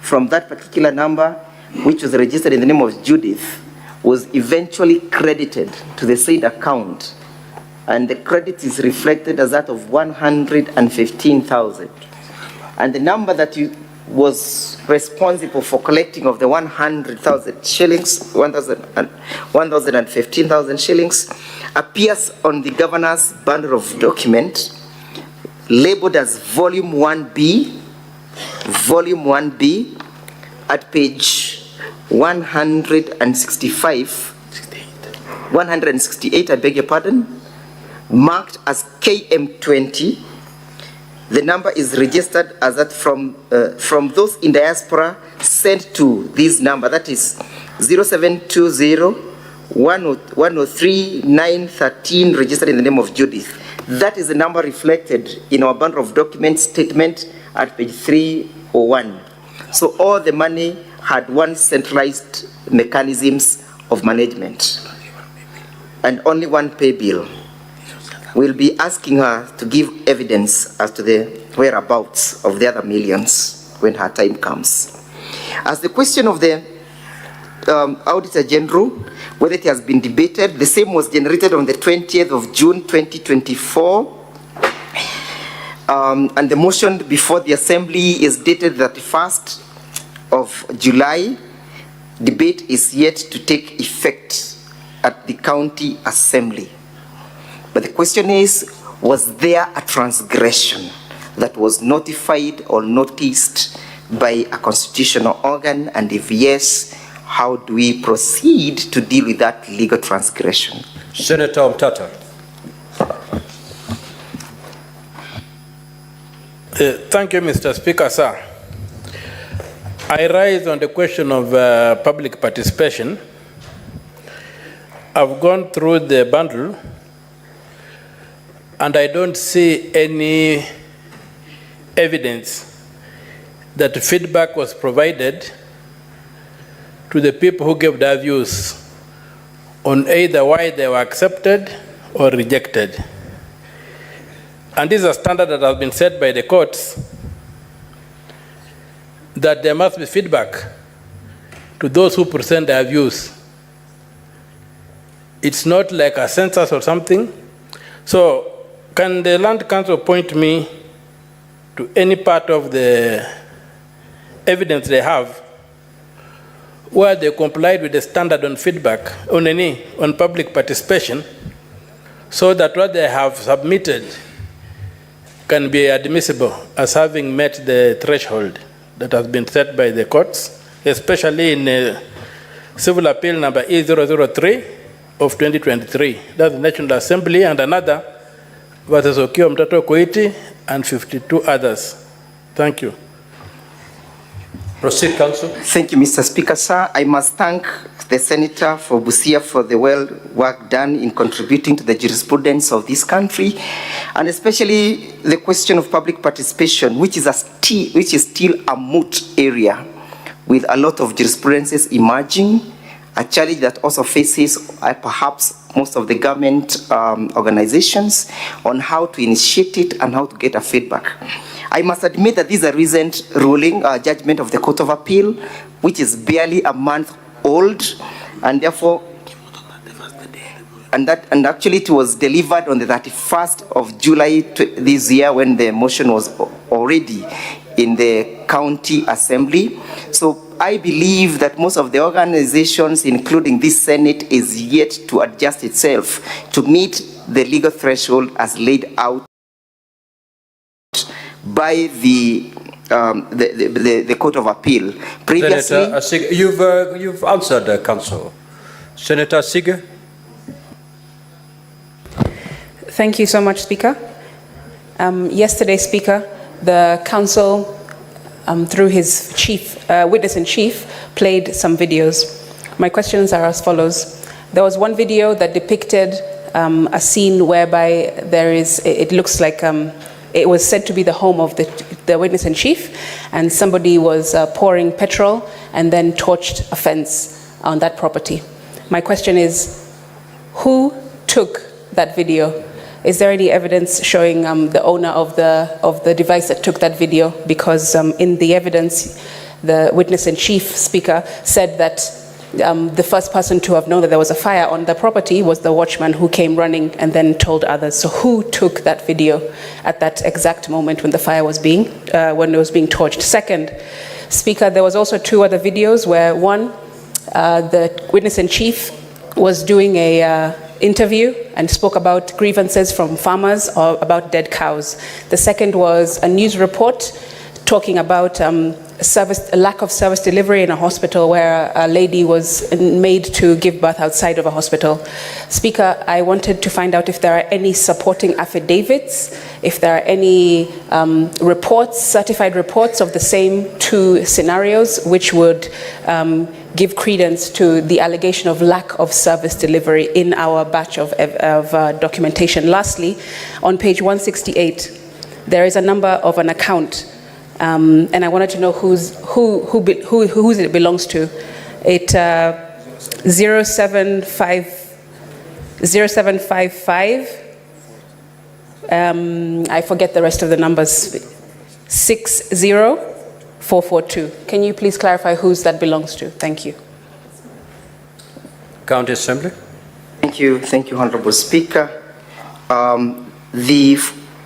from that particular number, which was registered in the name of Judith, was eventually credited to the said account, and the credit is reflected as that of 115,000. And the number that was responsible for collecting of the 100,000 shillings, 1,015,000 shillings, appears on the governor's bundle of document labeled as Volume 1B, at page 168, I beg your pardon, marked as KM20. The number is registered as that from those in diaspora sent to this number, that is 0720-103-913, registered in the name of Judith. That is the number reflected in our bundle of documents statement at page 301. So all the money had one centralized mechanisms of management and only one pay bill. We'll be asking her to give evidence as to the whereabouts of the other millions when her time comes. As the question of the Auditor General, whether it has been debated, the same was generated on the 20th of June 2024. And the motion before the Assembly is dated 31st of July. Debate is yet to take effect at the County Assembly. But the question is, was there a transgression that was notified or noticed by a constitutional organ? And if yes, how do we proceed to deal with that legal transgression? Senator Omtata. Thank you, Mr. Speaker, sir. I rise on the question of public participation. I've gone through the bundle and I don't see any evidence that feedback was provided to the people who gave their views on either why they were accepted or rejected. And this is a standard that has been set by the courts, that there must be feedback to those who present their views. It's not like a census or something. So can the Land Council point me to any part of the evidence they have where they complied with the standard on feedback, on public participation, so that what they have submitted can be admissible as having met the threshold that has been set by the courts, especially in Civil Appeal number E003 of 2023. That's the National Assembly, and another versus Okio Mtato Koiti and 52 others. Thank you. Proceed, Counsel. Thank you, Mr. Speaker, sir. I must thank the Senator for Busia for the work done in contributing to the jurisprudence of this country, and especially the question of public participation, which is still a moot area with a lot of jurisprudences emerging, a challenge that also faces perhaps most of the government organizations on how to initiate it and how to get a feedback. I must admit that this is a recent ruling, judgment of the Court of Appeal, which is barely a month old, and therefore, and actually it was delivered on the 31st of July this year, when the motion was already in the County Assembly. So I believe that most of the organizations, including this Senate, is yet to adjust itself to meet the legal threshold as laid out by the Court of Appeal. Previously, Senator, you've answered, Council. Senator Sige. Thank you so much, Speaker. Yesterday, Speaker, the Council, through his witness-in-chief, played some videos. My questions are as follows. There was one video that depicted a scene whereby it looks like it was said to be the home of the witness-in-chief, and somebody was pouring petrol and then torched a fence on that property. My question is, who took that video? Is there any evidence showing the owner of the device that took that video? Because in the evidence, the witness-in-chief, Speaker, said that the first person to have known that there was a fire on the property was the watchman who came running and then told others. So who took that video at that exact moment when the fire was when it was being torched? Second, Speaker, there was also two other videos where one, the witness-in-chief was doing a interview and spoke about grievances from farmers or about dead cows. The second was a news report talking about a lack of service delivery in a hospital where a lady was made to give birth outside of a hospital. Speaker, I wanted to find out if there are any supporting affidavits, if there are any reports, certified reports of the same two scenarios, which would give credence to the allegation of lack of service delivery in our batch of documentation. Lastly, on page 168, there is a number of an account, and I wanted to know who it belongs to. It 0755. I forget the rest of the numbers. 60442. Can you please clarify whose that belongs to? Thank you. County Assembly. Thank you, Honorable Speaker. The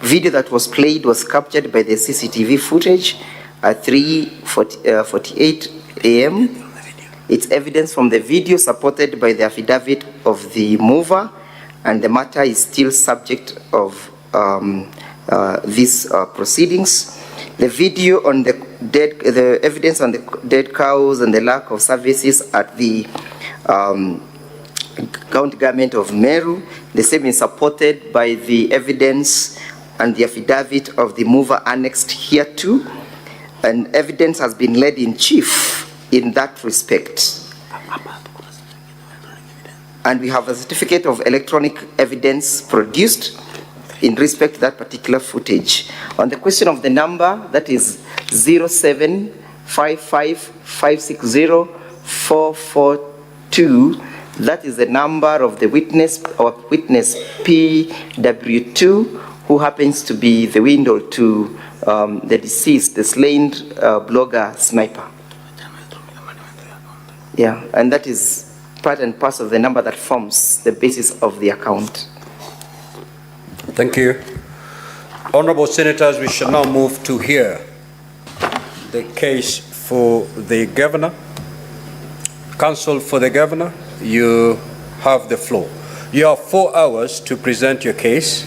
video that was played was captured by the CCTV footage at 3:48 a.m. It's evidence from the video supported by the affidavit of the mover, and the matter is still subject of these proceedings. The video on the evidence on the dead cows and the lack of services at the county government of Meru, the same is supported by the evidence and the affidavit of the mover annexed here too, and evidence has been laid in chief in that respect. And we have a certificate of electronic evidence produced in respect to that particular footage. On the question of the number, that is 0755560442, that is the number of the witness, or witness PW2, who happens to be the window to the deceased, the slain blogger Sniper. Yeah, and that is part and parcel of the number that forms the basis of the account. Thank you. Honorable Senators, we shall now move to hear the case for the Governor. Counsel for the Governor, you have the floor. You have 4 hours to present your case.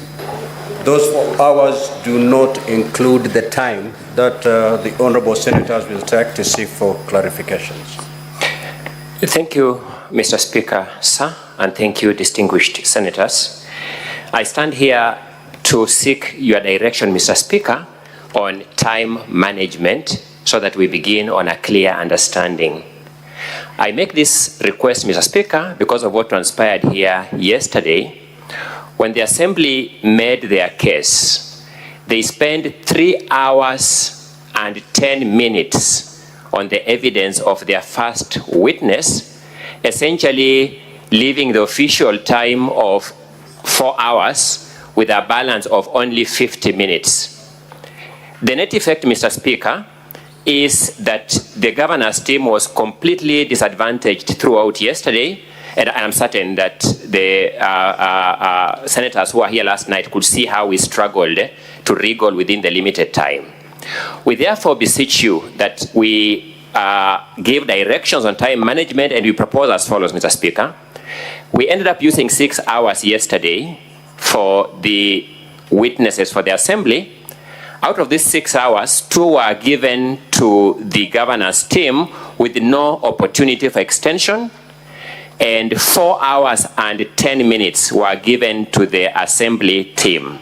Those 4 hours do not include the time that the Honorable Senators will take to seek for clarifications. Thank you, Mr. Speaker, sir, and thank you, distinguished Senators. I stand here to seek your direction, Mr. Speaker, on time management so that we begin on a clear understanding. I make this request, Mr. Speaker, because of what transpired here yesterday. When the Assembly made their case, they spent 3 hours and 10 minutes on the evidence of their first witness, essentially leaving the official time of 4 hours with a balance of only 50 minutes. The net effect, Mr. Speaker, is that the governor's team was completely disadvantaged throughout yesterday, and I'm certain that the senators who were here last night could see how we struggled to wriggle within the limited time. We therefore beseech you that we give directions on time management, and we propose as follows, Mr. Speaker. We ended up using 6 hours yesterday for the witnesses for the assembly. Out of these 6 hours, 2 were given to the governor's team with no opportunity for extension, and 4 hours and 10 minutes were given to the assembly team.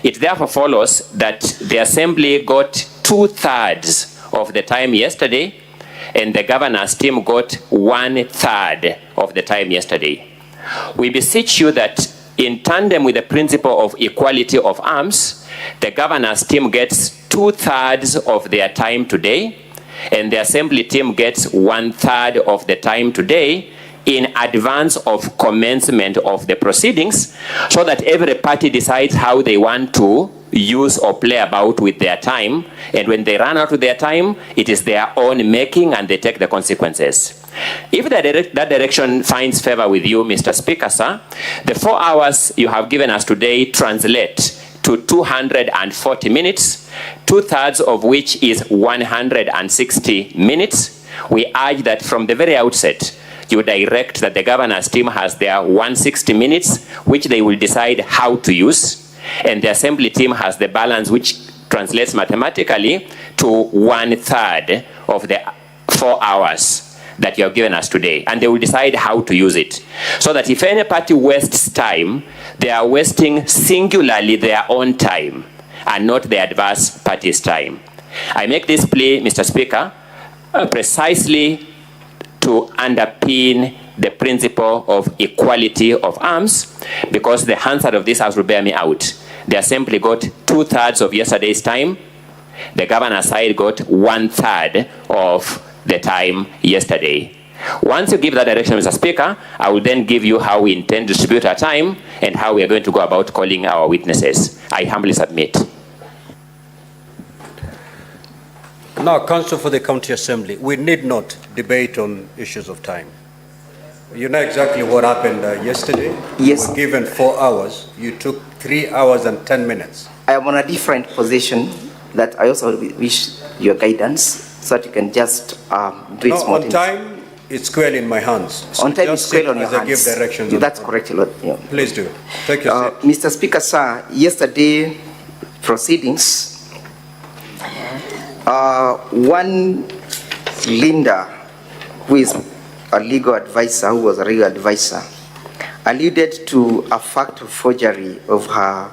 It therefore follows that the assembly got 2/3 of the time yesterday, and the governor's team got 1/3 of the time yesterday. We beseech you that in tandem with the principle of equality of arms, the governor's team gets 2/3 of their time today, and the assembly team gets 1/3 of the time today in advance of commencement of the proceedings, so that every party decides how they want to use or play about with their time, and when they run out of their time, it is their own making and they take the consequences. If that direction finds favor with you, Mr. Speaker, sir, the 4 hours you have given us today translate to 240 minutes, 2/3 of which is 160 minutes. We urge that from the very outset, you direct that the governor's team has their 160 minutes, which they will decide how to use, and the assembly team has the balance, which translates mathematically to 1/3 of the 4 hours that you have given us today, and they will decide how to use it. So that if any party wastes time, they are wasting singularly their own time and not the adverse party's time. I make this plea, Mr. Speaker, precisely to underpin the principle of equality of arms, because the Hansard of this House will bear me out. The assembly got 2/3 of yesterday's time. The governor's side got 1/3 of the time yesterday. Once you give that direction, Mr. Speaker, I will then give you how we intend to distribute our time and how we are going to go about calling our witnesses. I humbly submit. Now, Council for the County Assembly, we need not debate on issues of time. You know exactly what happened yesterday. Yes. You were given 4 hours. You took 3 hours and 10 minutes. I am on a different position that I also wish your guidance so that you can just do it No, on time, it's squarely in my hands. So on time, it's just squarely sit on your as I hands. give directions. Yeah, that's correct, Lord. Yeah. Please do. Take your seat. Mr. Speaker, sir, yesterday proceedings, one Linda, who is a legal advisor, who was a legal advisor, alluded to a fact of forgery of her,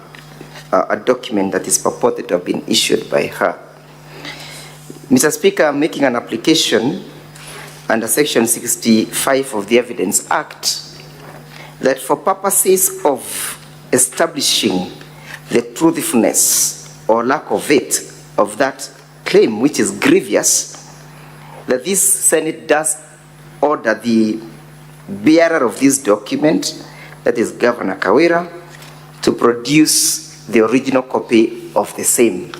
a document that is purported to have been issued by her. Mr. Speaker, making an application under Section 65 of the Evidence Act, that for purposes of establishing the truthfulness or lack of it of that claim, which is grievous, that this Senate does order the bearer of this document, that is Governor Kawira, to produce the original copy of the same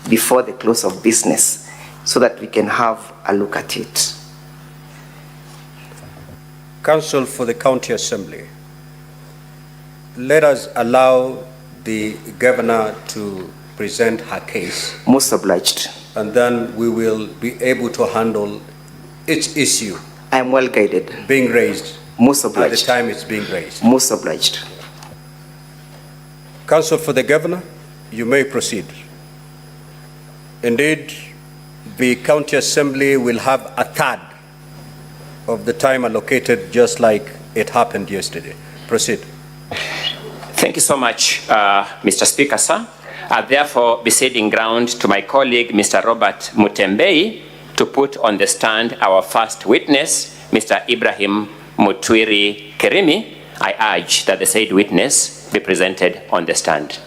before the close of business, so that we can have a look at it. Council for the County Assembly, let us allow the governor to present her case. Most obliged. And then we will be able to handle each issue. I am well guided. Being raised. Most obliged. At the time it's being raised. Most obliged. Council for the governor, you may proceed. Indeed, the County Assembly will have 1/3 of the time allocated, just like it happened yesterday. Proceed. Thank you so much, Mr. Speaker, sir. I therefore be ceding ground to my colleague, Mr. Robert Mutembei, to put on the stand our first witness, Mr. Ibrahim Mutwiri Kerimi. I urge that the said witness be presented on the stand.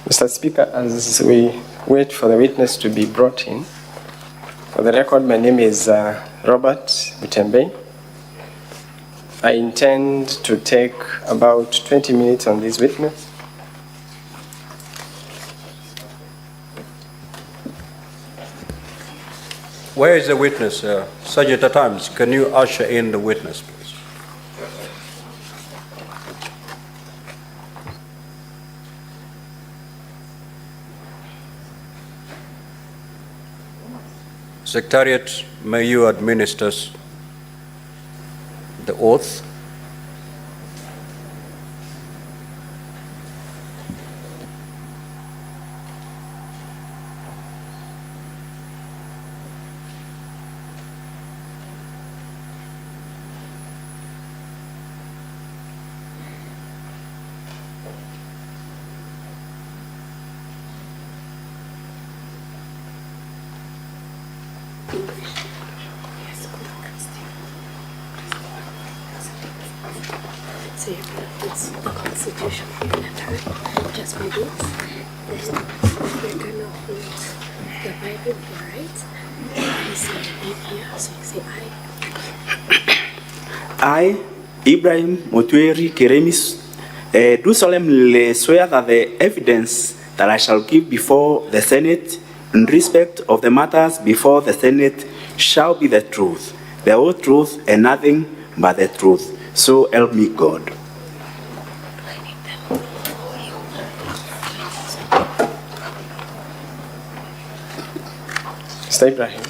Mr. Speaker, as we wait for the witness to be brought in. For the record, my name is Robert Butembe. I intend to take about 20 minutes on this witness. Where is the witness? Sergeant at Arms, can you usher in the witness, please? Secretariat, may you administer the oath. It's the Constitution just for this. We're gonna hold the Bible here, right? You say here, so you say I, Ibrahim Motweri Keremis, do solemnly swear that the evidence that I shall give before the Senate in respect of the matters before the Senate shall be the truth, the whole truth, and nothing but the truth. So help me God. Mr. Ibrahim,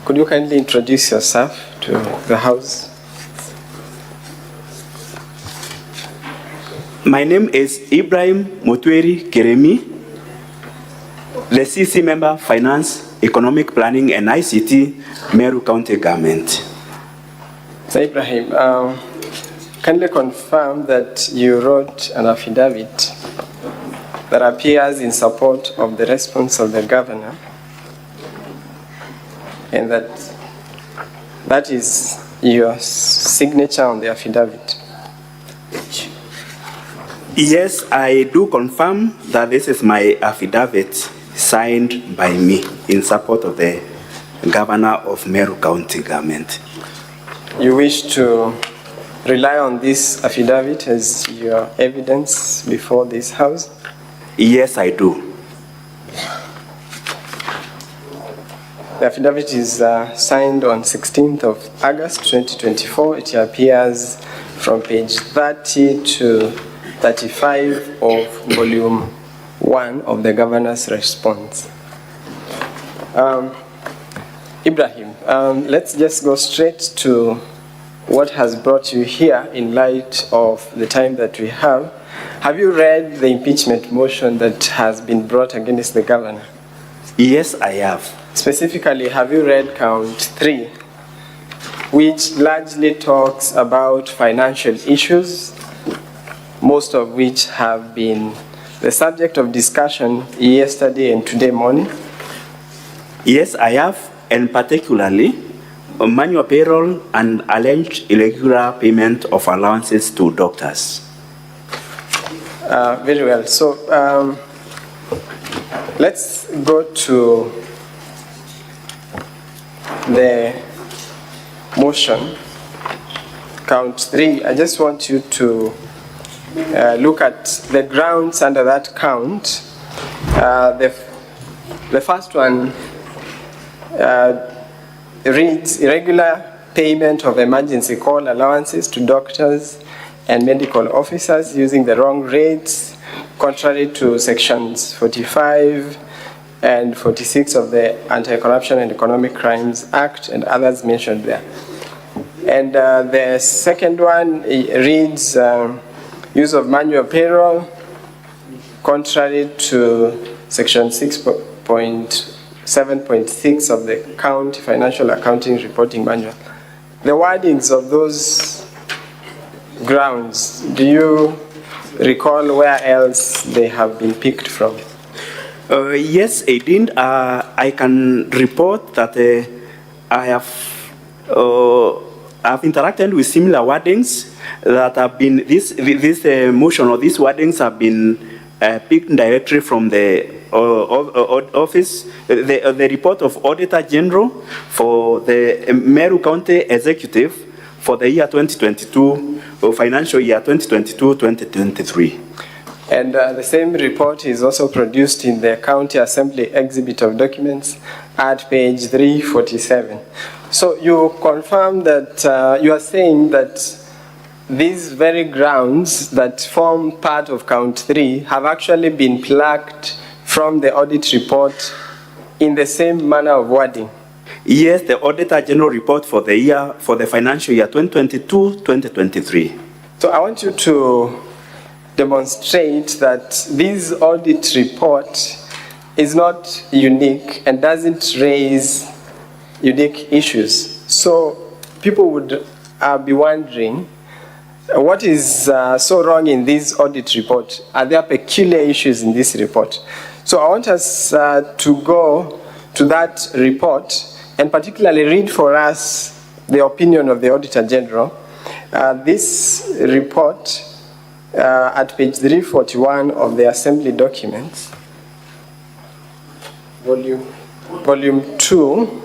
could you kindly introduce yourself to the House? My name is Ibrahim Motweri Keremi, the CC member, Finance, Economic Planning and ICT, Meru County Government. Mr. Ibrahim, kindly confirm that you wrote an affidavit that appears in support of the response of the governor, and that is your signature on the affidavit. Yes, I do confirm that this is my affidavit signed by me in support of the governor of Meru County Government. You wish to rely on this affidavit as your evidence before this House? Yes, I do. The affidavit is signed on 16th of August 2024. It appears from page 30 to 35 of volume 1 of the governor's response. Ibrahim, let's just go straight to what has brought you here in light of the time that we have. Have you read the impeachment motion that has been brought against the governor? Yes, I have. Specifically, have you read count 3, which largely talks about financial issues, most of which have been the subject of discussion yesterday and today morning? Yes, I have, and particularly manual payroll and alleged irregular payment of allowances to doctors. Very well. So let's go to the motion, count 3. I just want you to look at the grounds under that count. The first one reads irregular payment of emergency call allowances to doctors and medical officers using the wrong rates, contrary to sections 45 and 46 of the Anti-Corruption and Economic Crimes Act and others mentioned there. And the second one reads use of manual payroll, contrary to section 6.7.6 of the County Financial Accounting Reporting Manual. The wordings of those grounds, do you recall where else they have been picked from? Yes, Aideen, I can report that I've interacted with similar wordings that have been, this motion or these wordings have been picked directly from the office, the report of Auditor General for the Meru County Executive for the year 2022, or financial year 2022-2023. And the same report is also produced in the County Assembly Exhibit of Documents at page 347. So you confirm that you are saying that these very grounds that form part of count 3 have actually been plucked from the audit report in the same manner of wording? Yes, the Auditor General report for the financial year 2022-2023. So I want you to demonstrate that this audit report is not unique and doesn't raise unique issues. So people would be wondering, what is so wrong in this audit report? Are there peculiar issues in this report? So I want us to go to that report and particularly read for us the opinion of the Auditor General. This report at page 341 of the Assembly documents, volume 2,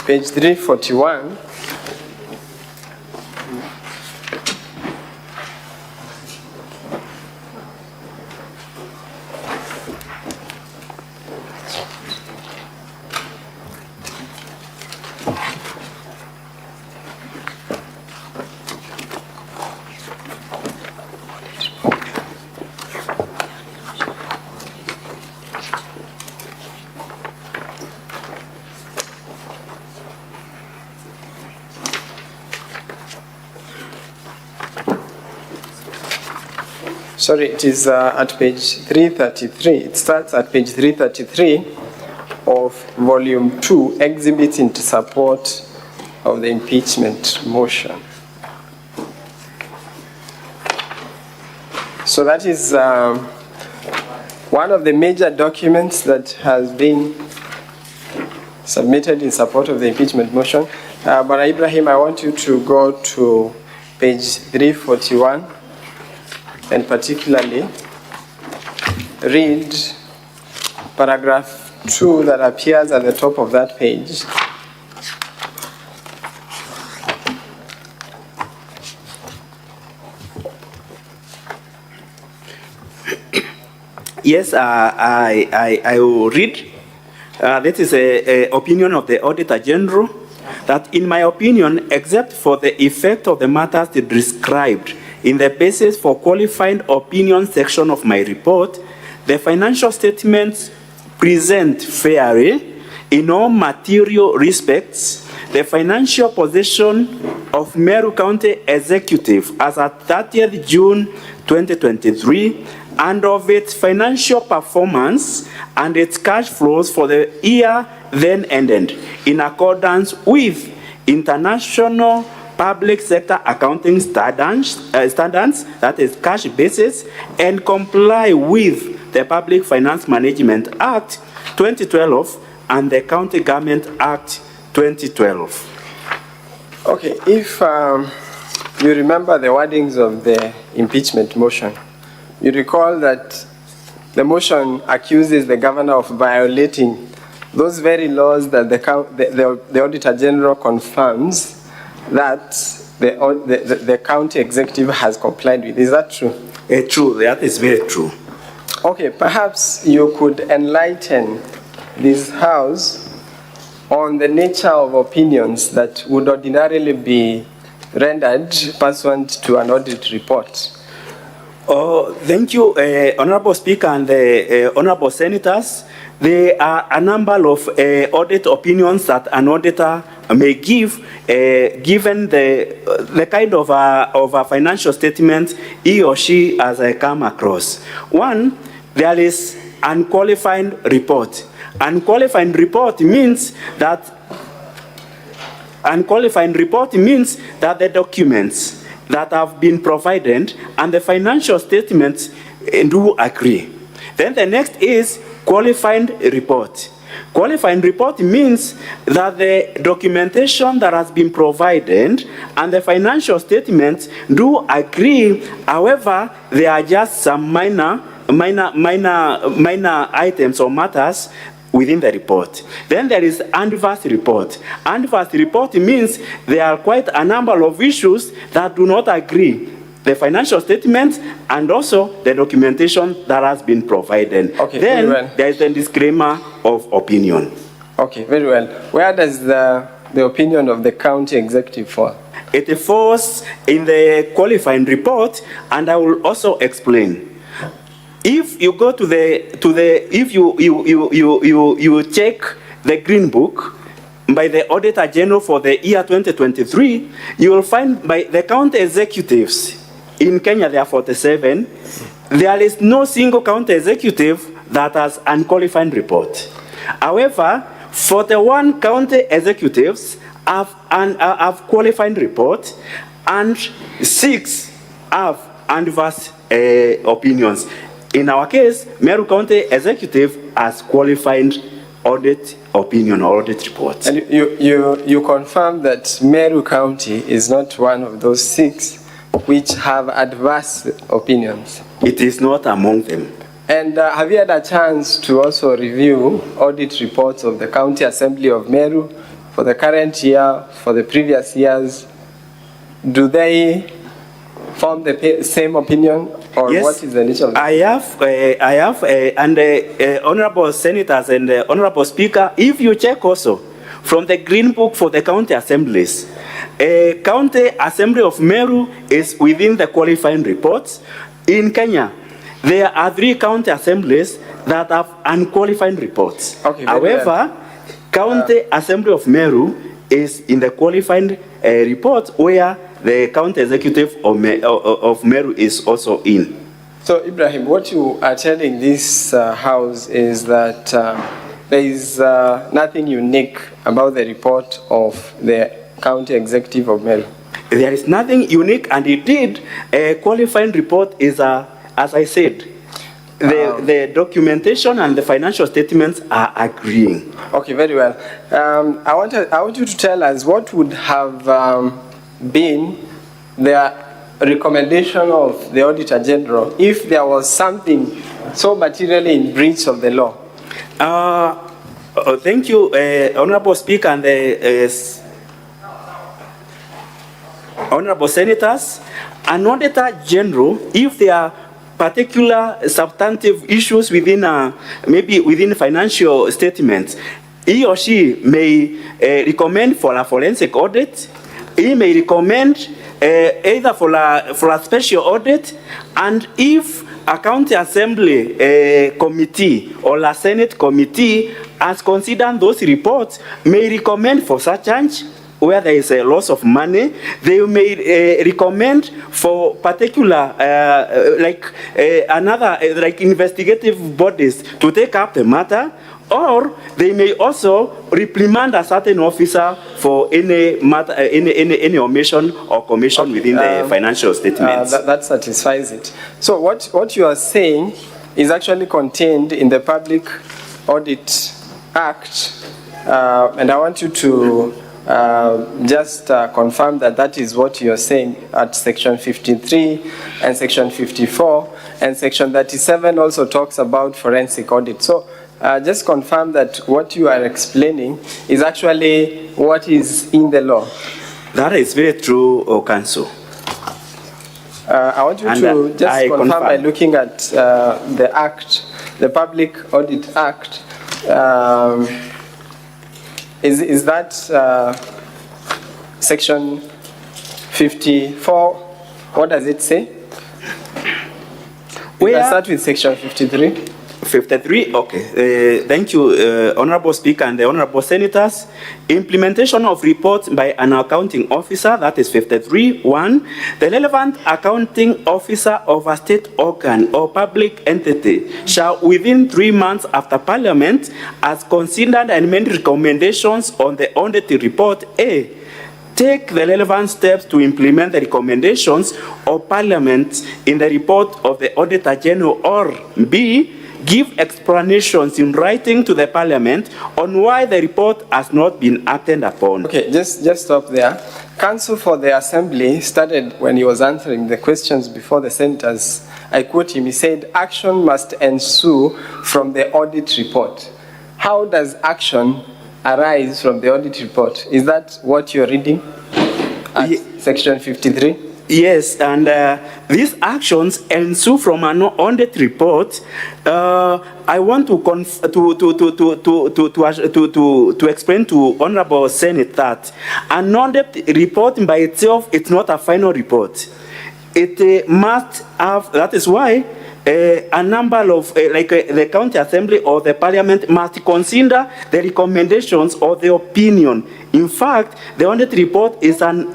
page 341. Sorry, it is at page 333. It starts at page 333 of volume 2, exhibit into support of the impeachment motion. So that is one of the major documents that has been submitted in support of the impeachment motion. But Ibrahim, I want you to go to page 341 and particularly read paragraph 2 that appears at the top of that page. Yes, I will read. This is an opinion of the Auditor General that, in my opinion, except for the effect of the matters described in the basis for qualified opinion section of my report, the financial statements present fairly in all material respects the financial position of Meru County Executive as at 30th June 2023 and of its financial performance and its cash flows for the year then ended in accordance with international public sector accounting standards, that is cash basis, and comply with the Public Finance Management Act 2012 and the County Government Act 2012. Okay, if you remember the wordings of the impeachment motion, you recall that the motion accuses the governor of violating those very laws that the Auditor General confirms that the county executive has complied with. Is that true? True, that is very true. Okay, perhaps you could enlighten this House on the nature of opinions that would ordinarily be rendered pursuant to an audit report. Thank you, Honorable Speaker and the Honorable Senators. There are a number of audit opinions that an auditor may give, given the kind of a financial statement he or she has come across. One, there is unqualified report. Unqualified report means that the documents that have been provided and the financial statements do agree. Then the next is qualified report. Qualifying report means that the documentation that has been provided and the financial statements do agree. However, there are just some minor items or matters within the report. Then there is adverse report. Adverse report means there are quite a number of issues that do not agree. The financial statements and also the documentation that has been provided. Okay, then very well. there is a disclaimer of opinion. Okay, very well. Where does the opinion of the county executive fall? It falls in the qualifying report, and I will also explain. If you go if you check the green book by the Auditor General for the year 2023, you will find by the county executives in Kenya, there are 47. There is no single county executive that has unqualified report. However, 41 county executives have qualified report, and 6 have adverse opinions. In our case, Meru County Executive has qualified audit opinion or audit report. And you confirm that Meru County is not one of those 6 which have adverse opinions? It is not among them. And have you had a chance to also review audit reports of the County Assembly of Meru for the current year, for the previous years? Do they form the same opinion, or yes, what is the nature of it? I have, and honorable senators and honorable speaker, if you check also from the green book for the county assemblies, County Assembly of Meru is within the qualifying reports. In Kenya, there are 3 county assemblies that have unqualified reports. Okay, however, County Assembly of Meru is in the qualified report where the county executive of Meru is also in. So, Ibrahim, what you are telling this House is that there is nothing unique about the report of the county executive of Meru. There is nothing unique, and indeed, a qualifying report is, as I said, the documentation and the financial statements are agreeing. Okay, very well. I want you to tell us what would have been the recommendation of the Auditor General if there was something so materially in breach of the law. Thank you, Honorable Speaker and the Honorable Senators. An Auditor General, if there are particular substantive issues within, maybe within financial statements, he or she may recommend for a forensic audit. He may recommend either for a special audit, and if a county assembly committee or a senate committee has considered those reports, may recommend for such change where there is a loss of money. They may recommend for particular like investigative bodies to take up the matter, or they may also reprimand a certain officer for any matter, any omission or commission within the financial statements. That satisfies it. So what you are saying is actually contained in the Public Audit Act, and I want you to just confirm that that is what you're saying at section 53 and section 54, and section 37 also talks about forensic audit. So just confirm that what you are explaining is actually what is in the law. That is very true, Council. I want you to just confirm by looking at the Act, the Public Audit Act. Is that section 54? What does it say? We can start with section 53. 53, okay. Thank you, Honorable Speaker and the Honorable Senators. Implementation of reports by an accounting officer, that is 53.1. The relevant accounting officer of a state organ or public entity shall, within 3 months after Parliament, has considered and made recommendations on the audit report, A, take the relevant steps to implement the recommendations of Parliament in the report of the Auditor General, or B, give explanations in writing to the Parliament on why the report has not been acted upon. Okay, just stop there. Counsel for the Assembly started when he was answering the questions before the senators. I quote him, he said, action must ensue from the audit report. How does action arise from the audit report? Is that what you're reading at section 53? Yes, and these actions ensue from an audit report. I want to explain to Honourable Senate that an audit report by itself is not a final report. It must have. That is why a number of the County Assembly or the Parliament must consider the recommendations or the opinion. In fact, the audit report is an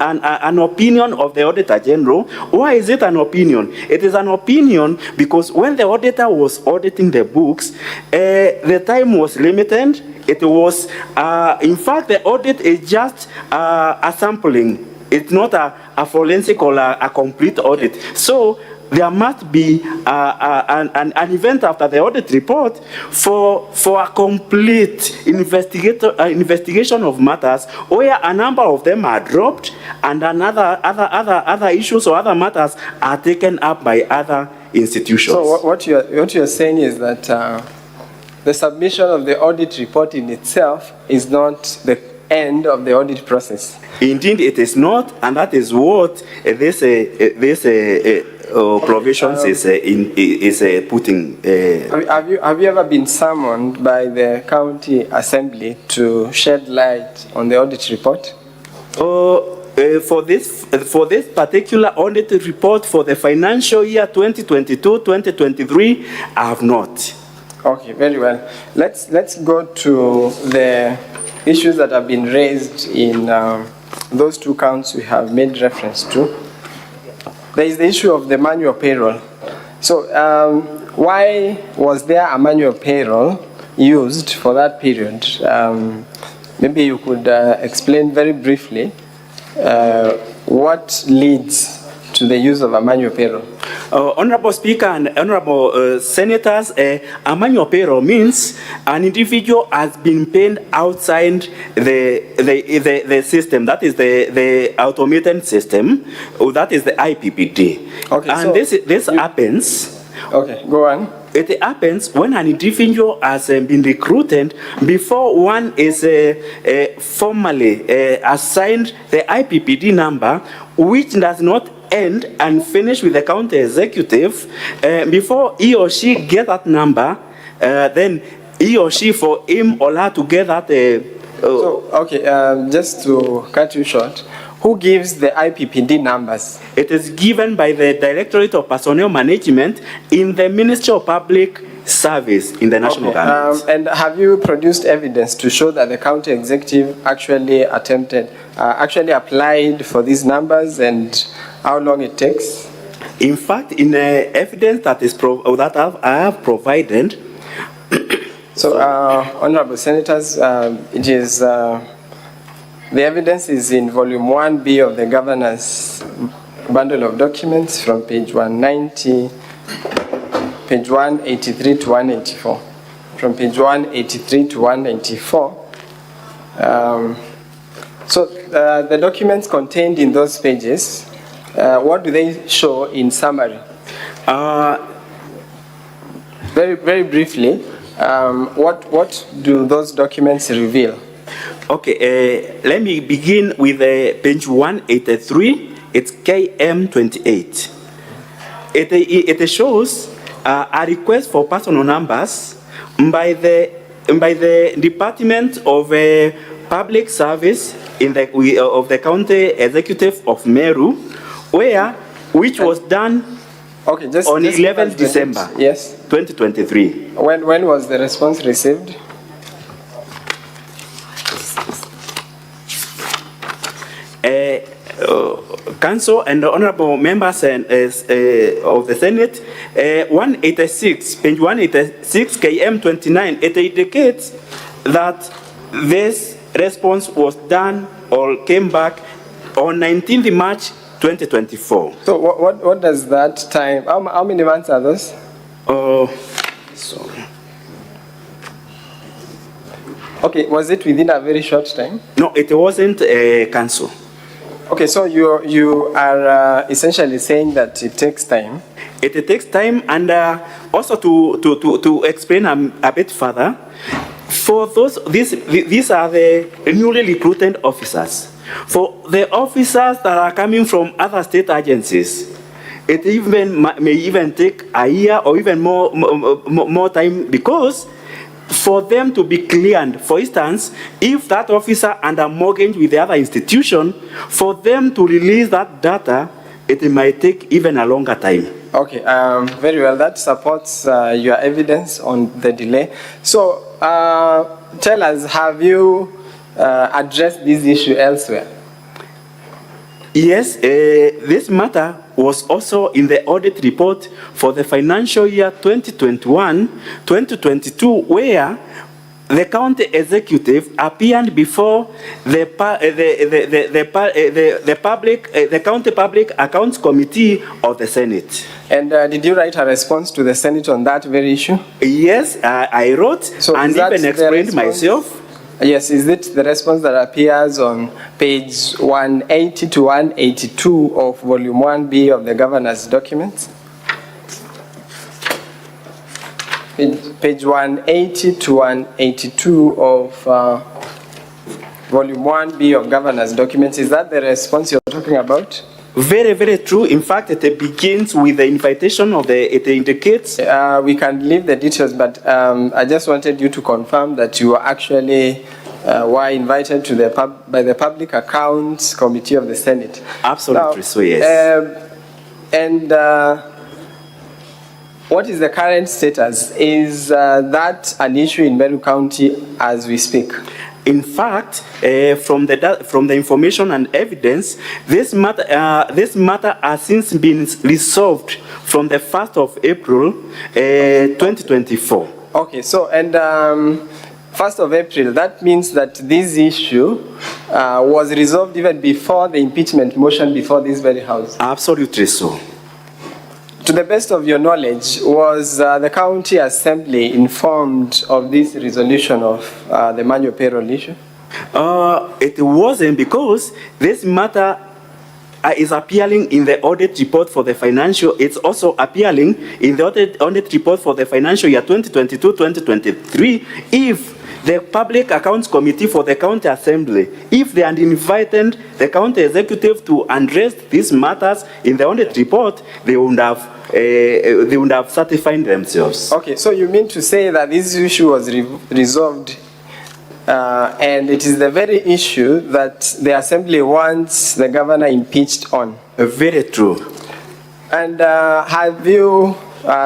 opinion of the Auditor General. Why is it an opinion? It is an opinion because when the auditor was auditing the books, the time was limited. It was, in fact, the audit is just a sampling. It's not a forensic or a complete audit. So there must be an event after the audit report for a complete investigation of matters where a number of them are dropped and other issues or other matters are taken up by other institutions. So what you're saying is that the submission of the audit report in itself is not the end of the audit process. Indeed, it is not, and that is what this provisions is putting. Have you ever been summoned by the County Assembly to shed light on the audit report? For this particular audit report for the financial year 2022-2023, I have not. Okay, very well. Let's go to the issues that have been raised in those two counts we have made reference to. There is the issue of the manual payroll. So why was there a manual payroll used for that period? Maybe you could explain very briefly what leads to the use of a manual payroll. Honorable Speaker and Honorable Senators, a manual payroll means an individual has been paid outside the system. That is the automated system. That is the IPPD. Okay, and so this happens. Okay, go on. It happens when an individual has been recruited before one is formally assigned the IPPD number, which does not end and finish with the county executive. Before he or she get that number, then he or she, for him or her to get that. Just to cut you short, who gives the IPPD numbers? It is given by the Directorate of Personnel Management in the Ministry of Public Service in the national government. And have you produced evidence to show that the county executive actually applied for these numbers and how long it takes? In fact, in the evidence that I have provided. So, Honorable Senators, it is the evidence is in volume 1B of the Governor's bundle of documents from page 190, page 183 to 184. From page 183 to 194. The documents contained in those pages, what do they show in summary? Very, very briefly, what do those documents reveal? Okay, let me begin with page 183. It's KM28. It shows a request for personal numbers by the Department of Public Service of the County Executive of Meru, which was done on 11th December 2023. When was the response received? Council and the honorable members of the Senate, 186, page 186, KM29, it indicates that this response was done or came back on 19th March 2024. So what does that time, how many months are those? So. Okay, was it within a very short time? No, it wasn't a council. Okay, so you are essentially saying that it takes time. It takes time, and also to explain a bit further, for these are the newly recruited officers. For the officers that are coming from other state agencies, it may even take a year or even more time, because for them to be cleared, for instance, if that officer under mortgage with the other institution, for them to release that data, it might take even a longer time. Okay, very well. That supports your evidence on the delay. So tell us, have you addressed this issue elsewhere? Yes, this matter was also in the audit report for the financial year 2021-2022, where the county executive appeared before the county public accounts committee of the Senate. And did you write a response to the Senate on that very issue? Yes, I wrote and even explained myself. Yes, is it the response that appears on page 180 to 182 of volume 1B of the governor's documents? Page 180 to 182 of volume 1B of governor's documents. Is that the response you're talking about? Very, very true. In fact, it begins with the invitation of it indicates. We can leave the details, but I just wanted you to confirm that you actually were invited to by the Public Accounts Committee of the Senate. Absolutely, now, so yes. And what is the current status? Is that an issue in Meru County as we speak? In fact, from the information and evidence, this matter has since been resolved from the 1st of April 2024. Okay, so and 1st of April, that means that this issue was resolved even before the impeachment motion before this very house. Absolutely so. To the best of your knowledge, was the county assembly informed of this resolution of the manual payroll issue? It wasn't, because this matter is appearing in the audit report for the financial. It's also appearing in the audit report for the financial year 2022-2023. If the Public Accounts Committee for the County Assembly, if they had invited the county executive to address these matters in the audit report, they would have certified themselves. Okay, so you mean to say that this issue was resolved, and it is the very issue that the Assembly wants the governor impeached on? Very true. And have you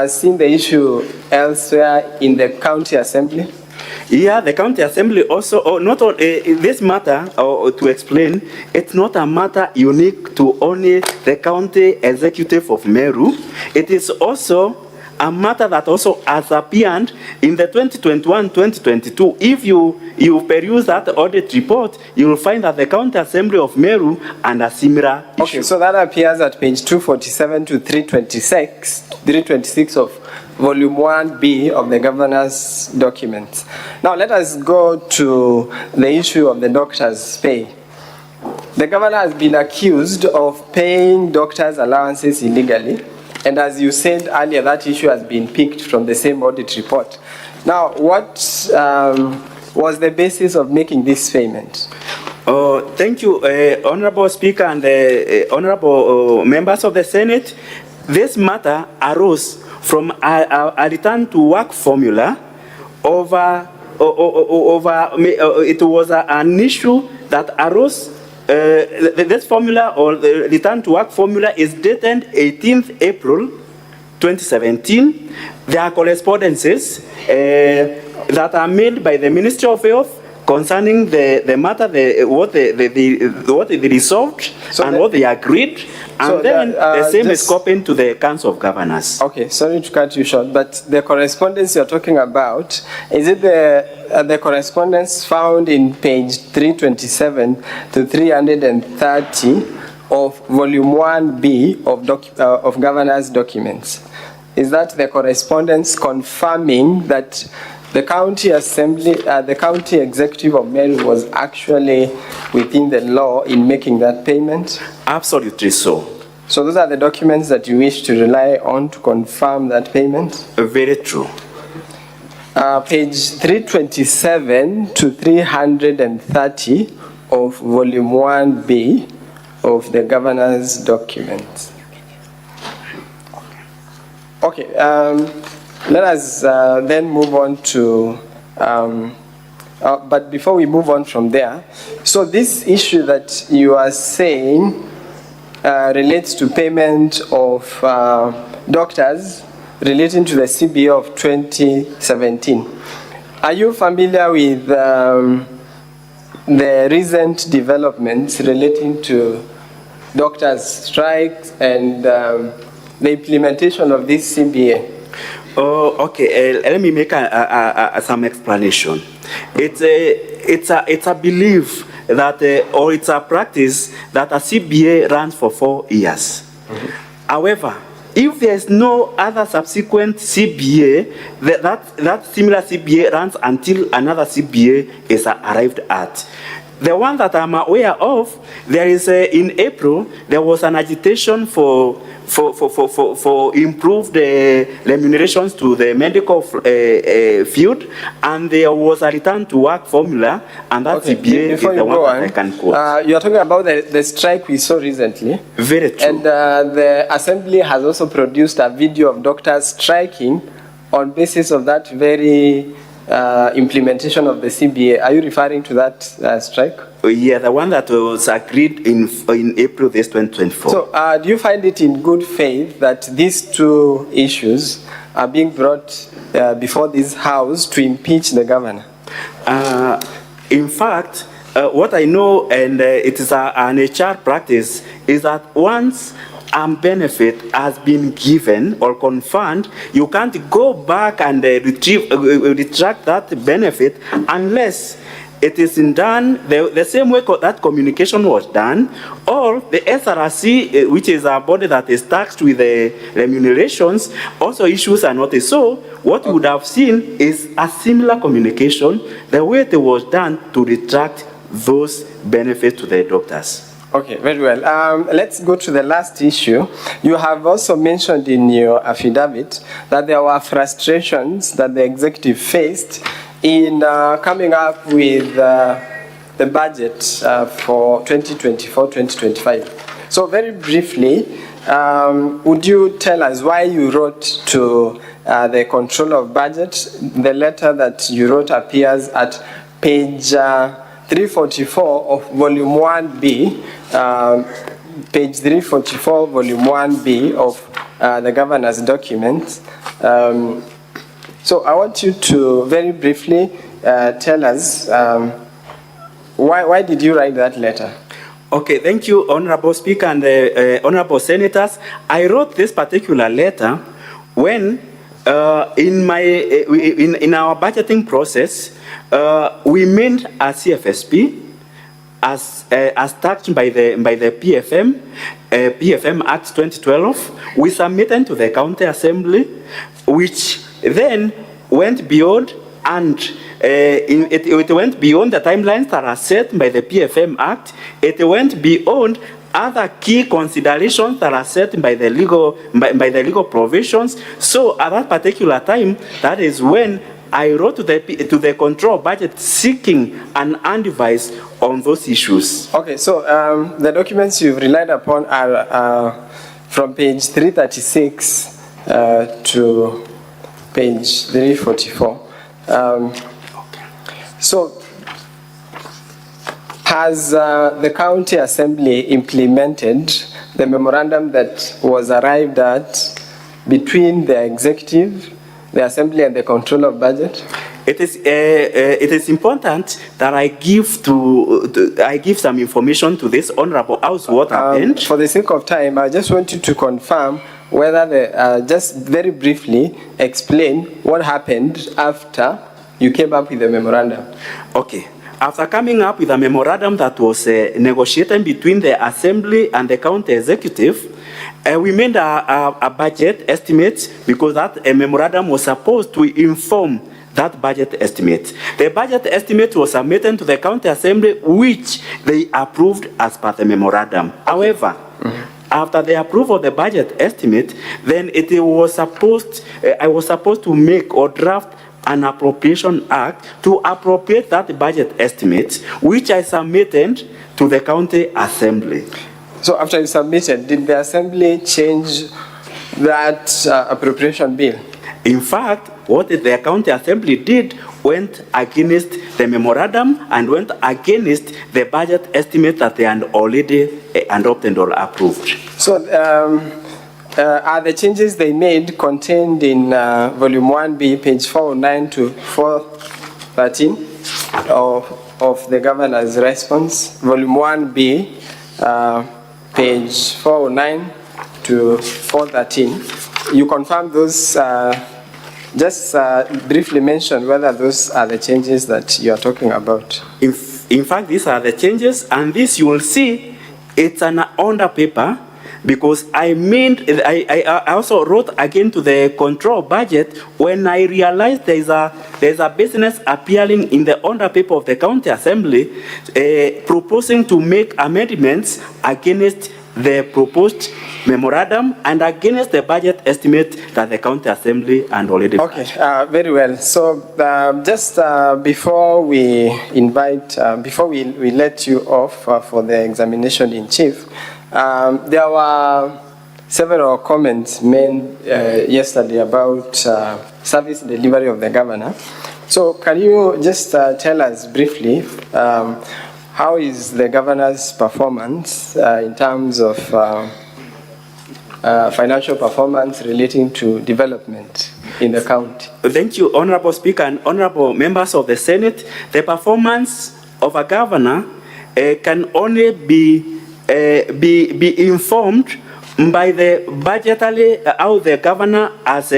seen the issue elsewhere in the County Assembly? Yeah, the County Assembly also, not all, this matter, to explain, it's not a matter unique to only the County Executive of Meru. It is also a matter that also has appeared in the 2021-2022. If you peruse that audit report, you will find that the County Assembly of Meru and a similar issue. Okay, so that appears at page 247 to 326 of volume 1B of the governor's documents. Now let us go to the issue of the doctors' pay. The governor has been accused of paying doctors' allowances illegally, and as you said earlier, that issue has been picked from the same audit report. Now, what was the basis of making this payment? Thank you, Honorable Speaker and honorable members of the Senate. This matter arose from a return to work formula it was an issue that arose. This formula, or the return to work formula, is dated 18th April 2017. There are correspondences that are made by the Ministry of Health concerning the matter, what they resolved, so and what they agreed, and so then the same is copied to the Council of Governors. Okay, sorry to cut you short, but the correspondence you're talking about, is it the correspondence found in page 327 to 330 of volume 1B of Governor's documents? is that the correspondence confirming that the county assembly, the county executive of Meru was actually within the law in making that payment? Absolutely so. So those are the documents that you wish to rely on to confirm that payment? Very true. Page 327 to 330 of volume 1B of the governor's documents. Okay, let us then move on to, but before we move on from there, so this issue that you are saying relates to payment of doctors relating to the CBA of 2017. Are you familiar with the recent developments relating to doctors' strikes and the implementation of this CBA? Oh, okay. Let me make some explanation. It's a belief that, or it's a practice that a CBA runs for 4 years. However, if there is no other subsequent CBA, that similar CBA runs until another CBA is arrived at. The one that I'm aware of, there is in April, there was an agitation for improved remunerations to the medical field, and there was a return to work formula, and that CBA is the one that I can quote. You are talking about the strike we saw recently. Very true. And the assembly has also produced a video of doctors striking on basis of that very implementation of the CBA. Are you referring to that strike? Yeah, the one that was agreed in April this 2024. So do you find it in good faith that these two issues are being brought before this House to impeach the governor? In fact, what I know, and it is an HR practice, is that once a benefit has been given or confirmed, you can't go back and retract that benefit unless it is done the same way that communication was done, or the SRC, which is a body that is taxed with the remunerations, also issues a notice. So what you would have seen is a similar communication, the way it was done to retract those benefits to the doctors. Okay, very well. Let's go to the last issue. You have also mentioned in your affidavit that there were frustrations that the executive faced in coming up with the budget for 2024-2025. So very briefly, would you tell us why you wrote to the control of budget? The letter that you wrote appears at page 344 of volume 1B, page 344, volume 1B of the governor's documents. So I want you to very briefly tell us why did you write that letter? Okay, thank you, Honorable Speaker and Honorable Senators. I wrote this particular letter when in our budgeting process, we made a CFSP as taxed by the PFM Act 2012. We submitted to the County Assembly, which then went beyond and it went beyond the timelines that are set by the PFM Act. It went beyond other key considerations that are set by the legal provisions. So at that particular time, that is when I wrote to the control budget seeking an advice on those issues. Okay, so the documents you've relied upon are from page 336 to page 344. So has the county assembly implemented the memorandum that was arrived at between the executive, the assembly, and the control of budget? It is important that I give some information to this honorable House what happened. For the sake of time, I just want you to confirm whether just very briefly explain what happened after you came up with the memorandum. Okay. After coming up with a memorandum that was negotiated between the assembly and the county executive, We made a budget estimate because that memorandum was supposed to inform that budget estimate. The budget estimate was submitted to the county assembly, which they approved as per the memorandum. However, after the approval of the budget estimate, then I was supposed to make or draft an appropriation act to appropriate that budget estimate, which I submitted to the county assembly. So after you submitted, did the assembly change that appropriation bill? In fact, what the county assembly did went against the memorandum and went against the budget estimate that they had already adopted or approved. So are the changes they made contained in volume 1B, page 409 to 413 of the governor's response? Volume 1B, page 409 to 413. You confirm those, just briefly mention whether those are the changes that you are talking about. In fact, these are the changes, and this you will see, it's an under paper, because I also wrote again to the control budget when I realized there's a business appearing in the under paper of the county assembly proposing to make amendments against the proposed memorandum and against the budget estimate that the county assembly and already. Okay, very well. So just before we invite, before we let you off for the examination in chief, there were several comments made yesterday about service delivery of the governor. So can you just tell us briefly how is the governor's performance in terms of financial performance relating to development in the county? Thank you, Honorable Speaker and Honorable members of the Senate. The performance of a governor can only be informed by the budgetary, how the governor has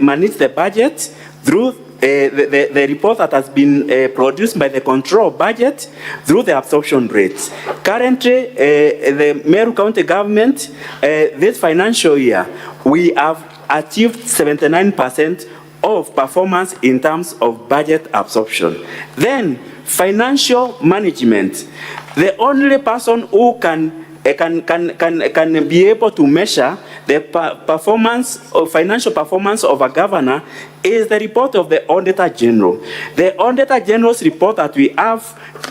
managed the budget through the report that has been produced by the control budget through the absorption rates. Currently, the Meru County government, this financial year, we have achieved 79% of performance in terms of budget absorption. Then, financial management. The only person who can be able to measure the performance or financial performance of a governor is the report of the Auditor General. The Auditor General's report that we have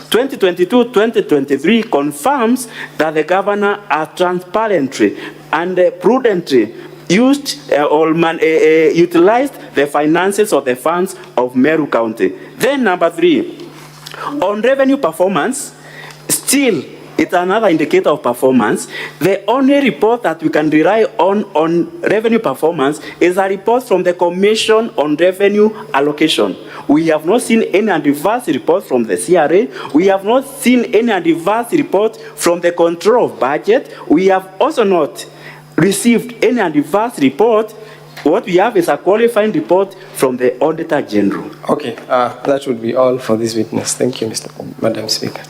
2022-2023 confirms that the governor has transparently and prudently utilized the finances of the funds of Meru County. Then number 3, on revenue performance, still it's another indicator of performance. The only report that we can rely on revenue performance is a report from the Commission on Revenue Allocation. We have not seen any adverse report from the CRA. We have not seen any adverse report from the control of budget. We have also not received any adverse report. What we have is a qualifying report from the Auditor General. Okay, that would be all for this witness. Thank you, Madam Speaker.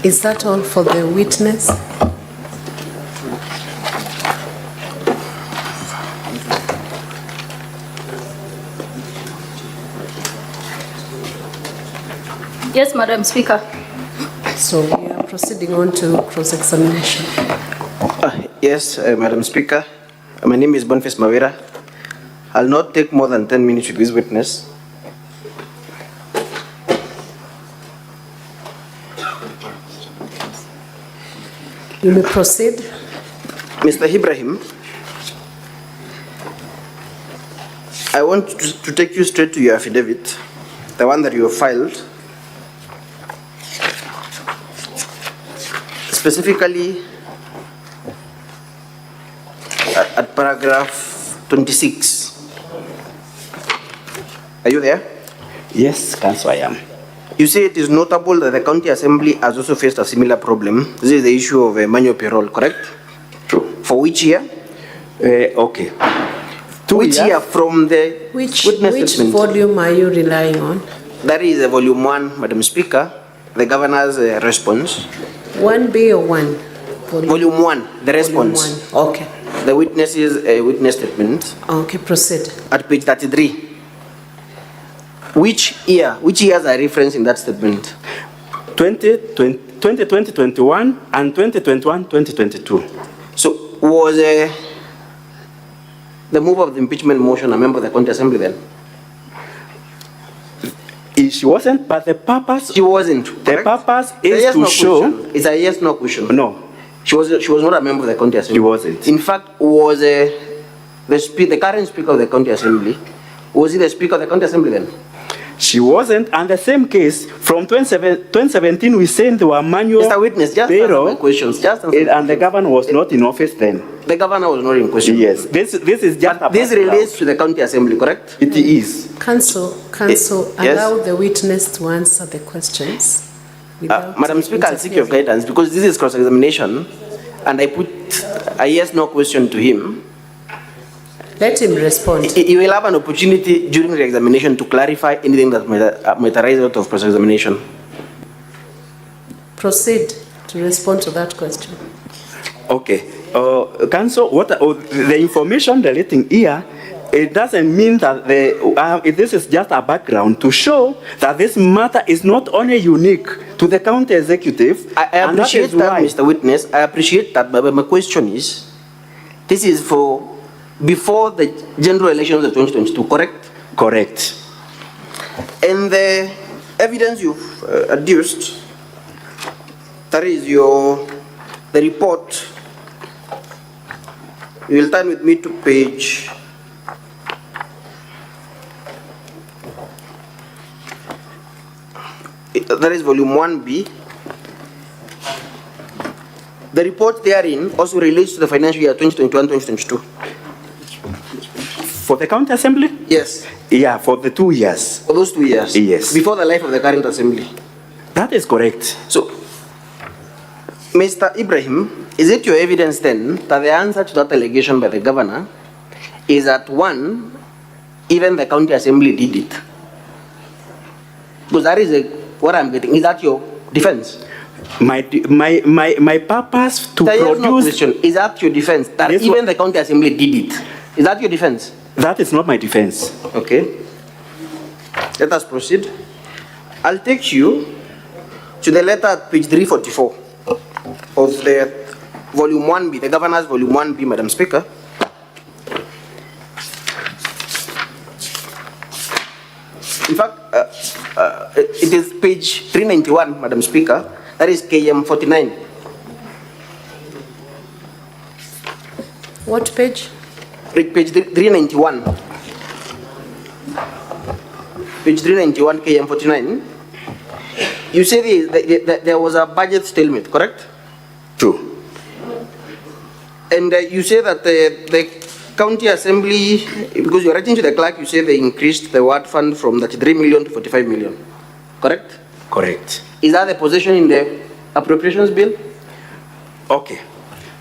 Is that all for the witness? Yes, Madam Speaker. So we are proceeding on to cross-examination. Yes, Madam Speaker. My name is Boniface Kawira. I'll not take more than 10 minutes with this witness. You may proceed. Mr. Ibrahim, I want to take you straight to your affidavit, the one that you have filed. Specifically, at paragraph 26. Are you there? Yes, Councillor, I am. You say it is notable that the County Assembly has also faced a similar problem. This is the issue of manual payroll, correct? True. For which year? Okay. Which year from the Which witness statement? volume are you relying on? That is volume 1, Madam Speaker, the governor's response. 1B or 1? Volume 1, the response. Volume 1. Okay. The witness's witness statement. Okay, proceed. At page 33. Which years are referenced in that statement? 2020-21 and 2021-2022. So was the move of the impeachment motion a member of the County Assembly then? She wasn't, but the purpose... She wasn't. The purpose is to show... It's a yes/no question. No. She was not a member of the County Assembly. She wasn't. In fact, was the current Speaker of the County Assembly, was he the Speaker of the County Assembly then? She wasn't, and the same case, from 2017, we sent the manual... Mr. Witness, just answer my questions. And the governor was not in office then. The governor was not in question? Yes. This is just... This relates to the County Assembly, correct? It is. Counsel, Yes. allow the witness to answer the questions. Madam Speaker, I'll seek your guidance because this is cross-examination and I put a yes/no question to him. Let him respond. He will have an opportunity during the examination to clarify anything that might arise out of cross-examination. Proceed to respond to that question. Okay. Counsel, the information relating here, it doesn't mean that this is just a background to show that this matter is not only unique to the county executive. I appreciate that, Mr. Witness. I appreciate that, but my question is, this is for before the general elections of 2022, correct? Correct. And the evidence you've adduced, that is the report. You will turn with me to page 1B. The report therein also relates to the financial year 2021-2022. For the county assembly? Yes. Yeah, for the 2 years. For those 2 years? Yes. Before the life of the current assembly? That is correct. So, Mr. Ibrahim, is it your evidence then that the answer to that allegation by the governor is that one, even the county assembly did it? Because that is what I'm getting. Is that your defense? My purpose to produce... produce... question. Is that your defense? That even the county assembly did it? Is that your defense? That is not my defense. Okay. Let us proceed. I'll take you to the letter at page 344 of the volume 1B, the governor's volume 1B, Madam Speaker. In fact, it is page 391, Madam Speaker. That is KM 49. What page? Page 391. Page 391, KM 49. You say there was a budget stalemate, correct? True. And you say that the county assembly, because you're writing to the clerk, you say they increased the ward fund from 33 million to 45 million, correct? Correct. Is that the position in the appropriations bill? Okay.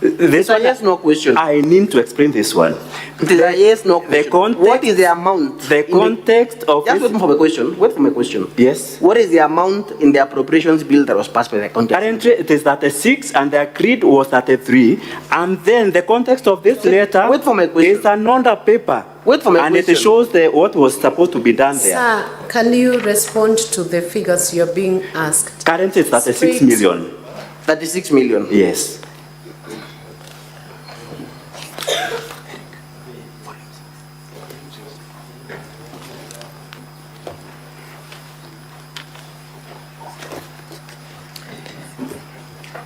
This one, yes/no question. I need to explain this one. It is a yes/no question. What is the amount? The context of just wait for my question. Wait for my question. Yes. What is the amount in the appropriations bill that was passed by the county? Currently, it is 36, and the agreed was 33. And then the context of this letter is another paper. Wait for my and question. It shows what was supposed to be done there. Sir, can you respond to the figures you're being asked? Currently, it's 36 million. 36 million? Yes.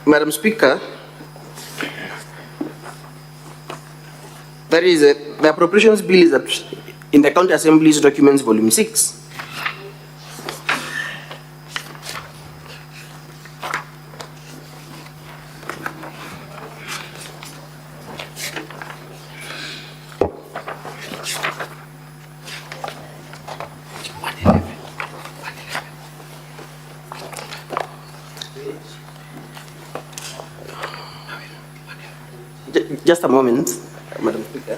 Madam Speaker, that is the appropriations bill is in the County Assembly's documents, volume 6. Just a moment, Madam Speaker.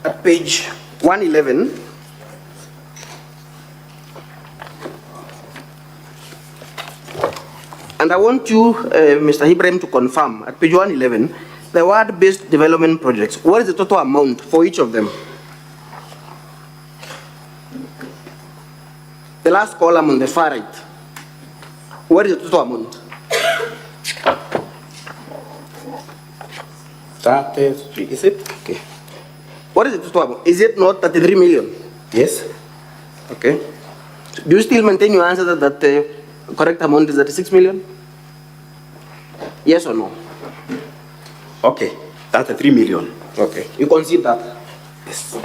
at page 111, and I want you, Mr. Ibrahim, to confirm at page 111, the word-based development projects. What is the total amount for each of them? The last column on the far right. What is the total amount? 33, is it? Okay. What is the total amount? Is it not 33 million? Yes. Okay. Do you still maintain your answer that the correct amount is 36 million? Yes or no? Okay, that's 3 million. Okay. You concede that? Yes.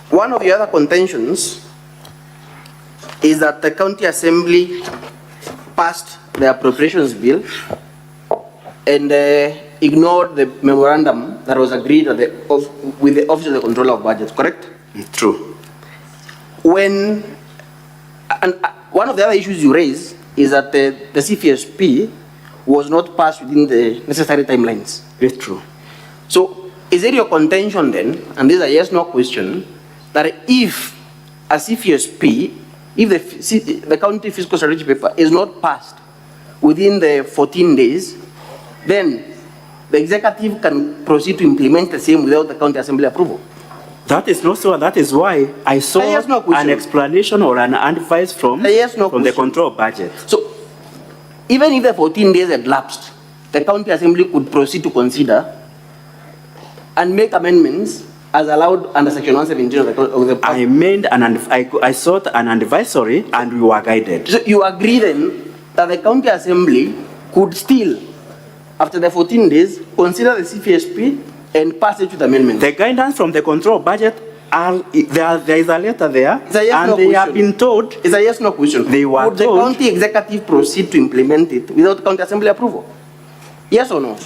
One of the other contentions is that the county assembly passed the appropriations bill and ignored the memorandum that was agreed at with the Office of the Controller of Budget, correct? True. One of the other issues you raise is that the CFSP was not passed within the necessary timelines. It's true. So is it your contention then, and this is a yes-no question, that if a CFSP, if the county fiscal strategy paper is not passed within the 14 days, then the executive can proceed to implement the same without the county assembly approval? That is not so. That is why I saw an explanation or an advice from the control budget. So, even if the 14 days had lapsed, the county assembly could proceed to consider and make amendments as allowed under section 117 of the I made I sought an advisory and we were guided. So you agree then that the county assembly could still, after the 14 days, consider the CFSP and pass it with amendments? The guidance from the control budget, there is a letter there, it's a yes and no they question. have been told. It's a yes no question. They were Would the told. county executive proceed to implement it without county assembly approval? Yes or no?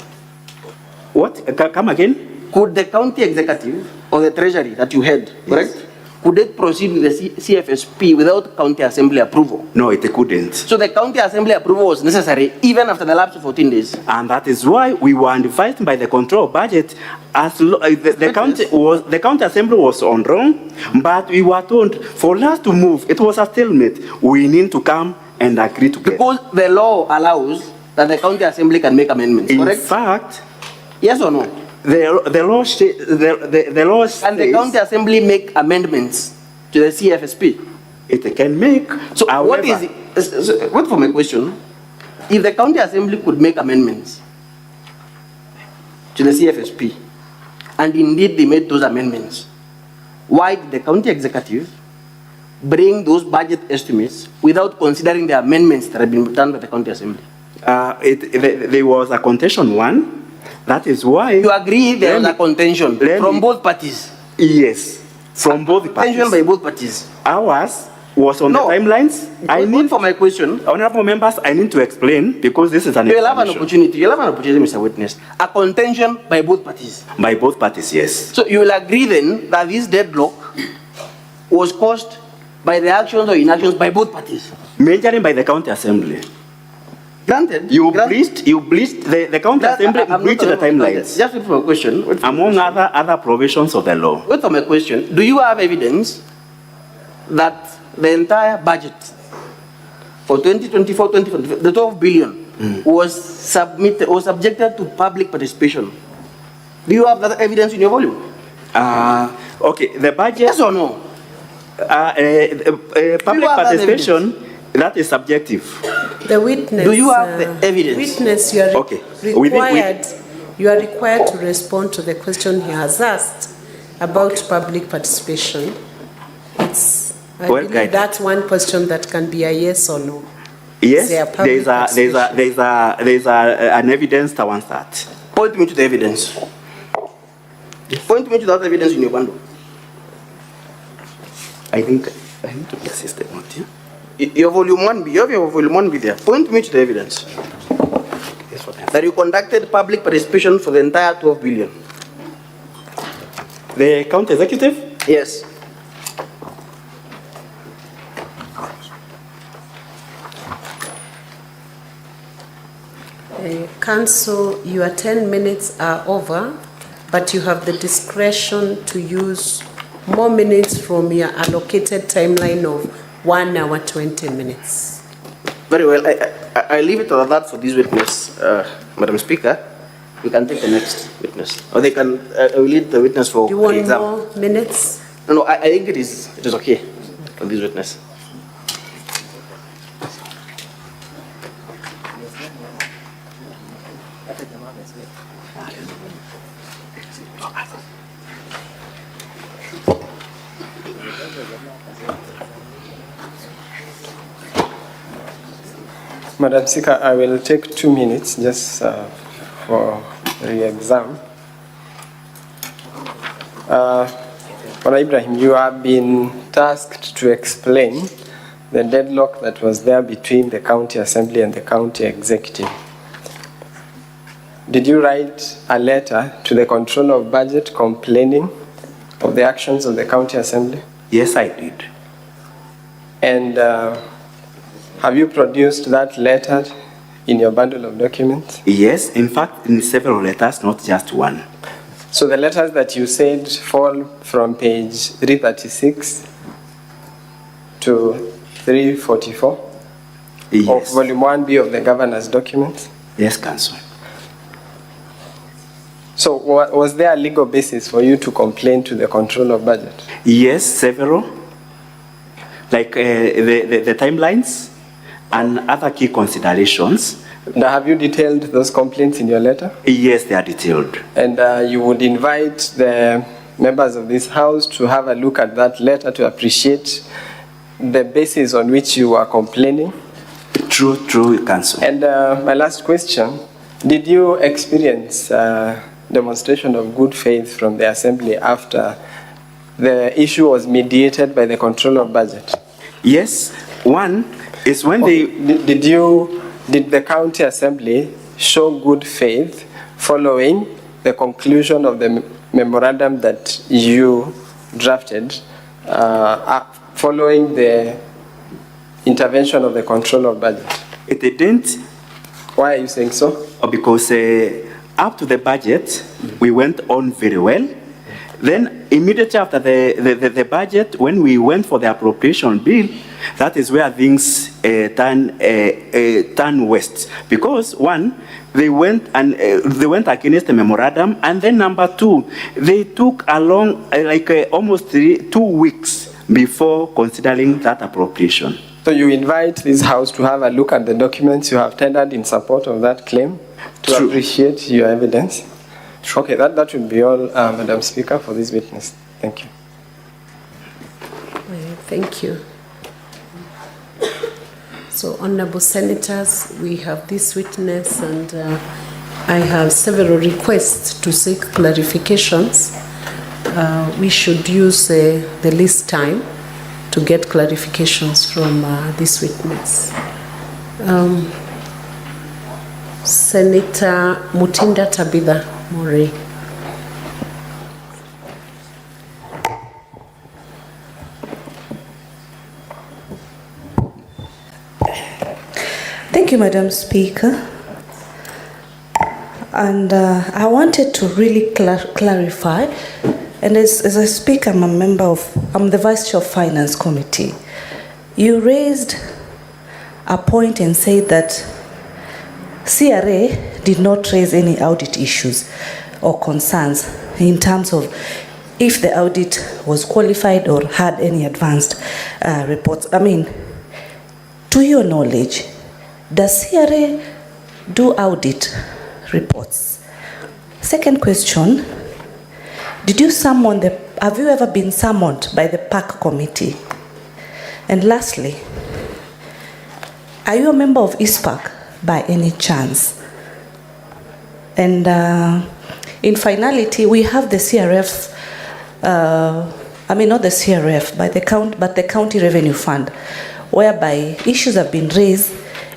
What? Come again? Could the county executive or the treasury that you had, correct? Could it proceed with the CFSP without county assembly approval? No, it couldn't. So the county assembly approval was necessary even after the lapse of 14 days. And that is why we were advised by the control budget as the county assembly was on wrong, but we were told for us to move, it was a stalemate. We need to come and agree together. Because the law allows that the county assembly can make amendments, correct? In fact, yes or no? The law says, and the county assembly make amendments to the CFSP. It can make. So however, what is it? Wait for my question. If the county assembly could make amendments to the CFSP, and indeed they made those amendments, why did the county executive bring those budget estimates without considering the amendments that have been done by the county assembly? There was a contention one. That is why you agree there was a contention from both parties. Yes, from both parties. Contention by both parties. Ours was on the timelines. I need for my question, honorable members. I need to explain because this is an. You'll have an opportunity. You'll have an opportunity, Mr. Witness. A contention by both parties. By both parties, yes. So you will agree then that this deadlock was caused by the actions or inactions by both parties. Majorly by the county assembly. Granted. You breached the county assembly breached the timelines. Just wait for a question. Among other provisions of the law. Wait for my question. Do you have evidence that the entire budget for 2024-2025, the 12 billion, was subjected to public participation? Do you have that evidence in your volume? Okay, the budget. Yes or no? Public participation. That is subjective. The witness. Do you have the evidence? Witness, you are required to respond to the question he has asked about public participation. I believe that's one question that can be a yes or no. Yes, there's an evidence towards that. Point me to the evidence. Point me to that evidence in your bundle. I think I need to be assisted. Your volume 1B, you have your volume 1B there. Point me to the evidence. Yes, that you conducted public participation for the entire 12 billion. The county executive? Yes. Council, your 10 minutes are over, but you have the discretion to use more minutes from your allocated timeline of 1 hour 20 minutes. Very well. I leave it on that for this witness, Madam Speaker. We can take the next witness, or they can. I will lead the witness for Do you want exam. more minutes? No, I think it is okay for this witness. Madam Speaker, I will take 2 minutes just for re-exam. Ibrahim, you have been tasked to explain the deadlock that was there between the County Assembly and the County Executive. Did you write a letter to the Controller of Budget complaining of the actions of the County Assembly? Yes, I did. And have you produced that letter in your bundle of documents? Yes, in fact, in several letters, not just one. So the letters that you said fall from page 336 to 344 of volume 1B of the governor's documents? Yes, Council. So was there a legal basis for you to complain to the Controller of Budget? Yes, several. Like the timelines and other key considerations. Now, have you detailed those complaints in your letter? Yes, they are detailed. And you would invite the members of this House to have a look at that letter to appreciate the basis on which you are complaining? True, Council. And my last question, did you experience demonstration of good faith from the Assembly after the issue was mediated by the Controller of Budget? Yes, one is when Did the County Assembly show good faith following the conclusion of the memorandum that you drafted, following the intervention of the Controller of Budget? It didn't. Why are you saying so? Because up to the budget, we went on very well. Then immediately after the budget, when we went for the appropriation bill, that is where things turn west. Because one, they went against the memorandum, and then number two, they took along almost 2 weeks before considering that appropriation. So you invite this House to have a look at the documents you have tendered in support of that claim to appreciate your evidence? Okay, that would be all, Madam Speaker, for this witness. Thank you. Thank you. So, Honorable Senators, we have this witness, and I have several requests to seek clarifications. We should use the least time to get clarifications from this witness. Senator Mutinda Tabitha Murray. Thank you, Madam Speaker. And I wanted to really clarify, and as a speaker, I'm the Vice Chair of Finance Committee. You raised a point and said that CRA did not raise any audit issues or concerns in terms of if the audit was qualified or had any advanced reports. I mean, to your knowledge, does CRA do audit reports? Second question, have you ever been summoned by the PAC committee? And lastly, are you a member of ISPAC by any chance? And in finality, we have the CRF, not the CRF, but the County Revenue Fund, whereby issues have been raised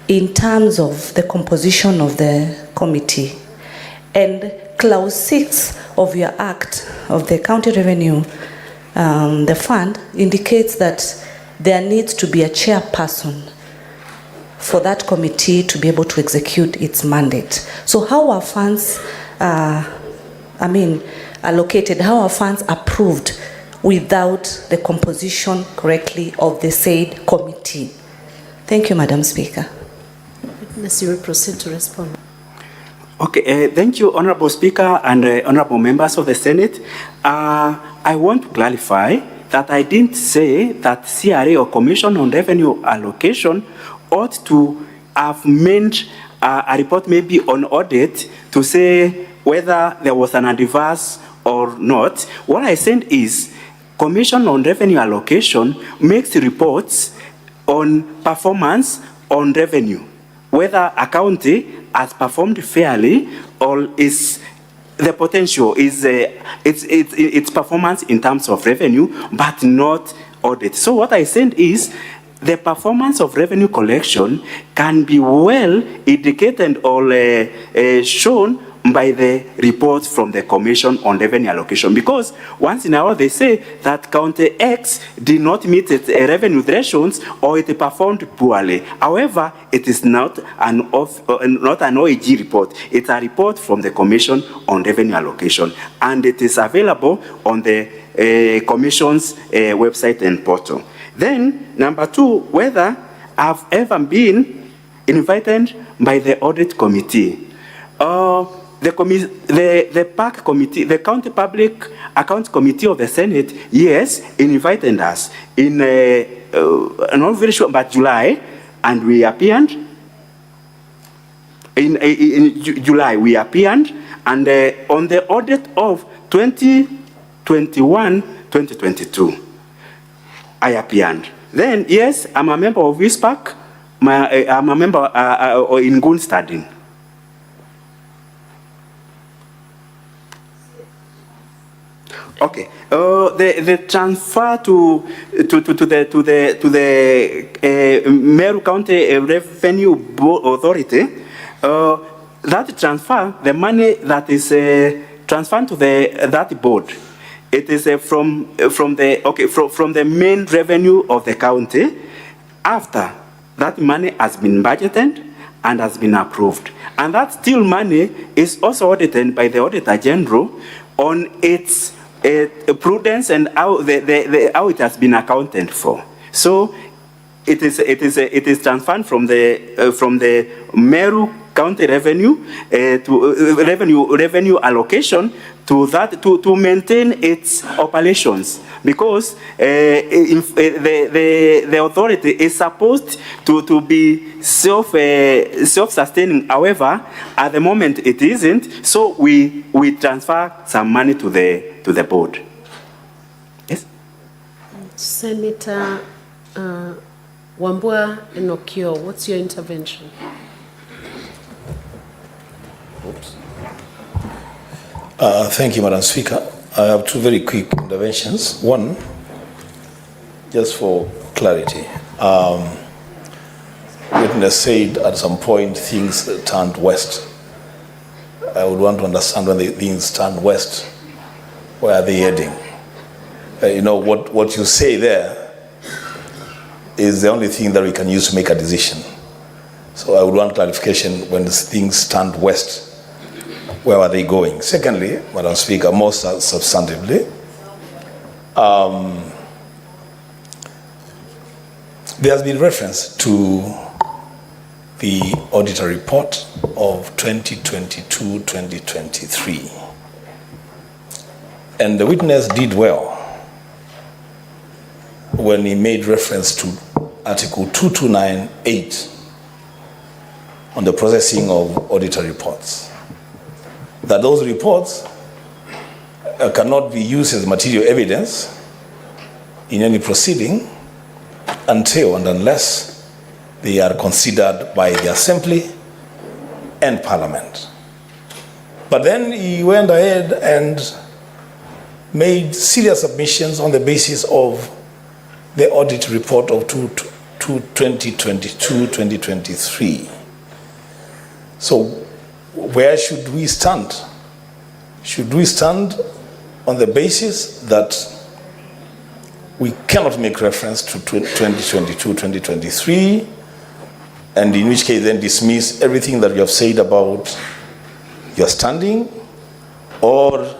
in terms of the composition of the committee. And clause 6 of your act of the County Revenue, the fund, indicates that there needs to be a chairperson for that committee to be able to execute its mandate. So how are funds, allocated, how are funds approved without the composition correctly of the said committee? Thank you, Madam Speaker. Witness, you will proceed to respond. Okay, thank you, Honorable Speaker and Honorable Members of the Senate. I want to clarify that I didn't say that CRA or Commission on Revenue Allocation ought to have made a report maybe on audit to say whether there was an adverse or not. What I said is Commission on Revenue Allocation makes reports on performance on revenue, whether a county has performed fairly or is the potential is its performance in terms of revenue, but not audit. So what I said is the performance of revenue collection can be well indicated or shown by the reports from the Commission on Revenue Allocation, because once in a while they say that County X did not meet its revenue thresholds or it performed poorly. However, it is not an OAG report. It's a report from the Commission on Revenue Allocation, and it is available on the Commission's website and portal. Then, number two, whether I've ever been invited by the audit committee. The PAC committee, the County Public Accounts Committee of the Senate, yes, invited us in, not very sure, but July, and we appeared. In July, we appeared, and on the audit of 2021-2022, I appeared. Then, yes, I'm a member of WISPAC. I'm a member in good studying. Okay. The transfer to the Meru County Revenue Authority. That transfer, the money that is transferred to that board, it is from the main revenue of the county. After that money has been budgeted and has been approved, and that still money is also audited by the Auditor General on its prudence and how how it has been accounted for. So it is transferred from the Meru County revenue to revenue allocation to that to maintain its operations, because the authority is supposed to be self-sustaining. However, at the moment it isn't, so we transfer some money to the board. Yes. Senator Wambua Enokio, what's your intervention? Oops. Thank you, Madam Speaker. I have two very quick interventions. One, just for clarity. Witness said at some point things turned west. I would want to understand when things turned west, where are they heading? What you say there is the only thing that we can use to make a decision. So I would want clarification when things turned west. Where are they going? Secondly, Madam Speaker, most substantively, there has been reference to the auditor report of 2022-2023. And the witness did well when he made reference to Article 2298 on the processing of auditor reports. That those reports cannot be used as material evidence in any proceeding until and unless they are considered by the Assembly and Parliament. But then he went ahead and made serious submissions on the basis of the audit report of 2022-2023. So where should we stand? Should we stand on the basis that we cannot make reference to 2022-2023, and in which case then dismiss everything that you have said about your standing, or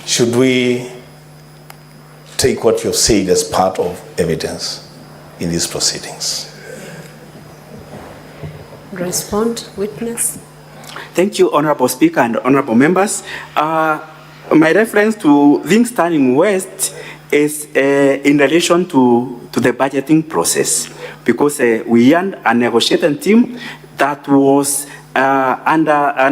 should we take what you have said as part of evidence in these proceedings? Respond, witness. Thank you, Honorable Speaker and Honorable Members. My reference to things standing west is in relation to the budgeting process, because we had a negotiating team that was that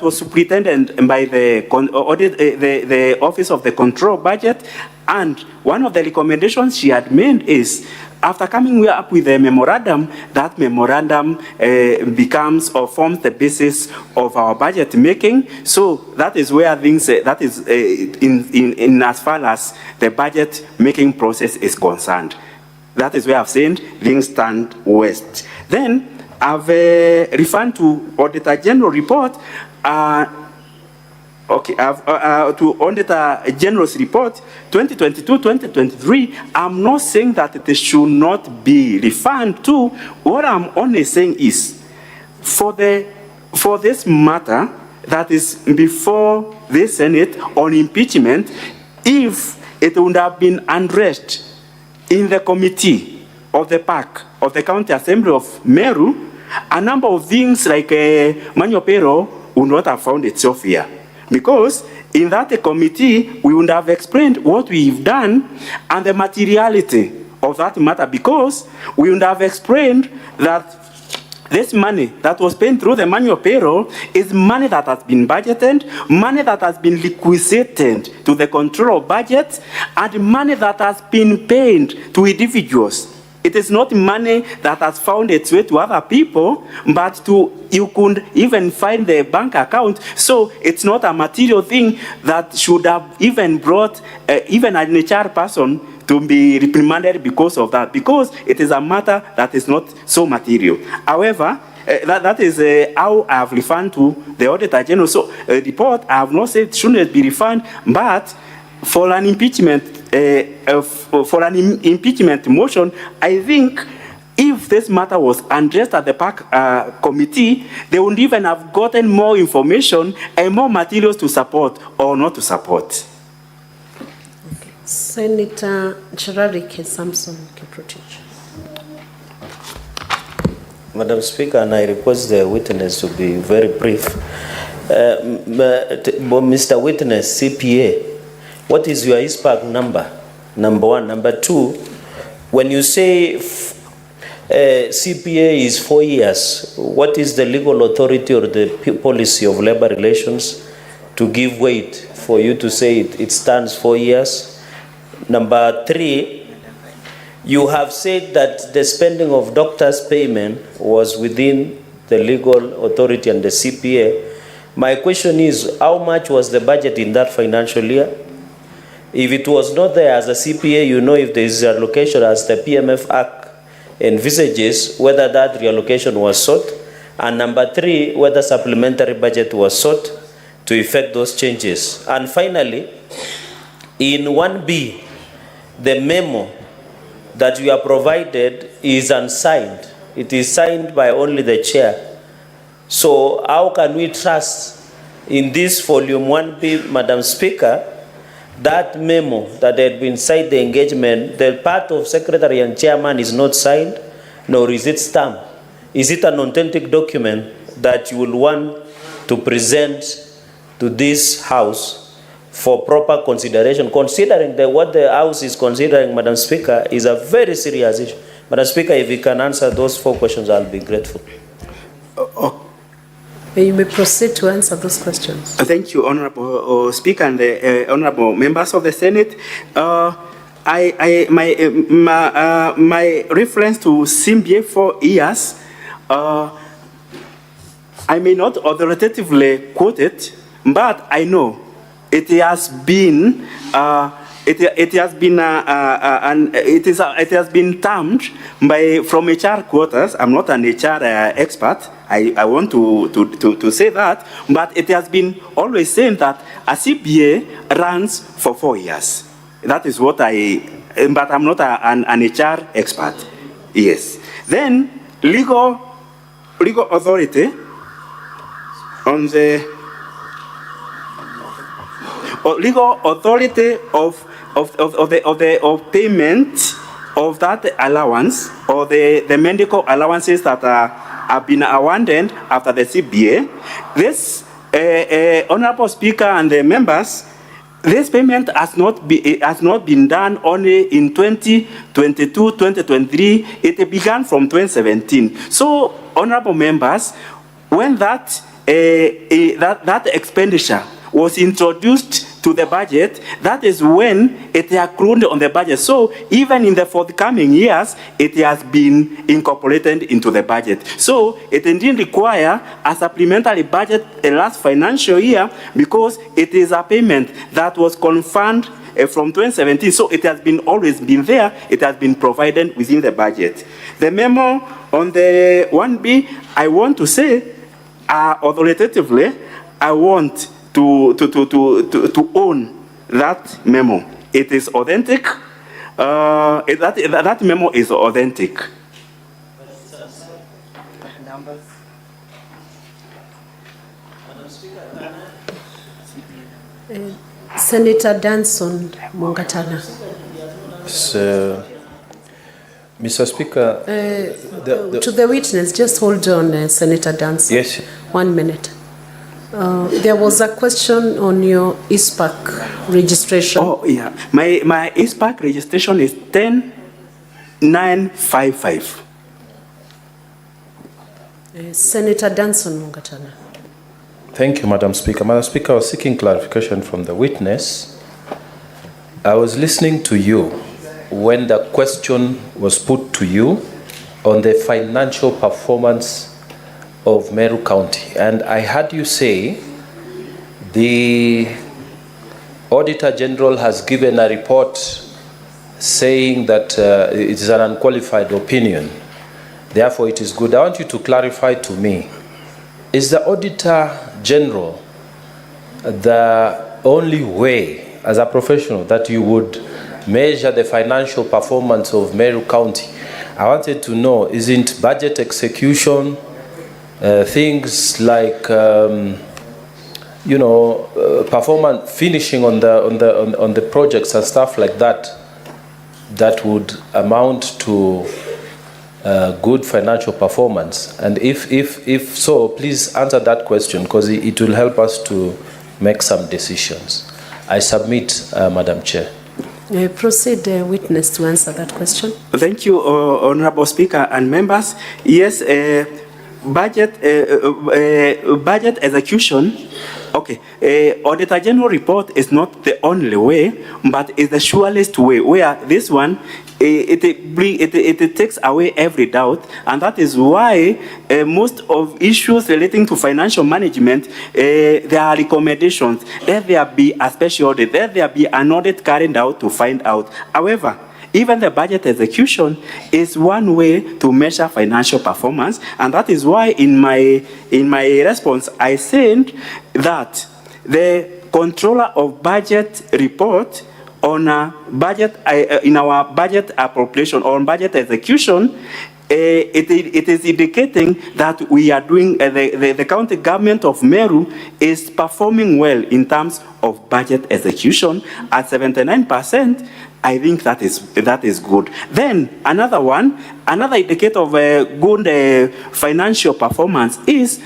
was superintended by the Office of the Control Budget, and one of the recommendations she had made is, after coming up with a memorandum, that memorandum becomes or forms the basis of our budget making. So that is where things, that is in as far as the budget making process is concerned. That is where I've said things stand west. Then I've referred to Auditor General report. Okay, to Auditor General's report 2022-2023, I'm not saying that it should not be referred to. What I'm only saying is, for this matter that is before the Senate on impeachment, if it would have been addressed in the committee of the PAC of the County Assembly of Meru, a number of things like Manyopero would not have found itself here. Because in that committee, we would have explained what we've done and the materiality of that matter, because we would have explained that this money that was paid through the manual payroll is money that has been budgeted, money that has been liquidated to the control budget, and money that has been paid to individuals. It is not money that has found its way to other people, but you could even find the bank account. So it's not a material thing that should have even brought even an HR person to be reprimanded because of that, because it is a matter that is not so material. However, that is how I have referred to the Auditor General. So report, I have not said shouldn't be referred, but for an impeachment motion, I think if this matter was addressed at the PAC committee, they would even have gotten more information and more materials to support or not to support. Okay. Senator Cherarike Samson Kiprotich. Madam Speaker, and I request the witness to be very brief. Mr. Witness, CPA, what is your ISPAC number? Number one. Number two, when you say CPA is 4 years, what is the legal authority or the policy of labor relations to give weight for you to say it stands 4 years? Number three, you have said that the spending of doctors' payment was within the legal authority and the CPA. My question is, how much was the budget in that financial year? If it was not there as a CPA, you know if there is a reallocation as the PMF Act envisages, whether that reallocation was sought. And number three, whether supplementary budget was sought to effect those changes. And finally, in 1B, the memo that you are provided is unsigned. It is signed by only the chair. So how can we trust in this volume 1B, Madam Speaker, that memo that had been signed, the engagement, the part of secretary and chairman is not signed, nor is it stamped? Is it an authentic document that you will want to present to this House for proper consideration, considering that what the House is considering, Madam Speaker, is a very serious issue? Madam Speaker, if you can answer those 4 questions, I'll be grateful. You may proceed to answer those questions. Thank you, Honorable Speaker and the Honorable members of the Senate. My reference to CBA 4 years, I may not authoritatively quote it, but I know it has been it has been termed by from HR quarters. I'm not an HR expert. I want to say that, but it has been always saying that a CPA runs for 4 years. That is what but I'm not an HR expert. Yes. Then legal authority on the legal authority of payment of that allowance or the medical allowances that have been awarded after the CBA. This Honorable Speaker and the members, this payment has not been done only in 2022, 2023. It began from 2017. So, honorable members, when that expenditure was introduced to the budget, that is when it accrued on the budget. So even in the forthcoming years, it has been incorporated into the budget. So it didn't require a supplementary budget last financial year because it is a payment that was confirmed from 2017. So it has always been there. It has been provided within the budget. The memo on the 1B, I want to say, authoritatively, I want to own that memo. It is authentic. That memo is authentic. Senator Danson Mungatana. So, Mr. Speaker, to the witness, just hold on, Senator Danson. Yes. 1 minute. There was a question on your ISPAC registration. Oh, yeah. My ISPAC registration is 10955. Senator Danson Mungatana. Thank you, Madam Speaker. Madam Speaker, I was seeking clarification from the witness. I was listening to you when the question was put to you on the financial performance of Meru County. And I heard you say the Auditor General has given a report saying that it is an unqualified opinion. Therefore, it is good. I want you to clarify to me, is the Auditor General the only way, as a professional, that you would measure the financial performance of Meru County? I wanted to know, isn't budget execution, things like performance, finishing on the projects and stuff like that, that would amount to good financial performance? And if so, please answer that question, because it will help us to make some decisions. I submit, Madam Chair. Proceed, witness, to answer that question. Thank you, Honorable Speaker and members. Yes, budget execution. Okay, Auditor General report is not the only way, but is the surest way. Where this one, it takes away every doubt, and that is why most of issues relating to financial management, there are recommendations. Let there be a special audit. Let there be an audit carried out to find out. However, even the budget execution is one way to measure financial performance, and that is why in my response I said that the controller of budget report on a budget in our budget appropriation or on budget execution, it is indicating that we are doing the county government of Meru is performing well in terms of budget execution at 79%. I think that is good. Then another indicator of good financial performance is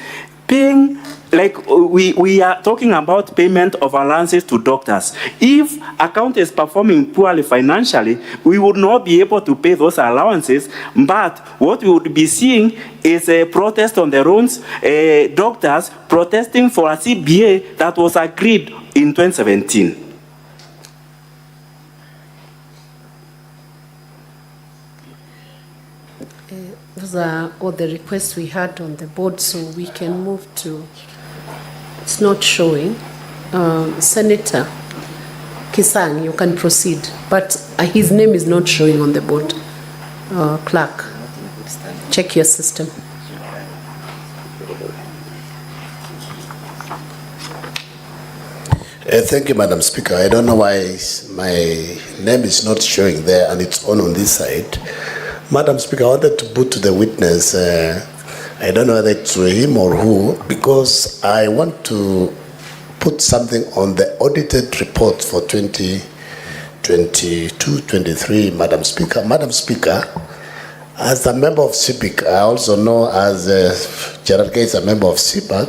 paying. Like we are talking about payment of allowances to doctors. If a county is performing poorly financially, we would not be able to pay those allowances. But what we would be seeing is a protest on the roads, doctors protesting for a CBA that was agreed in 2017. Those are all the requests we had on the board, so we can move to. It's not showing. Senator Kisang, you can proceed, but his name is not showing on the board. Clerk, check your system. Thank you, Madam Speaker. I don't know why my name is not showing there and it's on this side. Madam Speaker, I wanted to put to the witness, I don't know whether it's him or who, because I want to put something on the audited report for 2022-23, Madam Speaker. Madam Speaker, as a member of CIPIC, I also know as Gerald Gates, a member of CIPAC,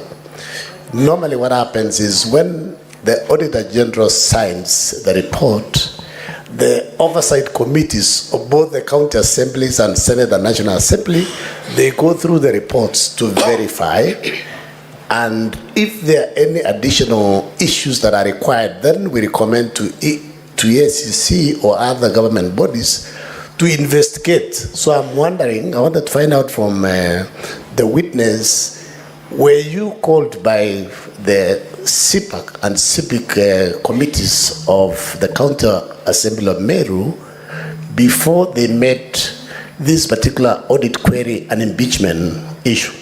normally what happens is when the Auditor General signs the report, the oversight committees of both the county assemblies and Senate and National Assembly, they go through the reports to verify, and if there are any additional issues that are required, then we recommend to ACC or other government bodies to investigate. So I'm wondering, I wanted to find out from the witness, were you called by the CIPAC and CIPIC committees of the County Assembly of Meru before they met this particular audit query and impeachment issue?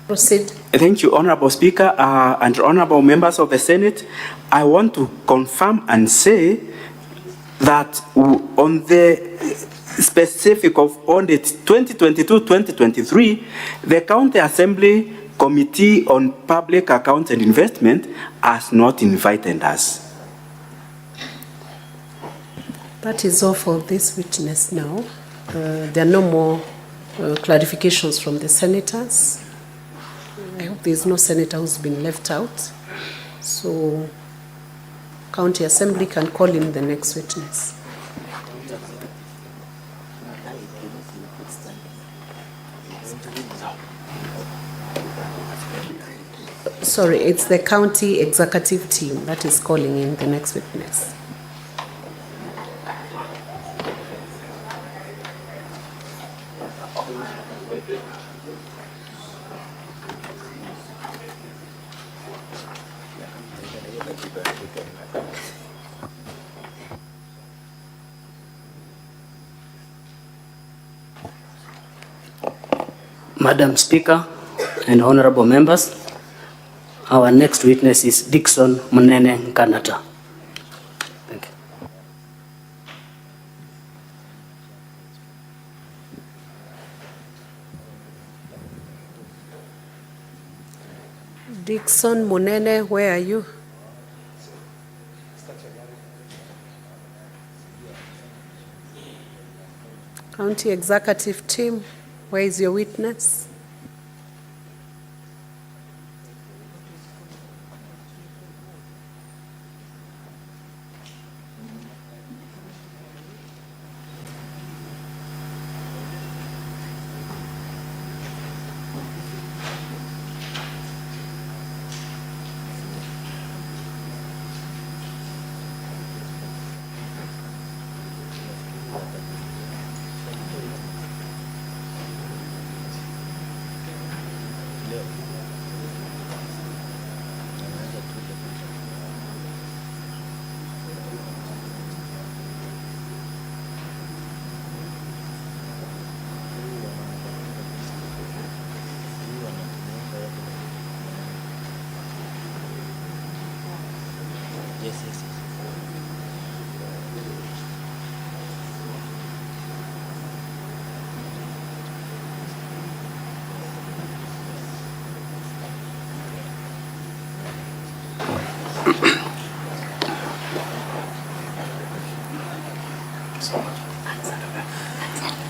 Proceed. Thank you, Honorable Speaker and Honorable members of the Senate. I want to confirm and say that on the specific of audit 2022-2023, the County Assembly Committee on Public Accounts and Investment has not invited us. That is all for this witness now. There are no more clarifications from the senators. I hope there is no senator who's been left out. So, County Assembly can call in the next witness. Sorry, it's the county executive team that is calling in the next witness. Madam Speaker and honorable members, our next witness is Dickson Munene Nkanata. Thank you. Dickson Munene, where are you? County Executive Team, where is your witness?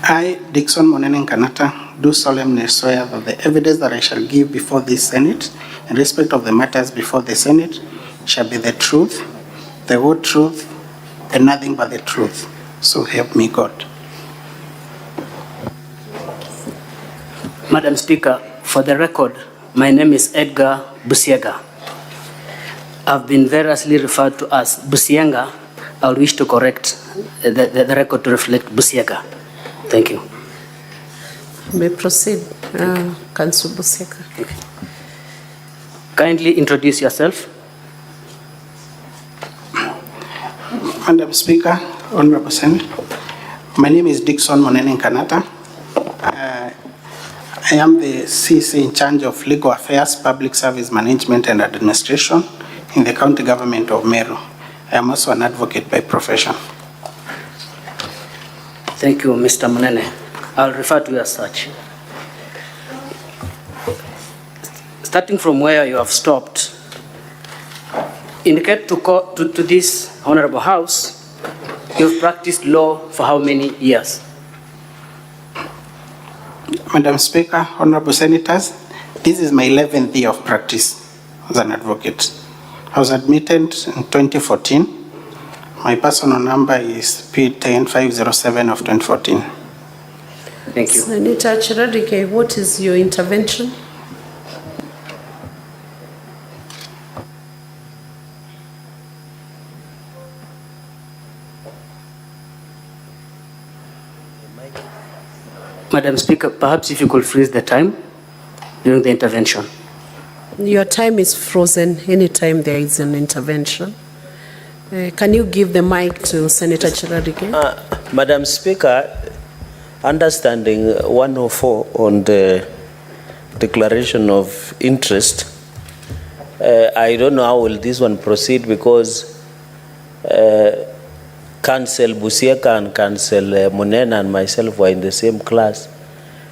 I, Dickson Munene Nkanata, do solemnly swear that the evidence that I shall give before this Senate in respect of the matters before the Senate shall be the truth, the whole truth, and nothing but the truth. So help me God. Madam Speaker, for the record, my name is Edgar Busiega. I've been variously referred to as Busienga. I'll wish to correct the record to reflect Busiega. Thank you. You may proceed, Councillor Busiega. Okay. Kindly introduce yourself. Madam Speaker, Honorable Senate, my name is Dickson Munene Nkanata. I am the CC in charge of Legal Affairs, Public Service Management and Administration in the County Government of Meru. I am also an advocate by profession. Thank you, Mr. Munene. I'll refer to you as such. Starting from where you have stopped, indicate to this Honorable House, you've practiced law for how many years? Madam Speaker, Honorable Senators, this is my 11th year of practice as an advocate. I was admitted in 2014. My personal number is P10507 of 2014. Thank you. Senator Chiradike, what is your intervention? Madam Speaker, perhaps if you could freeze the time during the intervention. Your time is frozen anytime there is an intervention. Can you give the mic to Senator Chiradike? Madam Speaker, understanding 104 on the declaration of interest, I don't know how will this one proceed because Council Busieka and Council Munena and myself were in the same class.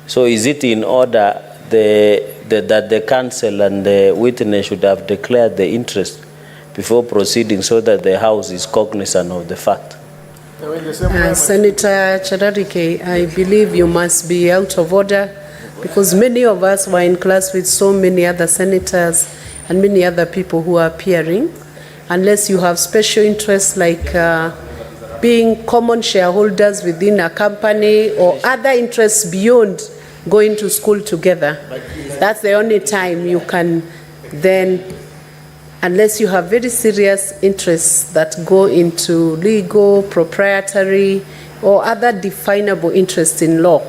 So is it in order that the council and the witness should have declared the interest before proceeding so that the House is cognizant of the fact? Senator Chiradike, I believe you must be out of order because many of us were in class with so many other senators and many other people who are appearing. Unless you have special interests like being common shareholders within a company or other interests beyond going to school together. That's the only time you can then, unless you have very serious interests that go into legal, proprietary, or other definable interests in law,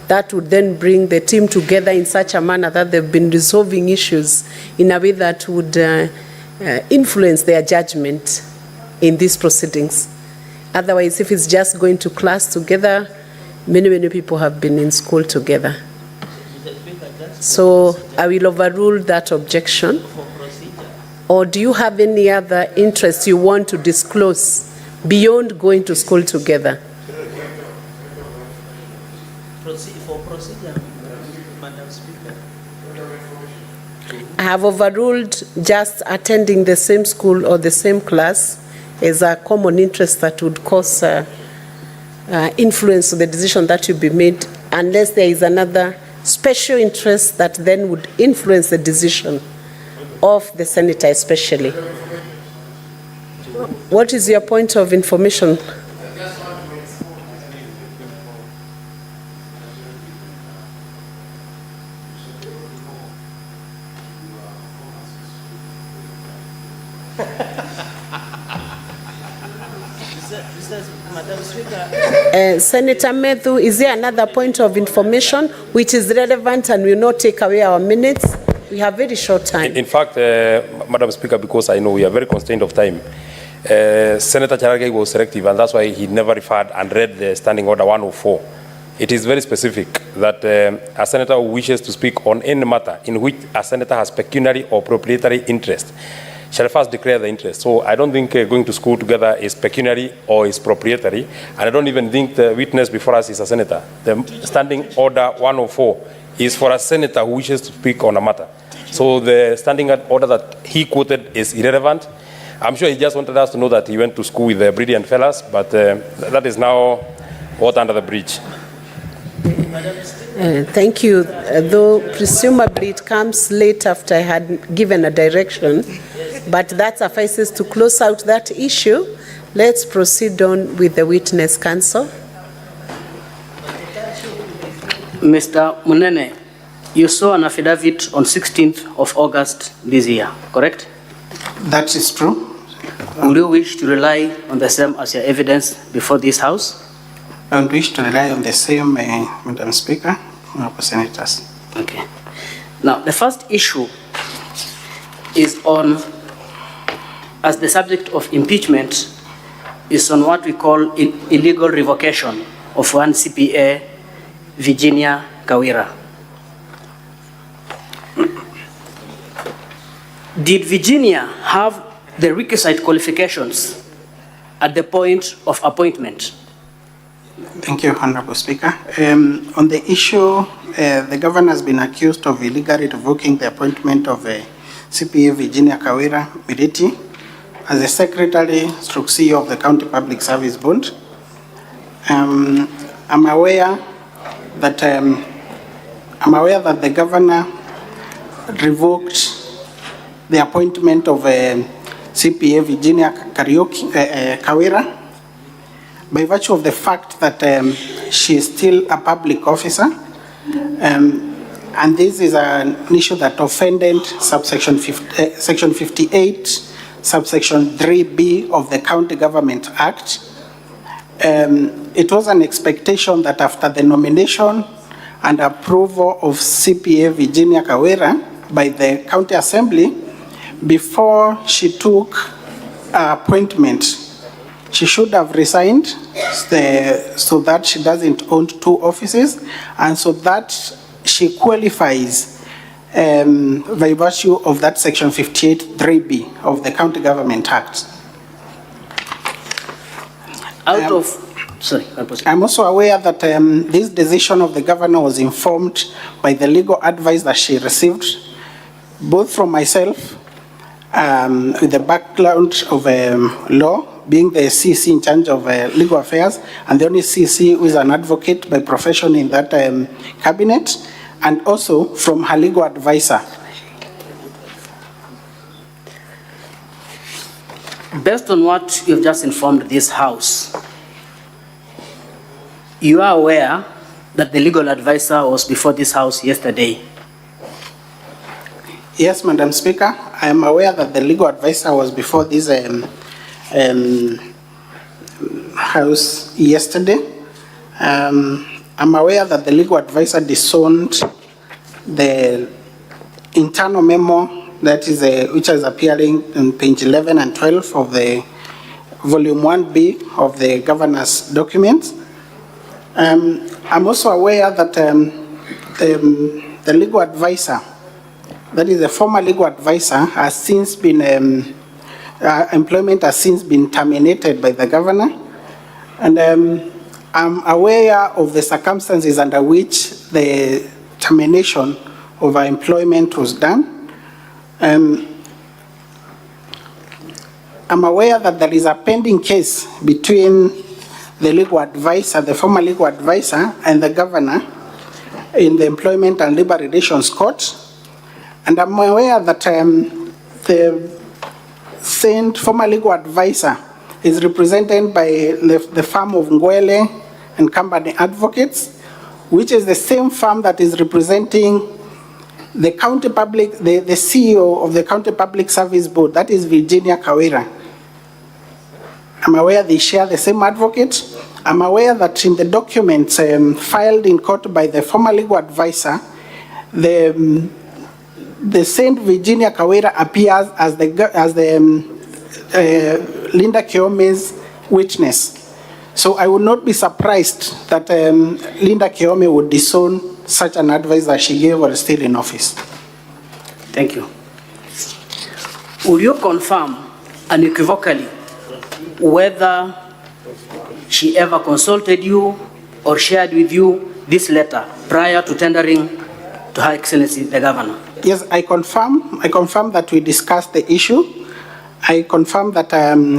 that would then bring the team together in such a manner that they've been resolving issues in a way that would influence their judgment in these proceedings. Otherwise, if it's just going to class together, many people have been in school together. So I will overrule that objection. Or do you have any other interest you want to disclose beyond going to school together? For procedure, Madam Speaker. I have overruled just attending the same school or the same class as a common interest that would cause influence on the decision that will be made, unless there is another special interest that then would influence the decision of the senator especially. What is your point of information? Senator Meru, is there another point of information which is relevant and will not take away our minutes? We have very short time. In fact, Madam Speaker, because I know we are very constrained of time, Senator Chiradike was selective, and that's why he never referred and read the Standing Order 104. It is very specific that a senator who wishes to speak on any matter in which a senator has pecuniary or proprietary interest shall first declare the interest. So I don't think going to school together is pecuniary or is proprietary, and I don't even think the witness before us is a senator. The Standing Order 104 is for a senator who wishes to speak on a matter. So the Standing Order that he quoted is irrelevant. I'm sure he just wanted us to know that he went to school with the brilliant fellas, but that is now water under the bridge. Thank you. Though presumably it comes late after I had given a direction, but that suffices to close out that issue. Let's proceed on with the witness counsel. Mr. Munene, you saw an affidavit on 16th of August this year, correct? That is true. Would you wish to rely on the same as your evidence before this House? I would wish to rely on the same, Madam Speaker, Senators. Okay. Now, the first issue is on, as the subject of impeachment, is on what we call illegal revocation of one CPA, Virginia Kawira. Did Virginia have the requisite qualifications at the point of appointment? Thank you, Honorable Speaker. On the issue, the governor has been accused of illegally revoking the appointment of CPA Virginia Kawira Miriti as the Secretary/CEO of the County Public Service Board. I'm aware that the governor revoked the appointment of CPA Virginia Kawira by virtue of the fact that she is still a public officer, and this is an issue that offended section 58, subsection 3B of the County Government Act. It was an expectation that after the nomination and approval of CPA Virginia Kawira by the County Assembly, before she took appointment, she should have resigned so that she doesn't own two offices, and so that she qualifies by virtue of that section 58 3B of the County Government Act. I'm also aware that this decision of the governor was informed by the legal advice that she received, both from myself, with the background of law, being the CC in charge of legal affairs, and the only CC who is an advocate by profession in that cabinet, and also from her legal advisor. Based on what you've just informed this House, you are aware that the legal advisor was before this House yesterday? Yes, Madam Speaker, I am aware that the legal advisor was before this House yesterday. I'm aware that the legal advisor disowned the internal memo that is which is appearing on page 11 and 12 of the volume 1B of the governor's documents. I'm also aware that the legal advisor, that is the former legal advisor, has since been employment has since been terminated by the governor, and I'm aware of the circumstances under which the termination of her employment was done. I'm aware that there is a pending case between the legal advisor, the former legal advisor, and the governor in the Employment and Labor Relations Court. And I'm aware that the former legal advisor is represented by the firm of Ngwele and Company Advocates, which is the same firm that is representing the county public, the CEO of the County Public Service Board, that is Virginia Kawira. I'm aware they share the same advocate. I'm aware that in the documents filed in court by the former legal advisor, the Saint Virginia Kawira appears as the Linda Keome's witness. So I would not be surprised that Linda Keome would disown such an advice that she gave while still in office. Thank you. Will you confirm unequivocally whether she ever consulted you or shared with you this letter prior to tendering to Her Excellency the Governor? Yes, I confirm that we discussed the issue. I confirm that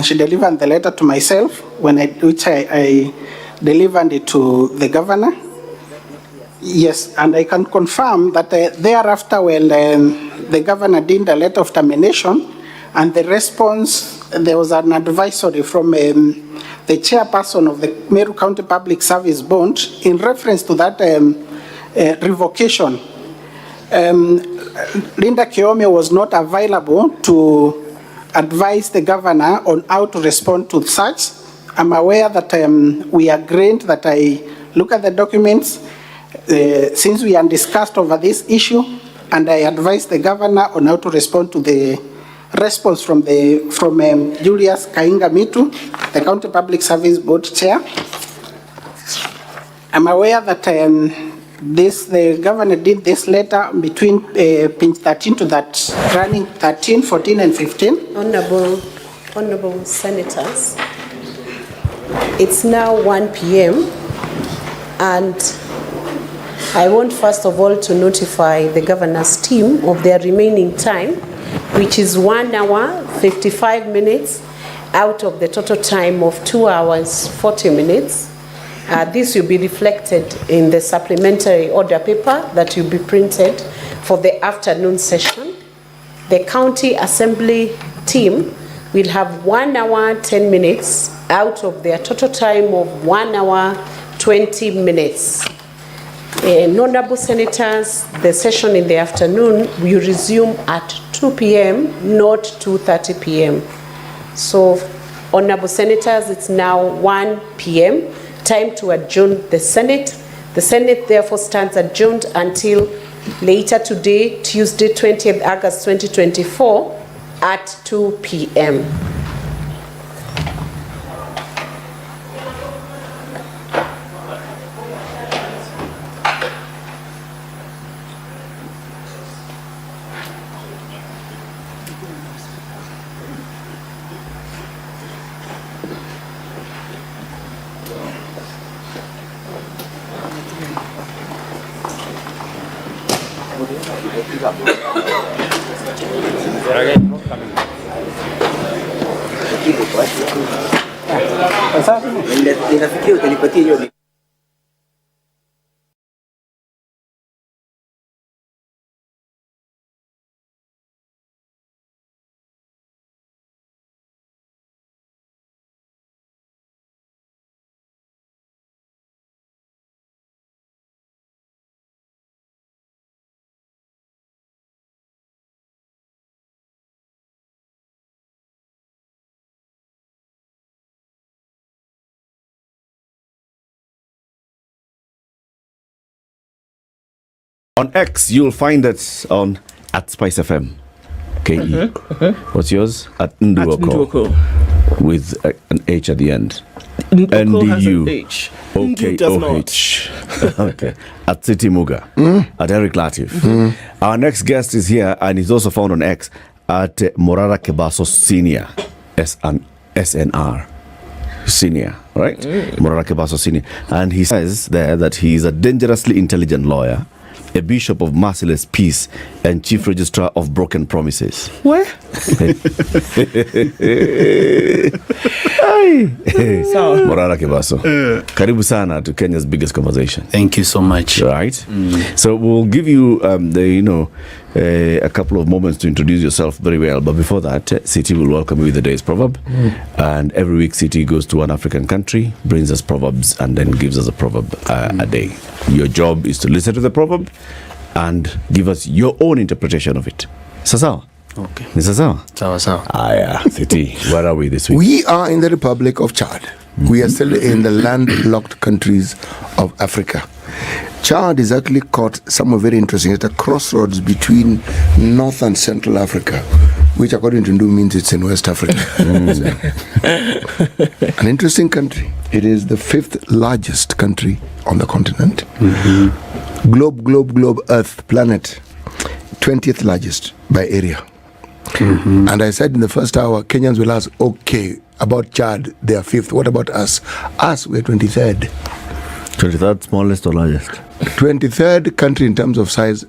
she delivered the letter to myself, which I delivered it to the governor. Yes, and I can confirm that thereafter, when the governor did the letter of termination, and the response, there was an advisory from the chairperson of the Meru County Public Service Board in reference to that revocation. Linda Keome was not available to advise the governor on how to respond to such. I'm aware that we agreed that I look at the documents since we had discussed over this issue, and I advised the governor on how to respond to the response from Julius Kainga Mitu, the County Public Service Board Chair. I'm aware that The governor did this letter between pinch 13 to that, running 13, 14, and 15. Honorable Senators, it's now 1 p.m. and I want first of all to notify the governor's team of their remaining time, which is 1 hour, 55 minutes out of the total time of 2 hours, 40 minutes. This will be reflected in the supplementary order paper that will be printed for the afternoon session. The county assembly team will have 1 hour, 10 minutes out of their total time of 1 hour, 20 minutes. Honorable Senators, the session in the afternoon will resume at 2 p.m., not 2:30 p.m. So, Honorable Senators, it's now 1 p.m., time to adjourn the Senate. The Senate therefore stands adjourned until later today, Tuesday, 20th August 2024 at 2 p.m. On X, you'll find it on at Spice FM. KE. What's yours? At Nduoko. With an H at the end. NDU. H. OKOH. Okay. At City Muga. At Eric Latif. Our next guest is here and he's also found on X at Morara Kebaso Senior. SNR. Senior, right? Morara Kebaso Senior. And he says there that he is a dangerously intelligent lawyer, a bishop of merciless peace, and chief registrar of broken promises. What? Morara Kebaso. Karibu sana to Kenya's biggest conversation. Thank you so much. Right? So we'll give you a couple of moments to introduce yourself very well. But before that, City will welcome you with the day's proverb. And every week, City goes to one African country, brings us proverbs, and then gives us a proverb a day. Your job is to listen to the proverb and give us your own interpretation of it. Sawa? Okay. Sawa? Sawa. City, where are we this week? We are in the Republic of Chad. We are still in the landlocked countries of Africa. Chad is actually caught somewhere very interesting at a crossroads between North and Central Africa, which according to Ndu means it's in West Africa. An interesting country. It is the 5th largest country on the continent. Globe, Earth, planet, 20th largest by area. And I said in the first hour, Kenyans will ask, okay, about Chad, they are 5th. What about us? Us, we're 23rd. 23rd smallest or largest? 23rd country in terms of size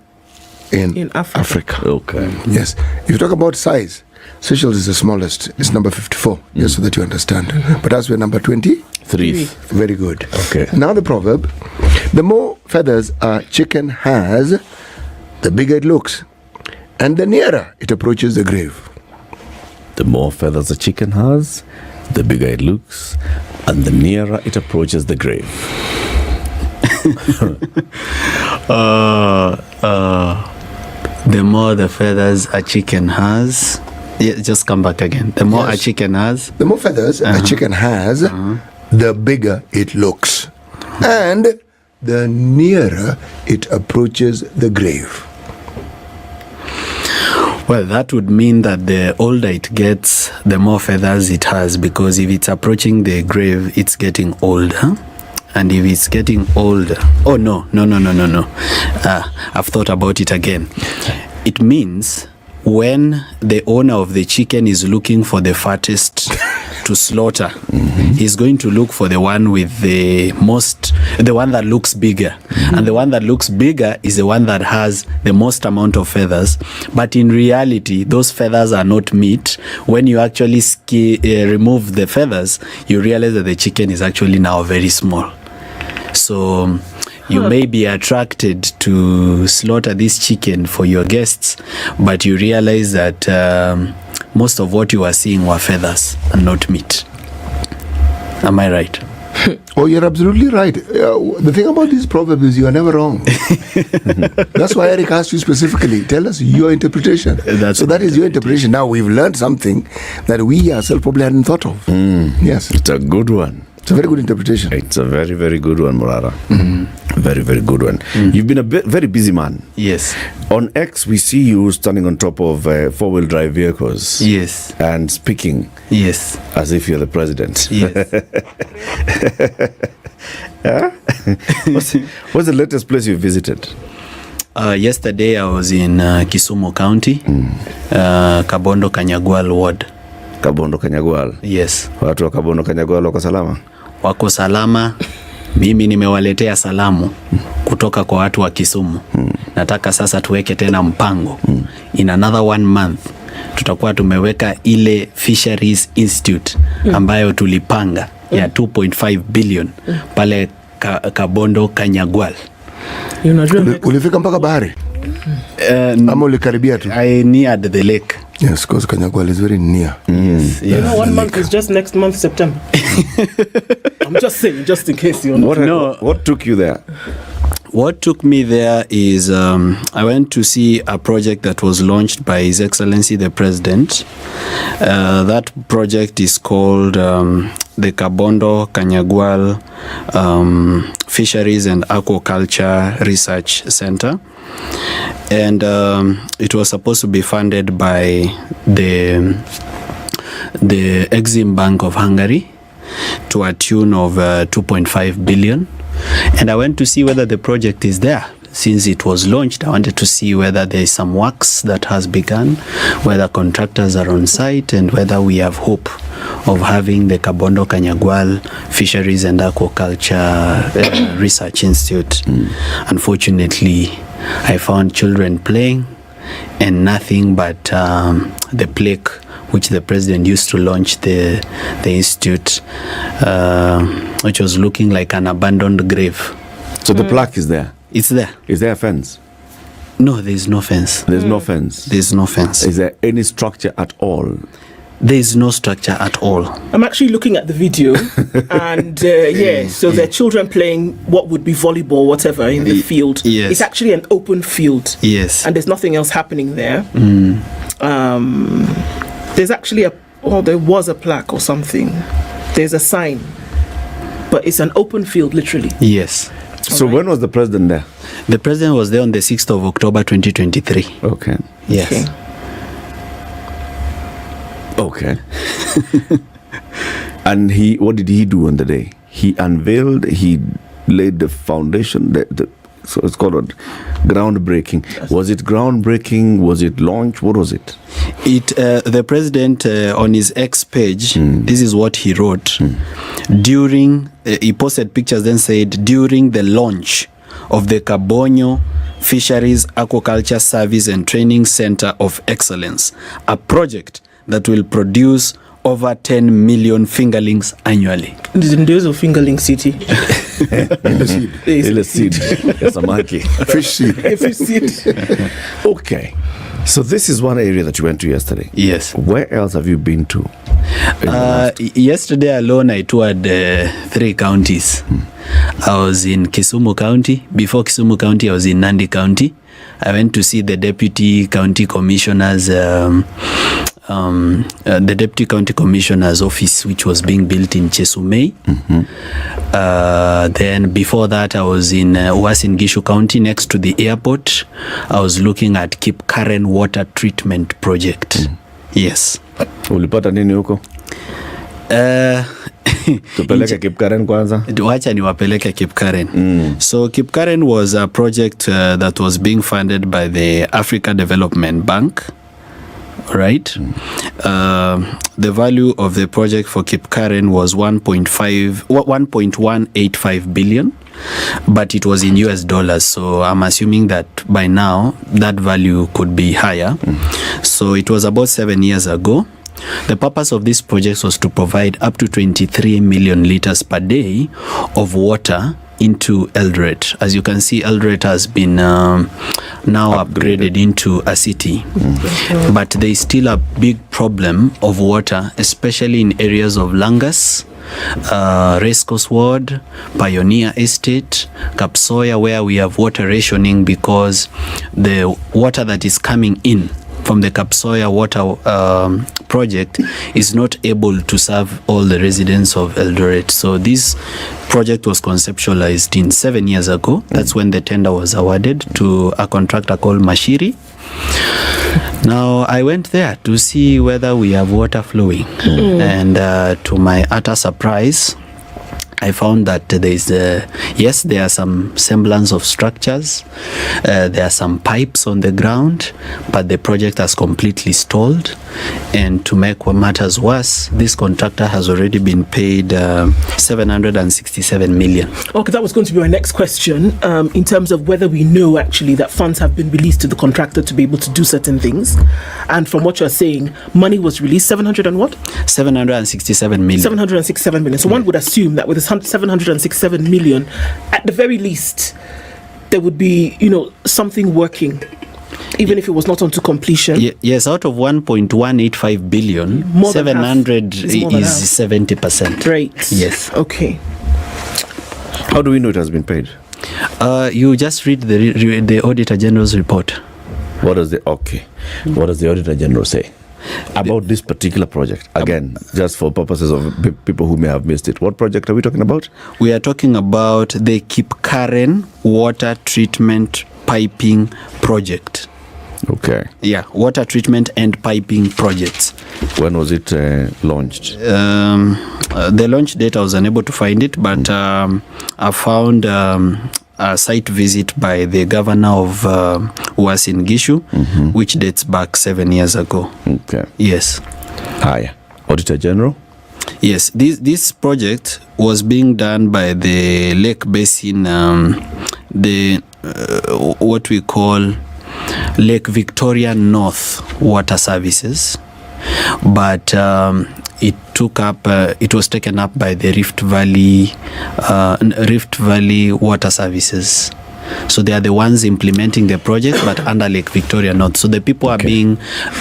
in Africa. Okay. Yes. If you talk about size, Seychelles is the smallest. It's number 54, just so that you understand. But as we're number 23. Very good. Okay. Now the proverb, the more feathers a chicken has, the bigger it looks. And the nearer it approaches the grave. The more feathers a chicken has, the bigger it looks, and the nearer it approaches the grave. The more the feathers a chicken has. Yeah, just come back again. The more a chicken has. The more feathers a chicken has, the bigger it looks. And the nearer it approaches the grave. Well, that would mean that the older it gets, the more feathers it has, because if it's approaching the grave, it's getting older. and if it's getting older, oh no. I've thought about it again. It means when the owner of the chicken is looking for the fattest to slaughter, he's going to look for the one with the one that looks bigger. And the one that looks bigger is the one that has the most amount of feathers. But in reality, those feathers are not meat. When you actually remove the feathers, you realize that the chicken is actually now very small. So you may be attracted to slaughter this chicken for your guests, but you realize that most of what you are seeing were feathers and not meat. Am I right? Oh, you're absolutely right. The thing about these proverbs is you are never wrong. That's why Eric asked you specifically, tell us your interpretation. That is your interpretation. Now we've learned something that we ourselves probably hadn't thought of. Yes. It's a good one. It's a very good interpretation. It's a very, very good one, Morara. Very, very good one. You've been a very busy man. Yes. On X, we see you standing on top of four-wheel drive vehicles. Yes. And speaking. Yes. As if you're the president. Yes. What's the latest place you visited? Yesterday, I was in Kisumu County, Kabondo Kanyagwal Ward. Kabondo Kanyagwal? Yes. Watu wa Kabondo Kanyagwal wako salama? Wako salama. Mimi nimewaletea salamu kutoka kwa watu wa Kisumu. Nataka sasa tuweke tena mpango. In another 1 month, tutakuwa tumeweka ile Fisheries Institute ambayo tulipanga ya 2.5 billion pale Kabondo Kanyagwal. Ulifika mpaka bahari? Ama ulikaribia tu? I neared the lake. Yes, because Kanyagwal is very near. Yes. You know, 1 month is just next month, September. I'm just saying, just in case you know. What took you there? What took me there is I went to see a project that was launched by His Excellency the President. That project is called the Kabondo Kanyagwal Fisheries and Aquaculture Research Center. And it was supposed to be funded by the Exim Bank of Hungary to a tune of 2.5 billion. And I went to see whether the project is there. Since it was launched, I wanted to see whether there is some works that has begun, whether contractors are on site, and whether we have hope of having the Kabondo Kanyagwal Fisheries and Aquaculture Research Institute. Unfortunately, I found children playing and nothing but the plaque which the president used to launch the institute, which was looking like an abandoned grave. So the plaque is there? It's there. Is there a fence? No, there's no fence. There's no fence? There's no fence. Is there any structure at all? There is no structure at all. I'm actually looking at the video, and so there are children playing what would be volleyball, whatever, in the field. Yes. It's actually an open field. Yes. And there's nothing else happening there. There's actually there was a plaque or something. There's a sign, but it's an open field, literally. Yes. So when was the president there? The president was there on the 6th of October 2023. Okay. Yes. Okay. And what did he do on the day? He unveiled, he laid the foundation, so it's called groundbreaking. Yes. Was it groundbreaking? Was it launch? What was it? The president on his X page, this is what he wrote. During, he posted pictures, then said, during the launch of the Kabonyo Fisheries Aquaculture Service and Training Center of Excellence, a project that will produce over 10 million fingerlings annually. In days of fingerling city. Seed. Samaki. Fish seed. Fish seed. Okay. So this is one area that you went to yesterday. Yes. Where else have you been to? Yesterday alone, I toured 3 counties. I was in Kisumu County. Before Kisumu County, I was in Nandi County. I went to see the deputy county commissioner's office, which was being built in Chesumei. Then before that, I was in Uasin Gishu County, next to the airport. I was looking at Kip Karen Water Treatment Project. Yes. Ulipata nini huko? Tupeleke Kipkaren kwanza. Wacha niwapeleke Kipkaren. So Kipkaren was a project that was being funded by the Africa Development Bank. Right? The value of the project for Kipkaren was 1.185 billion, but it was in US dollars. So I'm assuming that by now that value could be higher. So it was about 7 years ago. The purpose of this project was to provide up to 23 million liters per day of water into Eldoret. As you can see, Eldoret has been now upgraded into a city. But there is still a big problem of water, especially in areas of Langas, Racecourse Ward, Pioneer Estate, Kapsoya, where we have water rationing because the water that is coming in from the Kapsoya water project is not able to serve all the residents of Eldoret. So this project was conceptualized in 7 years ago. That's when the tender was awarded to a contractor called Mashiri. Now I went there to see whether we have water flowing, and to my utter surprise, I found that there is yes, there are some semblance of structures. There are some pipes on the ground, but the project has completely stalled. And to make what matters worse, this contractor has already been paid 767 million. Okay, that was going to be my next question. In terms of whether we know actually that funds have been released to the contractor to be able to do certain things. And from what you're saying, money was released, 700 and what? 767 million. 767 million. So one would assume that with the 767 million, at the very least, there would be, something working, even if it was not onto completion. Yes, out of 1.185 billion, 700 is 70%. Great. Yes. Okay. How do we know it has been paid? You just read the Auditor General's report. What does the Auditor General say about this particular project? Again, just for purposes of people who may have missed it, what project are we talking about? We are talking about the Kipkaren water treatment piping project. Okay. Yeah, water treatment and piping projects. When was it launched? The launch date, I was unable to find it, but I found a site visit by the governor of Uasin Gishu, which dates back 7 years ago. Okay. Yes. Hi, Auditor General. Yes, this project was being done by the Lake Basin, what we call Lake Victoria North Water Services, but it was taken up by the Rift Valley Water Services. So they are the ones implementing the project, but under Lake Victoria North. So the people are being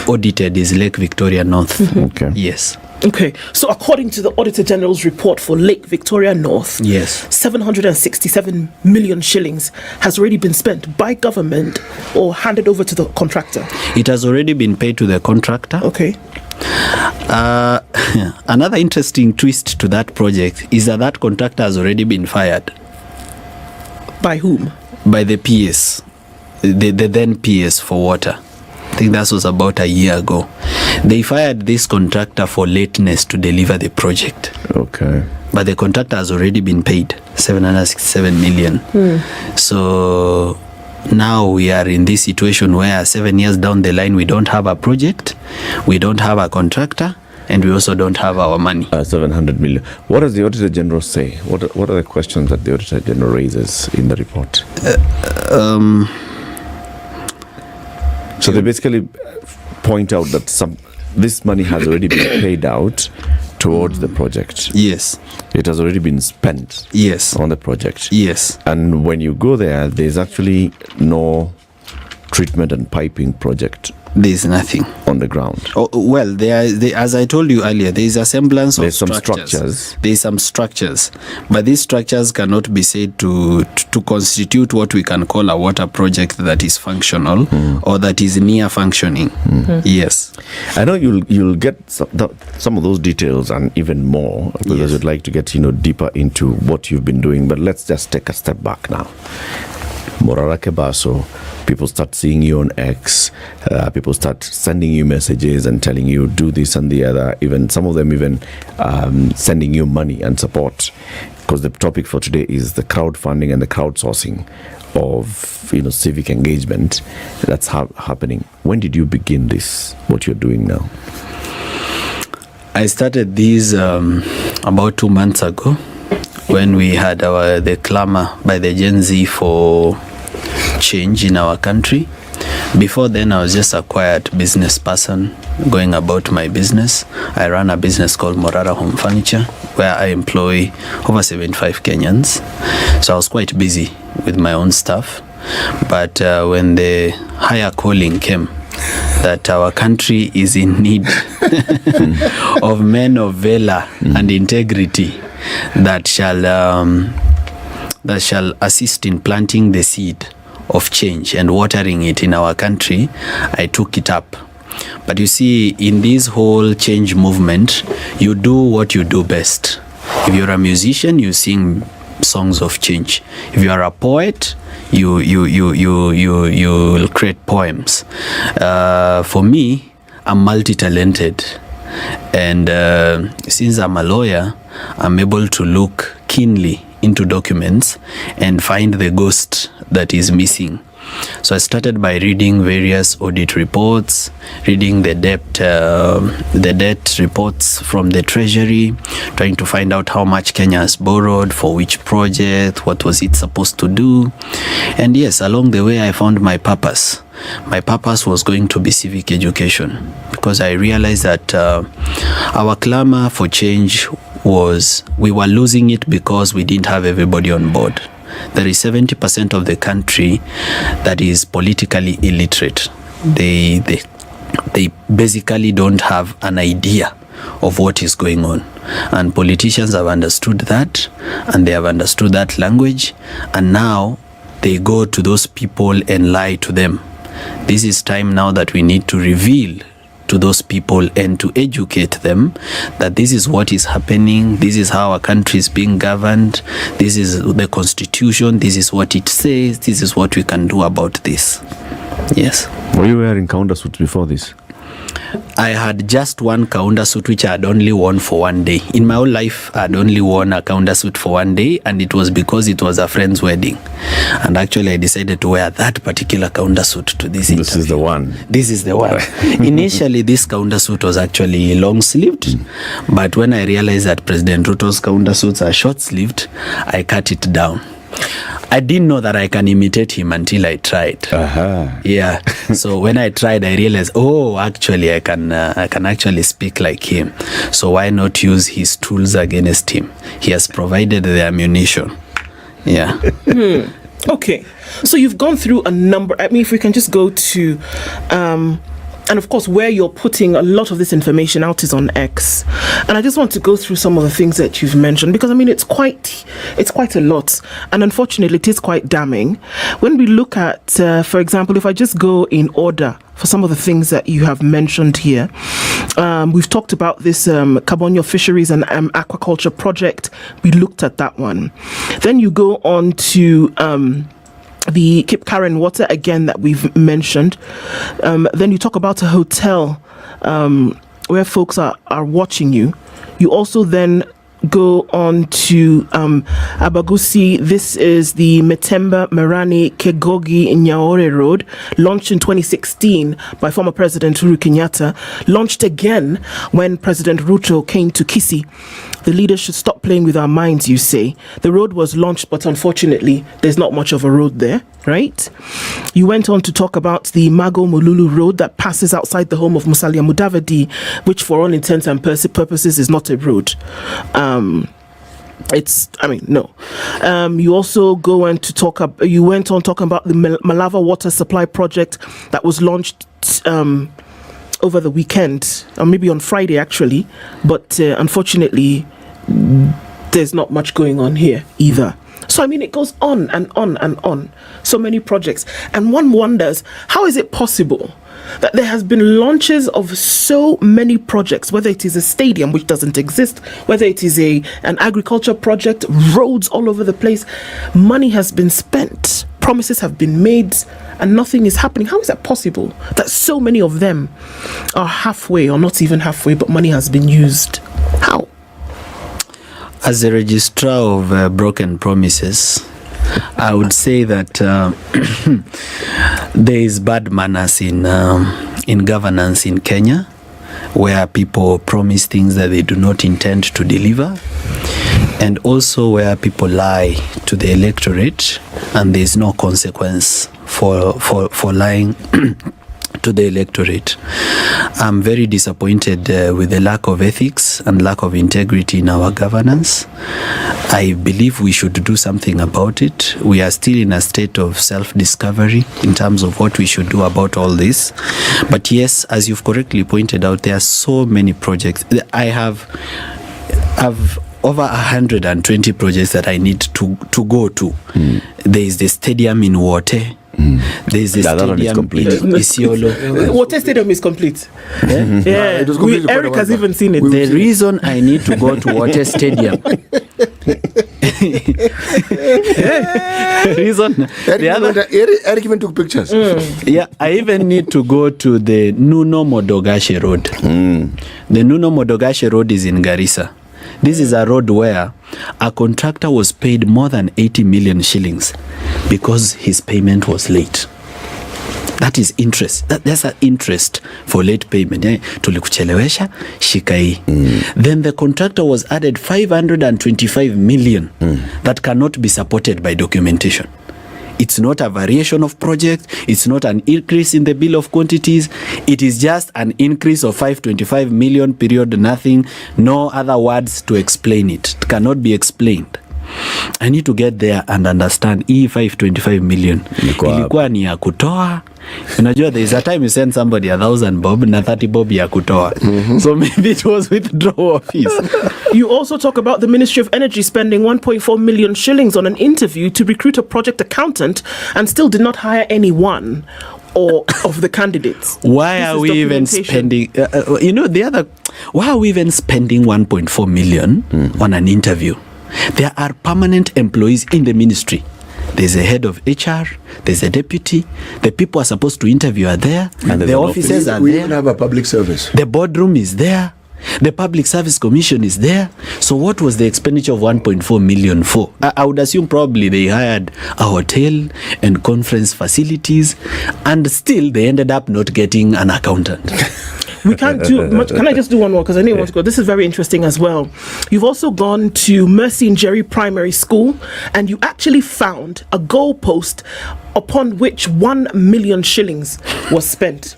audited is Lake Victoria North. Okay. Yes. Okay, so according to the Auditor General's report for Lake Victoria North, yes, 767 million shillings has already been spent by government or handed over to the contractor. It has already been paid to the contractor. Okay. Another interesting twist to that project is that contractor has already been fired. By whom? By the PS, the then PS for water. I think that was about a year ago. They fired this contractor for lateness to deliver the project. Okay. But the contractor has already been paid 767 million. So now we are in this situation where 7 years down the line, we don't have a project, we don't have a contractor, and we also don't have our money. 700 million. What does the Auditor General say? What are the questions that the Auditor General raises in the report? So they basically point out that this money has already been paid out towards the project. Yes. It has already been spent. Yes. On the project. Yes. And when you go there's actually no treatment and piping project. There's nothing on the ground. Oh, well, as I told you earlier, there is a semblance of structures. There is some structures, but these structures cannot be said to constitute what we can call a water project that is functional or that is near functioning. Yes, I know you'll get some of those details and even more because I'd like to get deeper into what you've been doing. But let's just take a step back now. Morara Kebaso, people start seeing you on X, people start sending you messages and telling you do this and the other, even some of them even sending you money and support, because the topic for today is the crowdfunding and the crowdsourcing of civic engagement that's happening. When did you begin this, what you're doing now? I started this about 2 months ago, when we had the clamor by the Gen Z for change in our country. Before then, I was just a quiet business person going about my business. I ran a business called Morara Home Furniture, where I employ over 75 Kenyans. So I was quite busy with my own stuff. But when the higher calling came, that our country is in need of men of valor and integrity that shall assist in planting the seed of change and watering it in our country, I took it up. But you see, in this whole change movement, you do what you do best. If you're a musician, you sing songs of change. If you are a poet, you create poems. For me, I'm multi-talented, and since I'm a lawyer, I'm able to look keenly into documents and find the ghost that is missing. So I started by reading various audit reports, reading the debt reports from the Treasury, trying to find out how much Kenya has borrowed, for which project, what was it supposed to do. And yes, along the way I found my purpose. My purpose was going to be civic education, because I realized that our clamor for change we were losing it because we didn't have everybody on board. There is 70% of the country that is politically illiterate. They basically don't have an idea of what is going on. And politicians have understood that, and they have understood that language, and now they go to those people and lie to them. This is time now that we need to reveal to those people and to educate them that this is what is happening, this is how our country is being governed, this is the constitution, this is what it says, this is what we can do about this. Yes. Were you wearing counter suits before this? I had just one counter suit which I had only worn for one day. In my whole life, I had only worn a counter suit for one day, and it was because it was a friend's wedding. And actually, I decided to wear that particular counter suit to this interview. This is the one. This is the one. Initially, this counter suit was actually long-sleeved, but when I realized that President Ruto's counter suits are short-sleeved, I cut it down. I didn't know that I can imitate him until I tried. Yeah. So when I tried, I realized, actually, I can actually speak like him. So why not use his tools against him? He has provided the ammunition. Yeah. Okay. So you've gone through a number. I mean, if we can just go to, and of course, where you're putting a lot of this information out is on X. And I just want to go through some of the things that you've mentioned, because I mean, it's quite a lot. And unfortunately, it is quite damning. When we look at, for example, if I just go in order for some of the things that you have mentioned here, we've talked about this Kabonyo Fisheries and Aquaculture project. We looked at that one. Then you go on to the Cape Karen water again that we've mentioned. Then you talk about a hotel where folks are watching you. You also then go on to Abagusi. This is the Metemba Merani Kegogi Nyaore Road, launched in 2016 by former President Uhuru Kenyatta, launched again when President Ruto came to Kisii. The leaders should stop playing with our minds, you say. The road was launched, but unfortunately, there's not much of a road there, right? You went on to talk about the Mago Mululu Road that passes outside the home of Musalia Mudavadi, which for all intents and purposes is not a road. No. You also went on talking about the Malava water supply project that was launched over the weekend, or maybe on Friday actually, but unfortunately there's not much going on here either. So I mean, it goes on and on and on. So many projects, and one wonders, how is it possible that there has been launches of so many projects, whether it is a stadium which doesn't exist, whether it is an agriculture project, roads all over the place. Money has been spent, promises have been made and nothing is happening. How is that possible that so many of them are halfway or not even halfway, but money has been used? How? As a registrar of broken promises, I would say that there is bad manners in governance in Kenya, where people promise things that they do not intend to deliver, and also where people lie to the electorate and there is no consequence for lying to the electorate. I'm very disappointed with the lack of ethics and lack of integrity in our governance. I believe we should do something about it. We are still in a state of self-discovery in terms of what we should do about all this. But yes, as you've correctly pointed out, there are so many projects. I have over 120 projects that I need to go to. There is the stadium in Wote. There is the stadium in Isiolo. Wote Stadium is complete. Yeah, it was complete. Eric has even seen it. The reason I need to go to Wote Stadium. Eric even took pictures. Yeah, I even need to go to the Nuno Modogashe Road. The Nuno Modogashe Road is in Garissa. This is a road where a contractor was paid more than 80 million shillings because his payment was late. That is interest. That's an interest for late payment. Tulikuchelewesha, shika hii. Then the contractor was added 525 million that cannot be supported by documentation. It's not a variation of project. It's not an increase in the bill of quantities. It is just an increase of 525 million, period, nothing. No other words to explain it. It cannot be explained. I need to get there and understand hii 525 million ilikuwa ni ya kutoa. Unajua, there is a time you send somebody 1,000 bob na 30 bob ya kutoa. So maybe it was withdrawal fees. You also talk about the Ministry of Energy spending 1.4 million shillings on an interview to recruit a project accountant and still did not hire anyone or of the candidates. Why are we even spending why are we even spending 1.4 million on an interview? There are permanent employees in the ministry. There's a head of HR, there's a deputy, the people are supposed to interview are there, and the officers are there. We even have a public service. The boardroom is there, the Public Service Commission is there. So what was the expenditure of 1.4 million for? I would assume probably they hired a hotel and conference facilities, and still they ended up not getting an accountant. We can't do much. Can I just do one more? Because I know you want to go. This is very interesting as well. You've also gone to Mercy and Jerry Primary School, and you actually found a goalpost upon which 1 million shillings was spent.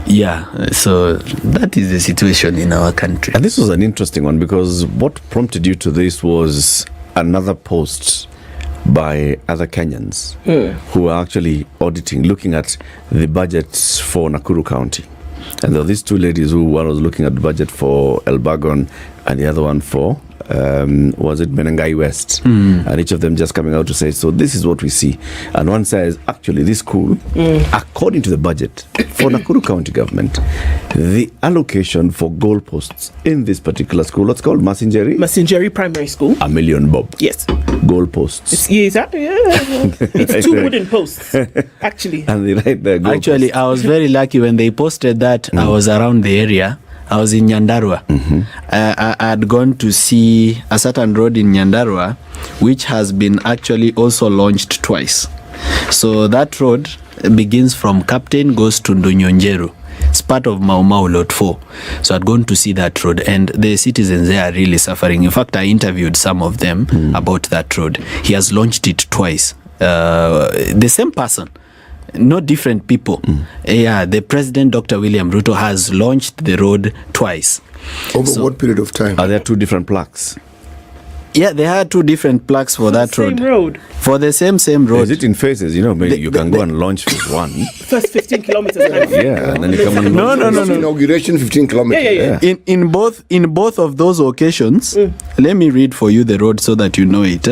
Yeah, so that is the situation in our country. And this was an interesting one, because what prompted you to this was another post by other Kenyans who are actually auditing, looking at the budgets for Nakuru County. And there were these two ladies who, one was looking at the budget for Elbagon and the other one for was it Menengai West, and each of them just coming out to say, so this is what we see. And one says, actually this school, according to the budget for Nakuru County government, the allocation for goalposts in this particular school, what's called Masinjeri Primary School, 1 million bob. Yes. Goalposts. It's two wooden posts, actually. And they write there. Actually, I was very lucky when they posted that. I was around the area. I was in Nyandarua. I had gone to see a certain road in Nyandarua, which has been actually also launched twice. So that road begins from Captain, goes to Ndunyonjeru. It's part of Mau Mau Lot 4. So I'd gone to see that road, and the citizens there are really suffering. In fact, I interviewed some of them about that road. He has launched it twice. The same person. Not different people. Yeah, the president, Dr. William Ruto, has launched the road twice. Over what period of time? Are there two different plaques? Yeah, there are two different plaques for that road. Same road. For the same road. Is it in phases? You know, maybe you can go and launch with one. First 15 kilometers. Yeah, and then you come and No. Inauguration 15 kilometers. Yeah. In both of those occasions, let me read for you the road so that you know it.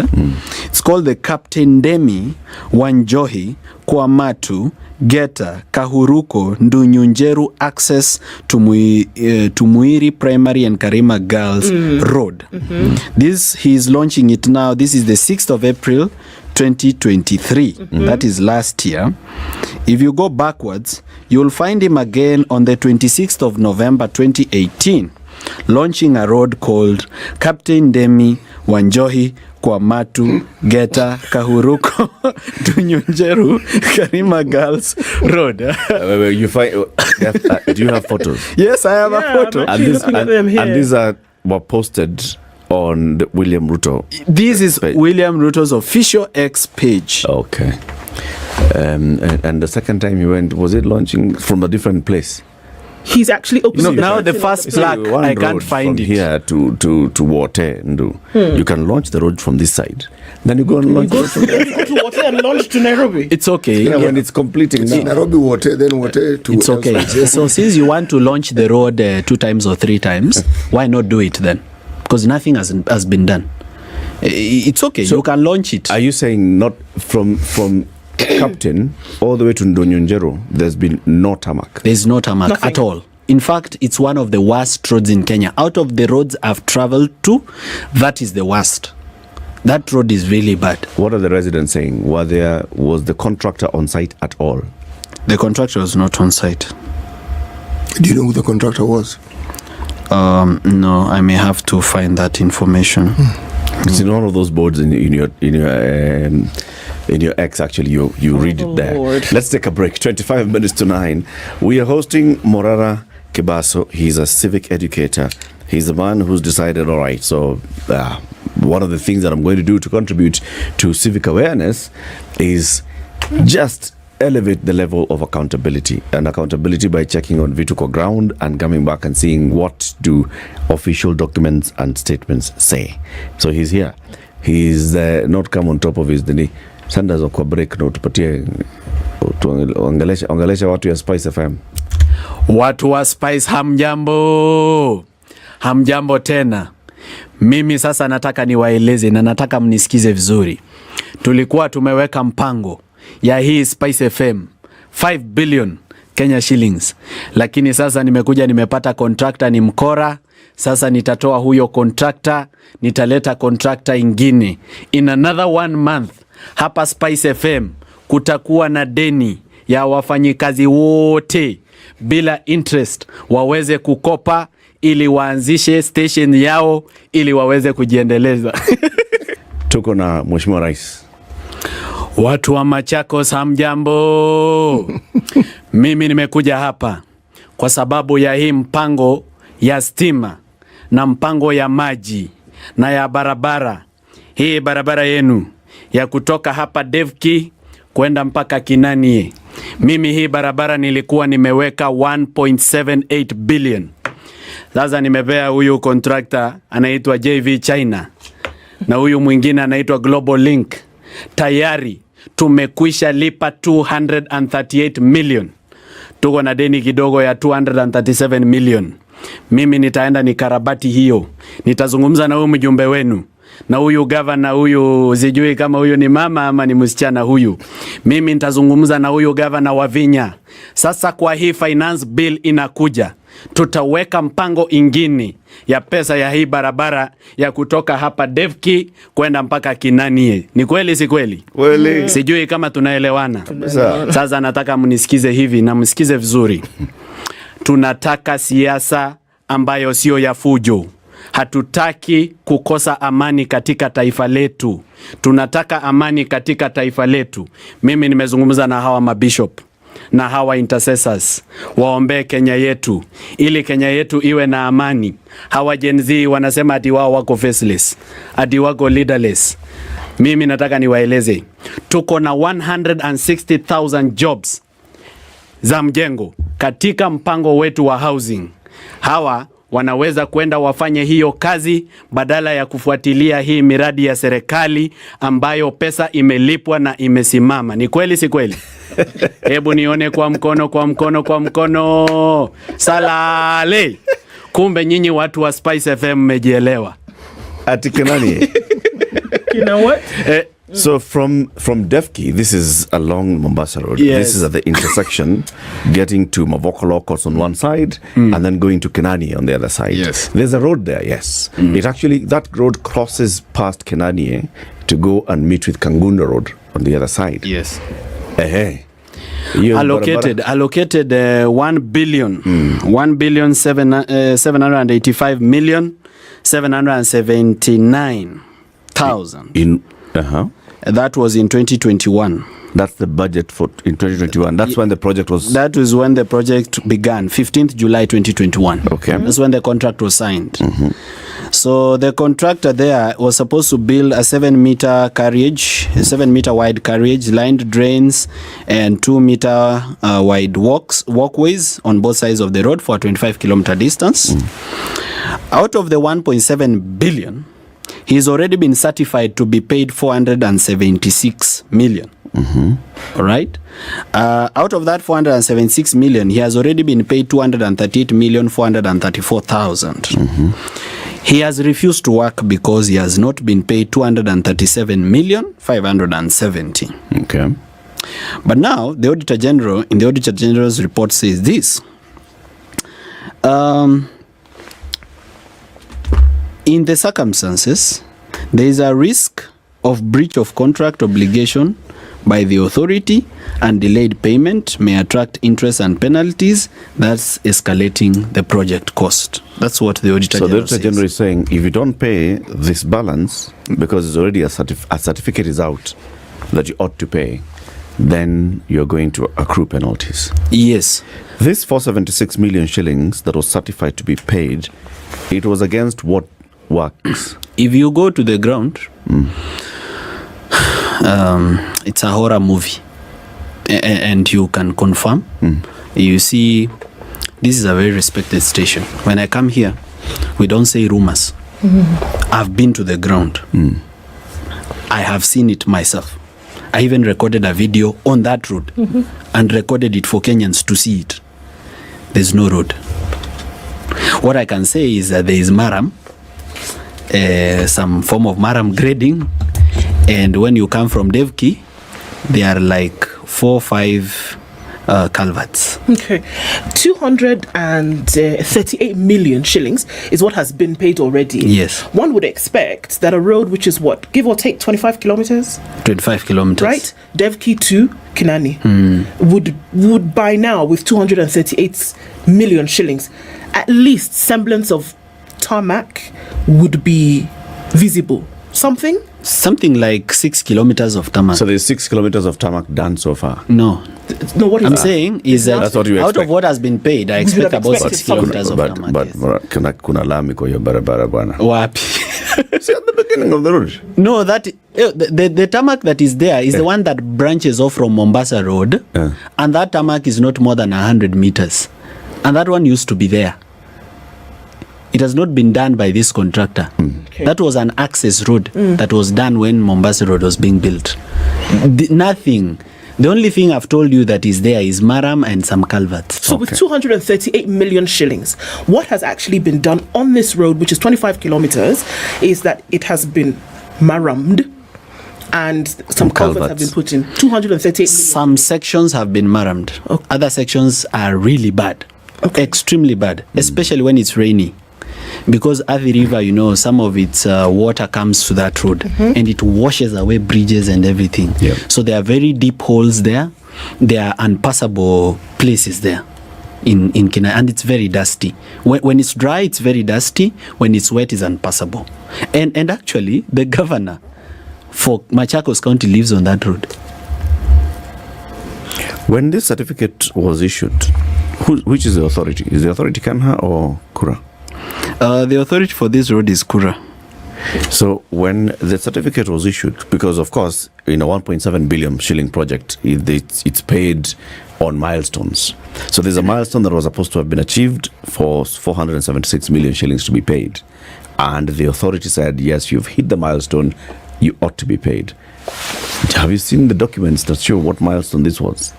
It's called the Captain Demi Wanjohi Kwamatu Geta Kahuruko Ndunyunjeru access to Muiri Primary and Karima Girls Road. This he is launching it now. This is the 6th of April 2023. That is last year. If you go backwards, you'll find him again on the 26th of November 2018, launching a road called Captain Demi Wanjohi Kwamatu Geta Kahuruko Tunyunjeru Karima Girls Road. You find, do you have photos? Yes, I have a photo. And these were posted on the William Ruto. This is page. William Ruto's official X page. Okay. And the second time he went, was it launching from a different place? He's actually opening. Now the first plaque, I can't find it. Here to Wote Ndu. You can launch the road from this side. Then you go and launch to Wote and launch to Nairobi. It's okay. Yeah, when it's completing now. Nairobi Wote, then Wote to. It's okay. So since you want to launch the road 2 times or 3 times, why not do it then? Because nothing has been done. It's okay. So you can launch it. Are you saying not from Captain all the way to Ndonyonjero, there's been no tarmac? There's no tarmac at all. In fact, it's one of the worst roads in Kenya. Out of the roads I've traveled to, that is the worst. That road is really bad. What are the residents saying? Was the contractor on site at all? The contractor was not on site. Do you know who the contractor was? No, I may have to find that information. It's in one of those boards in your X, actually. You read it there. Lord. Let's take a break. 25 minutes to 9. We are hosting Mwangaza Kibaso. He's a civic educator. He's the man who's decided, all right, so one of the things that I'm going to do to contribute to civic awareness is just elevate the level of accountability, and accountability by checking on Vituko ground and coming back and seeing what do official documents and statements say. So he's here. He's not come on top of his dini. Send us a break no tupatie ongelesha watu ya Spice FM. Watu wa Spice, hamjambo. Hamjambo tena. Mimi sasa nataka niwaeleze na nataka mnisikize vizuri. Tulikuwa tumeweka mpango ya hii Spice FM 5 billion Kenya shillings, lakini sasa nimepata contractor ni mkora. Sasa nitatoa huyo contractor, nitaleta contractor ingine. In another 1 month hapa Spice FM kutakuwa na deni ya wafanyikazi wote bila interest, waweze kukopa ili waanzishe station yao ili waweze kujiendeleza. Tuko na Mheshimiwa Rais. Watu wa Machakos, hamjambo. Mimi nimekuja hapa kwa sababu ya hii mpango ya stima na mpango ya maji na ya barabara. Hii barabara yenu ya kutoka hapa Devki kwenda mpaka Kinanie. Mimi hii barabara nilikuwa nimeweka 1.78 billion. Sasa nimepea huyu contractor anaitwa JV China na huyu mwingine anaitwa Global Link. Tayari tumekwisha lipa 238 million. Tuko na deni kidogo ya 237 million. Mimi nitaenda nikarabati hiyo. Nitazungumza na huyu mjumbe wenu, na huyu governor huyu, sijui kama huyu ni mama ama ni msichana huyu. Mimi nitazungumza na huyu governor wa Vinya. Sasa kwa hii finance bill inakuja, tutaweka mpango ingine ya pesa ya hii barabara ya kutoka hapa Devki kwenda mpaka Kinanie. Ni kweli si kweli? Kweli. Sijui kama tunaelewana. Sasa nataka mnisikize hivi na msikize vizuri. Tunataka siasa ambayo sio ya fujo. Hatutaki kukosa amani katika taifa letu. Tunataka amani katika taifa letu. Mimi nimezungumza na hawa mabishop na hawa intercessors, waombe Kenya yetu ili Kenya yetu iwe na amani. Hawa Gen Z wanasema ati wao wako faceless, ati wako leaderless. Mimi nataka niwaeleze, tuko na 160,000 jobs za mjengo katika mpango wetu wa housing. Hawa wanaweza kwenda wafanye hiyo kazi badala ya kufuatilia hii miradi ya serikali ambayo pesa imelipwa na imesimama. Ni kweli si kweli? Hebu nione kwa mkono, kwa mkono, kwa mkono. Salale. Kumbe nyinyi watu wa Spice FM mmejielewa. Ati Kinanie. You know what? So from Devki, this is along Mombasa Road. Yes. This is at the intersection, getting to Mavokolo on one side, and then going to Kenani on the other side. Yes. There's a road there, yes. It actually, that road crosses past Kenani to go and meet with Kangundo Road on the other side. Yes. Hey. Allocated 1 billion, 785 million 779,000. That was in 2021. That's the budget for in 2021. That's when the project was. That was when the project began, 15th July 2021. Okay. That's when the contract was signed. So the contractor there was supposed to build a 7-meter carriage, a 7-meter wide carriage, lined drains, and 2-meter wide walkways on both sides of the road for a 25-kilometer distance. Out of the 1.7 billion, he's already been certified to be paid 476 million. All right. Out of that 476 million, he has already been paid 238,434,000. He has refused to work because he has not been paid 237,570,000. Okay. But now the Auditor General, in the Auditor General's report, says this. In the circumstances, there is a risk of breach of contract obligation by the authority, and delayed payment may attract interest and penalties, thus escalating the project cost. That's what the Auditor General says. So the Auditor General is saying, if you don't pay this balance, because it's already a certificate is out that you ought to pay, then you're going to accrue penalties. Yes. This 476 million shillings that was certified to be paid, it was against what works? If you go to the ground, it's a horror movie, and you can confirm. You see, this is a very respected station. When I come here, we don't say rumors. I've been to the ground. I have seen it myself. I even recorded a video on that road and recorded it for Kenyans to see it. There's no road. What I can say is that there is maram, some form of maram grading, and when you come from Devki, they are like 4 or 5 culverts. Okay. 238 million shillings is what has been paid already. Yes. One would expect that a road which is what, give or take 25 kilometers? 25 kilometers. Right? Devki to Kinani would by now, with 238 million shillings, at least semblance of tarmac would be visible. Something like 6 kilometers of tarmac. So there's 6 kilometers of tarmac done so far? No. No, what is I'm that? saying is that That's what you out expect. of what has been paid, I expect about 6 kilometers of tarmac. But kuna lami kwa hiyo barabara bwana. Wapi? See at the beginning of the road. No, that the tarmac that is there is the one that branches off from Mombasa Road, and that tarmac is not more than 100 meters, and that one used to be there. It has not been done by this contractor. Okay. That was an access road that was done when Mombasa Road was being built. Nothing. The only thing I've told you that is there is maram and some culverts. So with 238 million shillings, what has actually been done on this road, which is 25 kilometers, is that it has been marammed and some culverts have been put in. 238 million. Some sections have been marammed. Okay. Other sections are really bad. Okay. Extremely bad, especially when it's rainy. Because Athi River, you know, some of its water comes to that road and it washes away bridges and everything. Yeah. So there are very deep holes there. There are unpassable places there in Kenya, and it's very dusty. When it's dry, it's very dusty. When it's wet, it's unpassable. And actually, the governor for Machakos County lives on that road. When this certificate was issued, which is the authority? Is the authority Kanha or Kura? The authority for this road is Kura. So when the certificate was issued, because of course in a 1.7 billion shilling project, it's paid on milestones. So there's a milestone that was supposed to have been achieved for 476 million shillings to be paid. And the authority said, yes, you've hit the milestone, you ought to be paid. Have you seen the documents that show what milestone this was?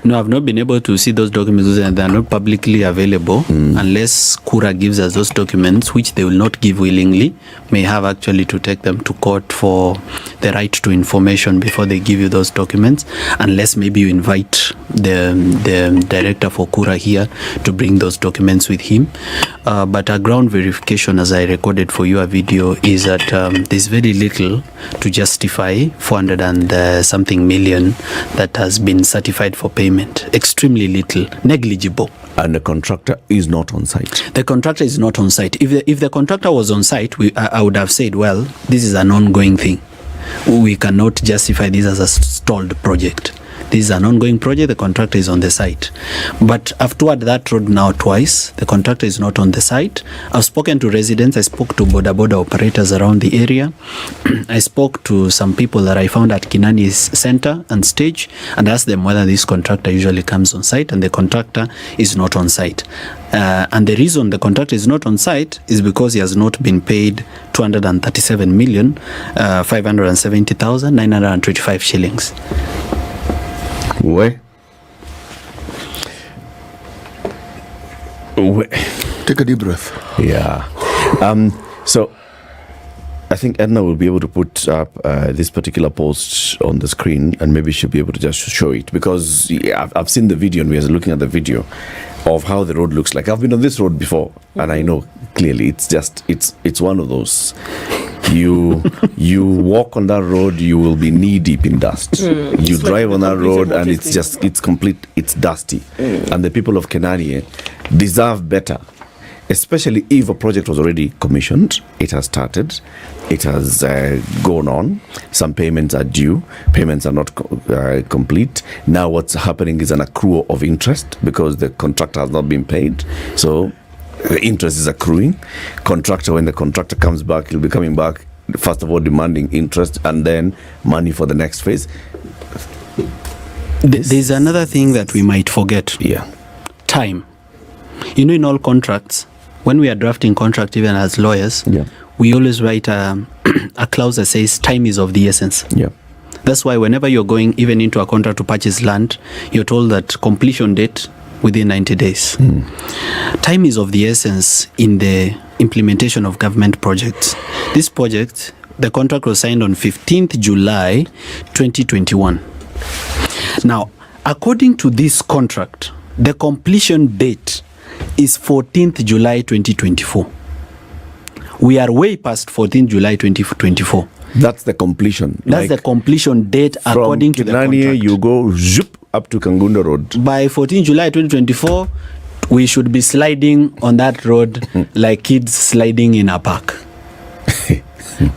No, I've not been able to see those documents, and they're not publicly available unless Kura gives us those documents, which they will not give willingly. May have actually to take them to court for the right to information before they give you those documents, unless maybe you invite the director for Kura here to bring those documents with him. But a ground verification, as I recorded for you a video, is that there's very little to justify 400 and something million that has been certified for payment. Extremely little, negligible. And the contractor is not on site. The contractor is not on site. If the contractor was on site, I would have said, well, this is an ongoing thing. We cannot justify this as a stalled project. This is an ongoing project, the contractor is on the site. But I've toured that road now twice, the contractor is not on the site. I've spoken to residents, I spoke to border operators around the area. I spoke to some people that I found at Kinani's center and stage and asked them whether this contractor usually comes on site, and the contractor is not on site. And the reason the contractor is not on site is because he has not been paid 237,570,925 shillings. Where? Take a deep breath. Yeah. So I think Edna will be able to put up this particular post on the screen, and maybe she'll be able to just show it, because I've seen the video and we are looking at the video of how the road looks like. I've been on this road before, and I know clearly it's one of those. You walk on that road, you will be knee deep in dust. You drive on that road and it's dusty. And the people of Kenani deserve better, especially if a project was already commissioned, it has started, it has gone on, some payments are due, payments are not complete. Now what's happening is an accrual of interest because the contractor has not been paid. So the interest is accruing. Contractor, when the contractor comes back, he'll be coming back, first of all demanding interest and then money for the next phase. There's another thing that we might forget. Yeah. Time. You know, in all contracts, when we are drafting contract, even as lawyers, we always write a clause that says time is of the essence. Yeah. That's why whenever you're going even into a contract to purchase land, you're told that completion date within 90 days. Time is of the essence in the implementation of government projects. This project, the contract was signed on 15th July 2021. Now, according to this contract, the completion date is 14th July 2024. We are way past 14th July 2024. That's the completion. That's the completion date according to the contract. From Kinani, you go zip up to Kangunda Road. By 14 July 2024, we should be sliding on that road like kids sliding in a park.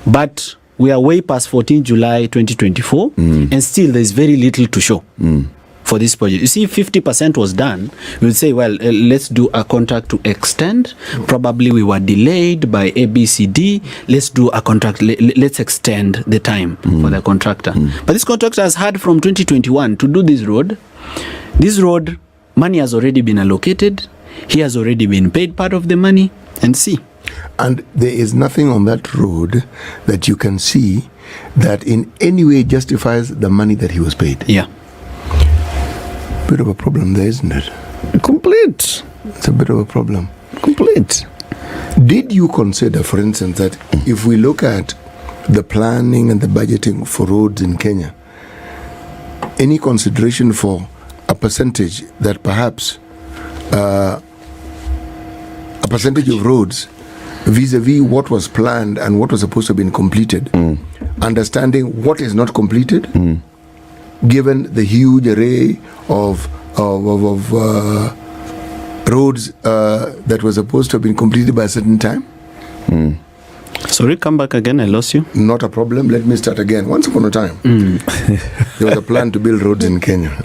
But we are way past 14 July 2024, and still there's very little to show for this project. You see, if 50% was done, we would say, well, let's do a contract to extend. Probably we were delayed by ABCD. Let's do a contract. Let's extend the time for the contractor. But this contractor has had from 2021 to do this road. This road, money has already been allocated. He has already been paid part of the money. And see. And there is nothing on that road that you can see that in any way justifies the money that he was paid. Yeah. Bit of a problem there, isn't it? Complete. It's a bit of a problem. Complete. Did you consider, for instance, that if we look at the planning and the budgeting for roads in Kenya, any consideration for a percentage that perhaps a percentage of roads vis-a-vis what was planned and what was supposed to have been completed, understanding what is not completed, given the huge array of roads that were supposed to have been completed by a certain time? Sorry, come back again, I lost you. Not a problem, let me start again. Once upon a time, there was a plan to build roads in Kenya.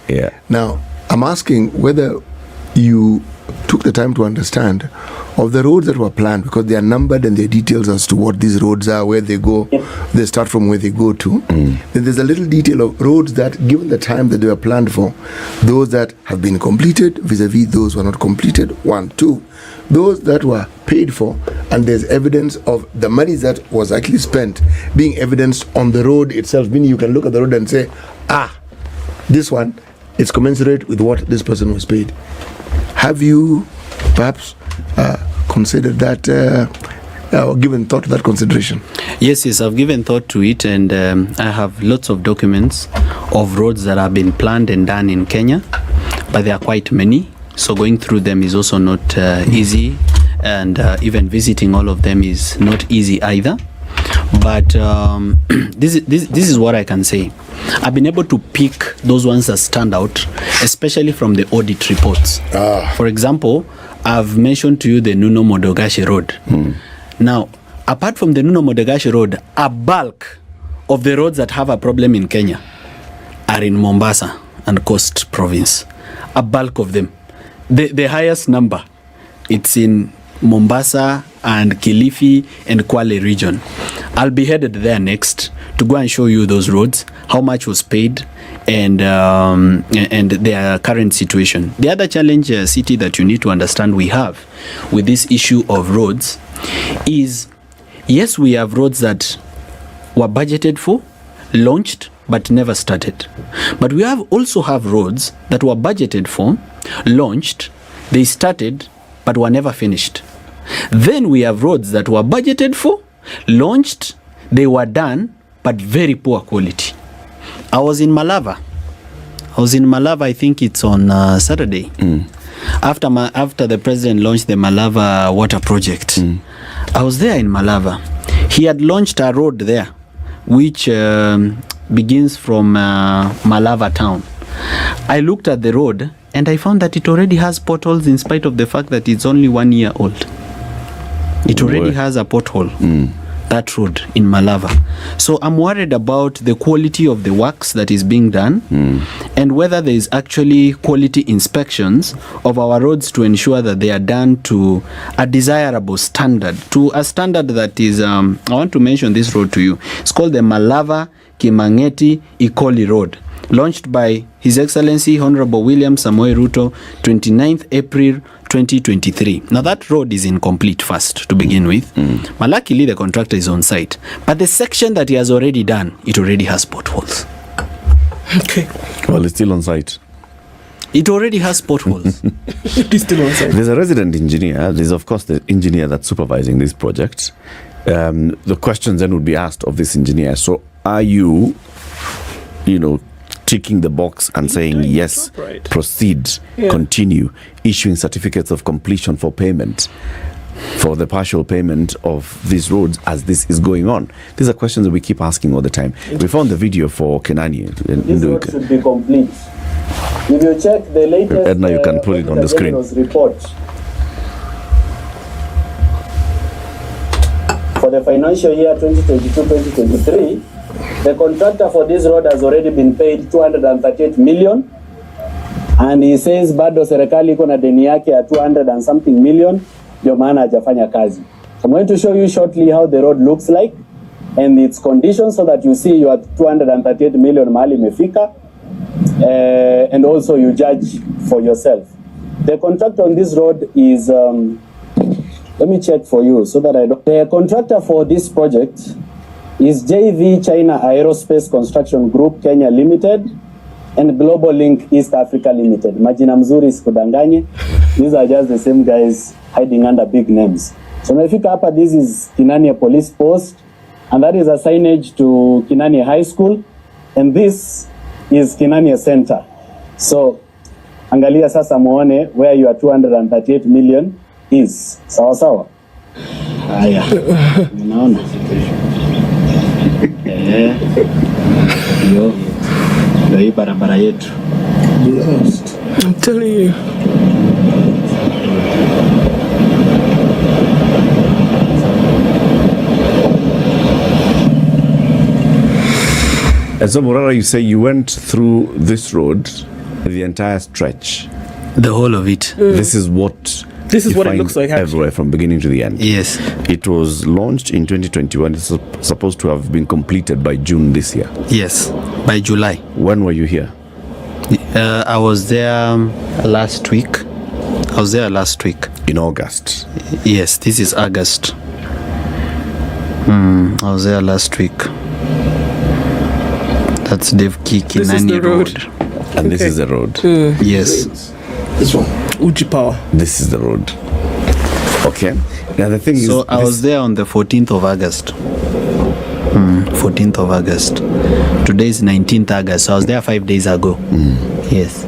Yeah. Now, I'm asking whether you took the time to understand of the roads that were planned, because they are numbered and there are details as to what these roads are, where they go, they start from where they go to. Then there's a little detail of roads that, given the time that they were planned for, those that have been completed vis-a-vis those who are not completed, 1, 2. Those that were paid for, and there's evidence of the money that was actually spent being evidenced on the road itself, meaning you can look at the road and say, this one is commensurate with what this person was paid. Have you perhaps considered that given thought to that consideration? Yes, I've given thought to it, and I have lots of documents of roads that have been planned and done in Kenya, but there are quite many, so going through them is also not easy, and even visiting all of them is not easy either. But this is what I can say. I've been able to pick those ones that stand out, especially from the audit reports. For example, I've mentioned to you the Nuno Modogashe Road. Now, apart from the Nuno Modogashe Road, a bulk of the roads that have a problem in Kenya are in Mombasa and Coast Province. A bulk of them. The highest number, it's in Mombasa and Kilifi and Kwale region. I'll be headed there next to go and show you those roads, how much was paid, and their current situation. The other challenge, City, that you need to understand we have with this issue of roads is, yes, we have roads that were budgeted for, launched, but never started. But we also have roads that were budgeted for, launched, they started, but were never finished. Then we have roads that were budgeted for, launched, they were done, but very poor quality. I was in Malava, I think it's on Saturday. After the president launched the Malava water project. I was there in Malava. He had launched a road there, which begins from Malava town. I looked at the road and I found that it already has potholes in spite of the fact that it's only 1 year old. It already has a pothole, that road in Malava. So I'm worried about the quality of the works that is being done and whether there is actually quality inspections of our roads to ensure that they are done to a desirable standard, to a standard that is, I want to mention this road to you. It's called the Malava Kimangeti Ikoli Road, launched by His Excellency Honorable William Samoei Ruto, 29th April 2023. Now that road is incomplete first to begin with. But luckily the contractor is on site. But the section that he has already done, it already has potholes. Okay. Well, it's still on site. It already has potholes. It is still on site. There's a resident engineer. There's of course the engineer that's supervising this project. The questions then would be asked of this engineer. So are you ticking the box and saying yes, proceed, continue, issuing certificates of completion for payment, for the partial payment of these roads as this is going on? These are questions that we keep asking all the time. We found the video for Kenani. This road should be complete. If you check the latest Edna, you can put it on the screen. Report for the financial year 2022-2023, the contractor for this road has already been paid 238 million, and he says bado serikali iko na deni yake ya 200 and something million, ndio maana hajafanya kazi. I'm going to show you shortly how the road looks like and its conditions so that you see your 238 million mahali imefika, and also you judge for yourself. The contractor on this road is, let me check for you so that I don't. The contractor for this project is JV China Aerospace Construction Group Kenya Limited and Global Link East Africa Limited. Majina mzuri sikudanganye. These are just the same guys hiding under big names. So nafika hapa, this is Kinania Police Post, and that is a signage to Kinania High School, and this is Kinania Center. So angalia sasa muone where your 238 million is. Sawa sawa. Haya. Unaona? Yo. Hii barabara yetu. I'm telling you. And so, Morara, you say you went through this road, the entire stretch. The whole of it. This is what it looks like everywhere from beginning to the end. Yes. It was launched in 2021. It's supposed to have been completed by June this year. Yes, by July. When were you here? I was there last week. In August? Yes, this is August. I was there last week. That's Devki Kinani Road. And this is the road? Yes. This one? Uji Power. This is the road. Okay. Now the thing is, so I was there on the 14th of August. 14th of August. Today is 19th August. So I was there 5 days ago. Yes.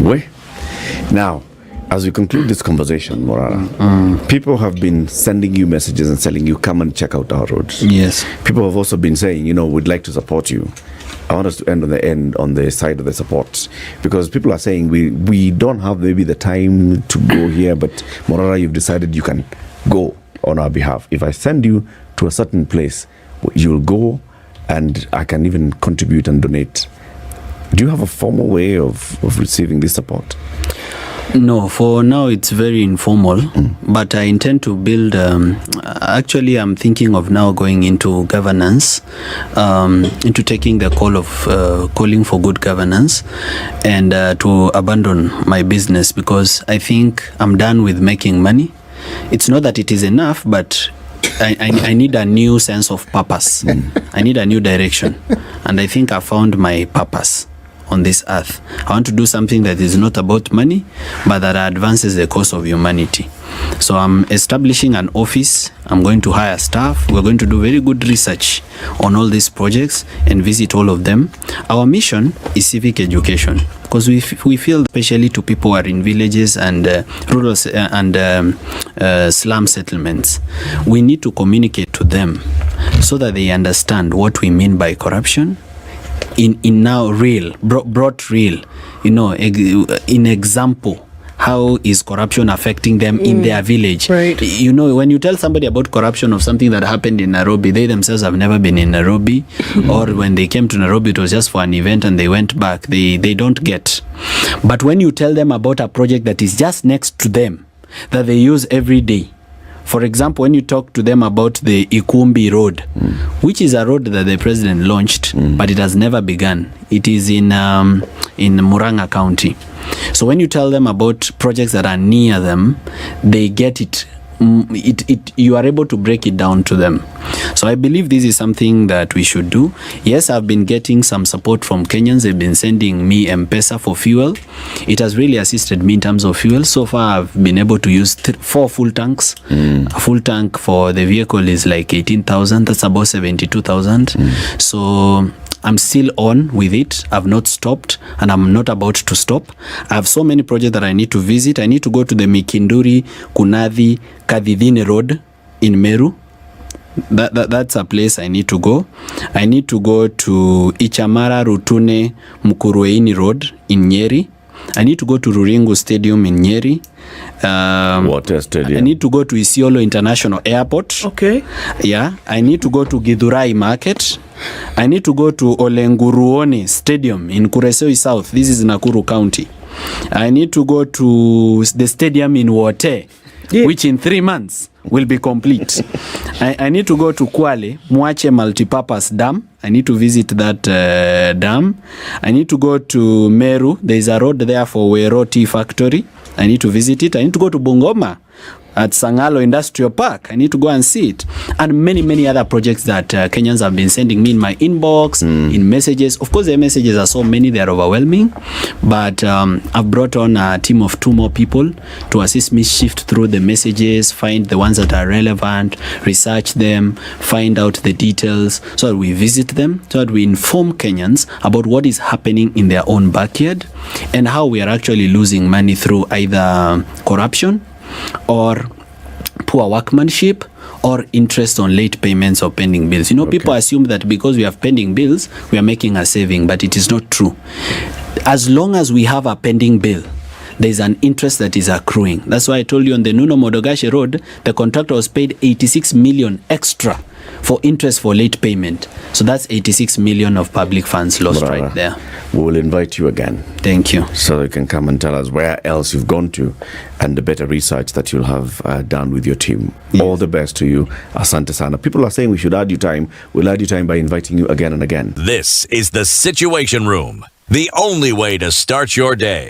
Wait. Now, as we conclude this conversation, Morara, people have been sending you messages and telling you, come and check out our roads. Yes. People have also been saying, we'd like to support you. I want us to end on the side of the support, because people are saying we don't have maybe the time to go here, but Morara, you've decided you can go on our behalf. If I send you to a certain place, you'll go, and I can even contribute and donate. Do you have a formal way of receiving this support? No, for now it's very informal, but I intend to build, actually I'm thinking of now going into governance, into taking the call of calling for good governance, and to abandon my business, because I think I'm done with making money. It's not that it is enough, but I need a new sense of purpose. I need a new direction, and I think I found my purpose on this earth. I want to do something that is not about money, but that advances the cause of humanity. So I'm establishing an office. I'm going to hire staff. We're going to do very good research on all these projects and visit all of them. Our mission is civic education, because we feel, especially to people who are in villages and rural and slum settlements, we need to communicate to them so that they understand what we mean by corruption, in now real, brought real, in example, how is corruption affecting them in their village. Right. When you tell somebody about corruption of something that happened in Nairobi, they themselves have never been in Nairobi, or when they came to Nairobi it was just for an event and they went back, they don't get. But when you tell them about a project that is just next to them, that they use every day, for example, when you talk to them about the Ikumbi Road, which is a road that the president launched, but it has never begun. It is in Murang'a County. So when you tell them about projects that are near them, they get it. You are able to break it down to them. So I believe this is something that we should do. Yes, I've been getting some support from Kenyans. They've been sending me Mpesa for fuel. It has really assisted me in terms of fuel. So far, I've been able to use 4 full tanks. A full tank for the vehicle is like 18,000. That's about 72,000. So I'm still on with it. I've not stopped, and I'm not about to stop. I have so many projects that I need to visit. I need to go to the Mikinduri, Kunathi, Kadhidhine Road in Meru. That's a place I need to go. I need to go to Ichamara, Rutune, Mukurueini Road in Nyeri. I need to go to Ruringu Stadium in Nyeri. Water Stadium. I need to go to Isiolo International Airport. Okay. Yeah. I need to go to Githurai Market. I need to go to Olenguruone Stadium in Kuresoi South. This is Nakuru County. I need to go to the stadium in Wote, which in 3 months will be complete. I need to go to Kwale, Mwache Multipurpose Dam. I need to visit that dam. I need to go to Meru. There is a road there for Wero Tea Factory. I need to visit it. I need to go to Bungoma at Sangalo Industrial Park. I need to go and see it. And many, many other projects that Kenyans have been sending me in my inbox, in messages. Of course, the messages are so many, they are overwhelming. But I've brought on a team of 2 more people to assist me shift through the messages, find the ones that are relevant, research them, find out the details, so that we visit them, so that we inform Kenyans about what is happening in their own backyard and how we are actually losing money through either corruption or poor workmanship or interest on late payments or pending bills. People assume that because we have pending bills, we are making a saving, but it is not true. As long as we have a pending bill, there is an interest that is accruing. That's why I told you on the Nuno Modogashe Road, the contractor was paid 86 million extra for interest for late payment. So that's 86 million of public funds lost right there. We will invite you again. Thank you. So you can come and tell us where else you've gone to and the better research that you'll have done with your team. Yes. All the best to you. Asante sana. People are saying we should add you time. We'll add you time by inviting you again and again. This is the Situation Room, the only way to start your day.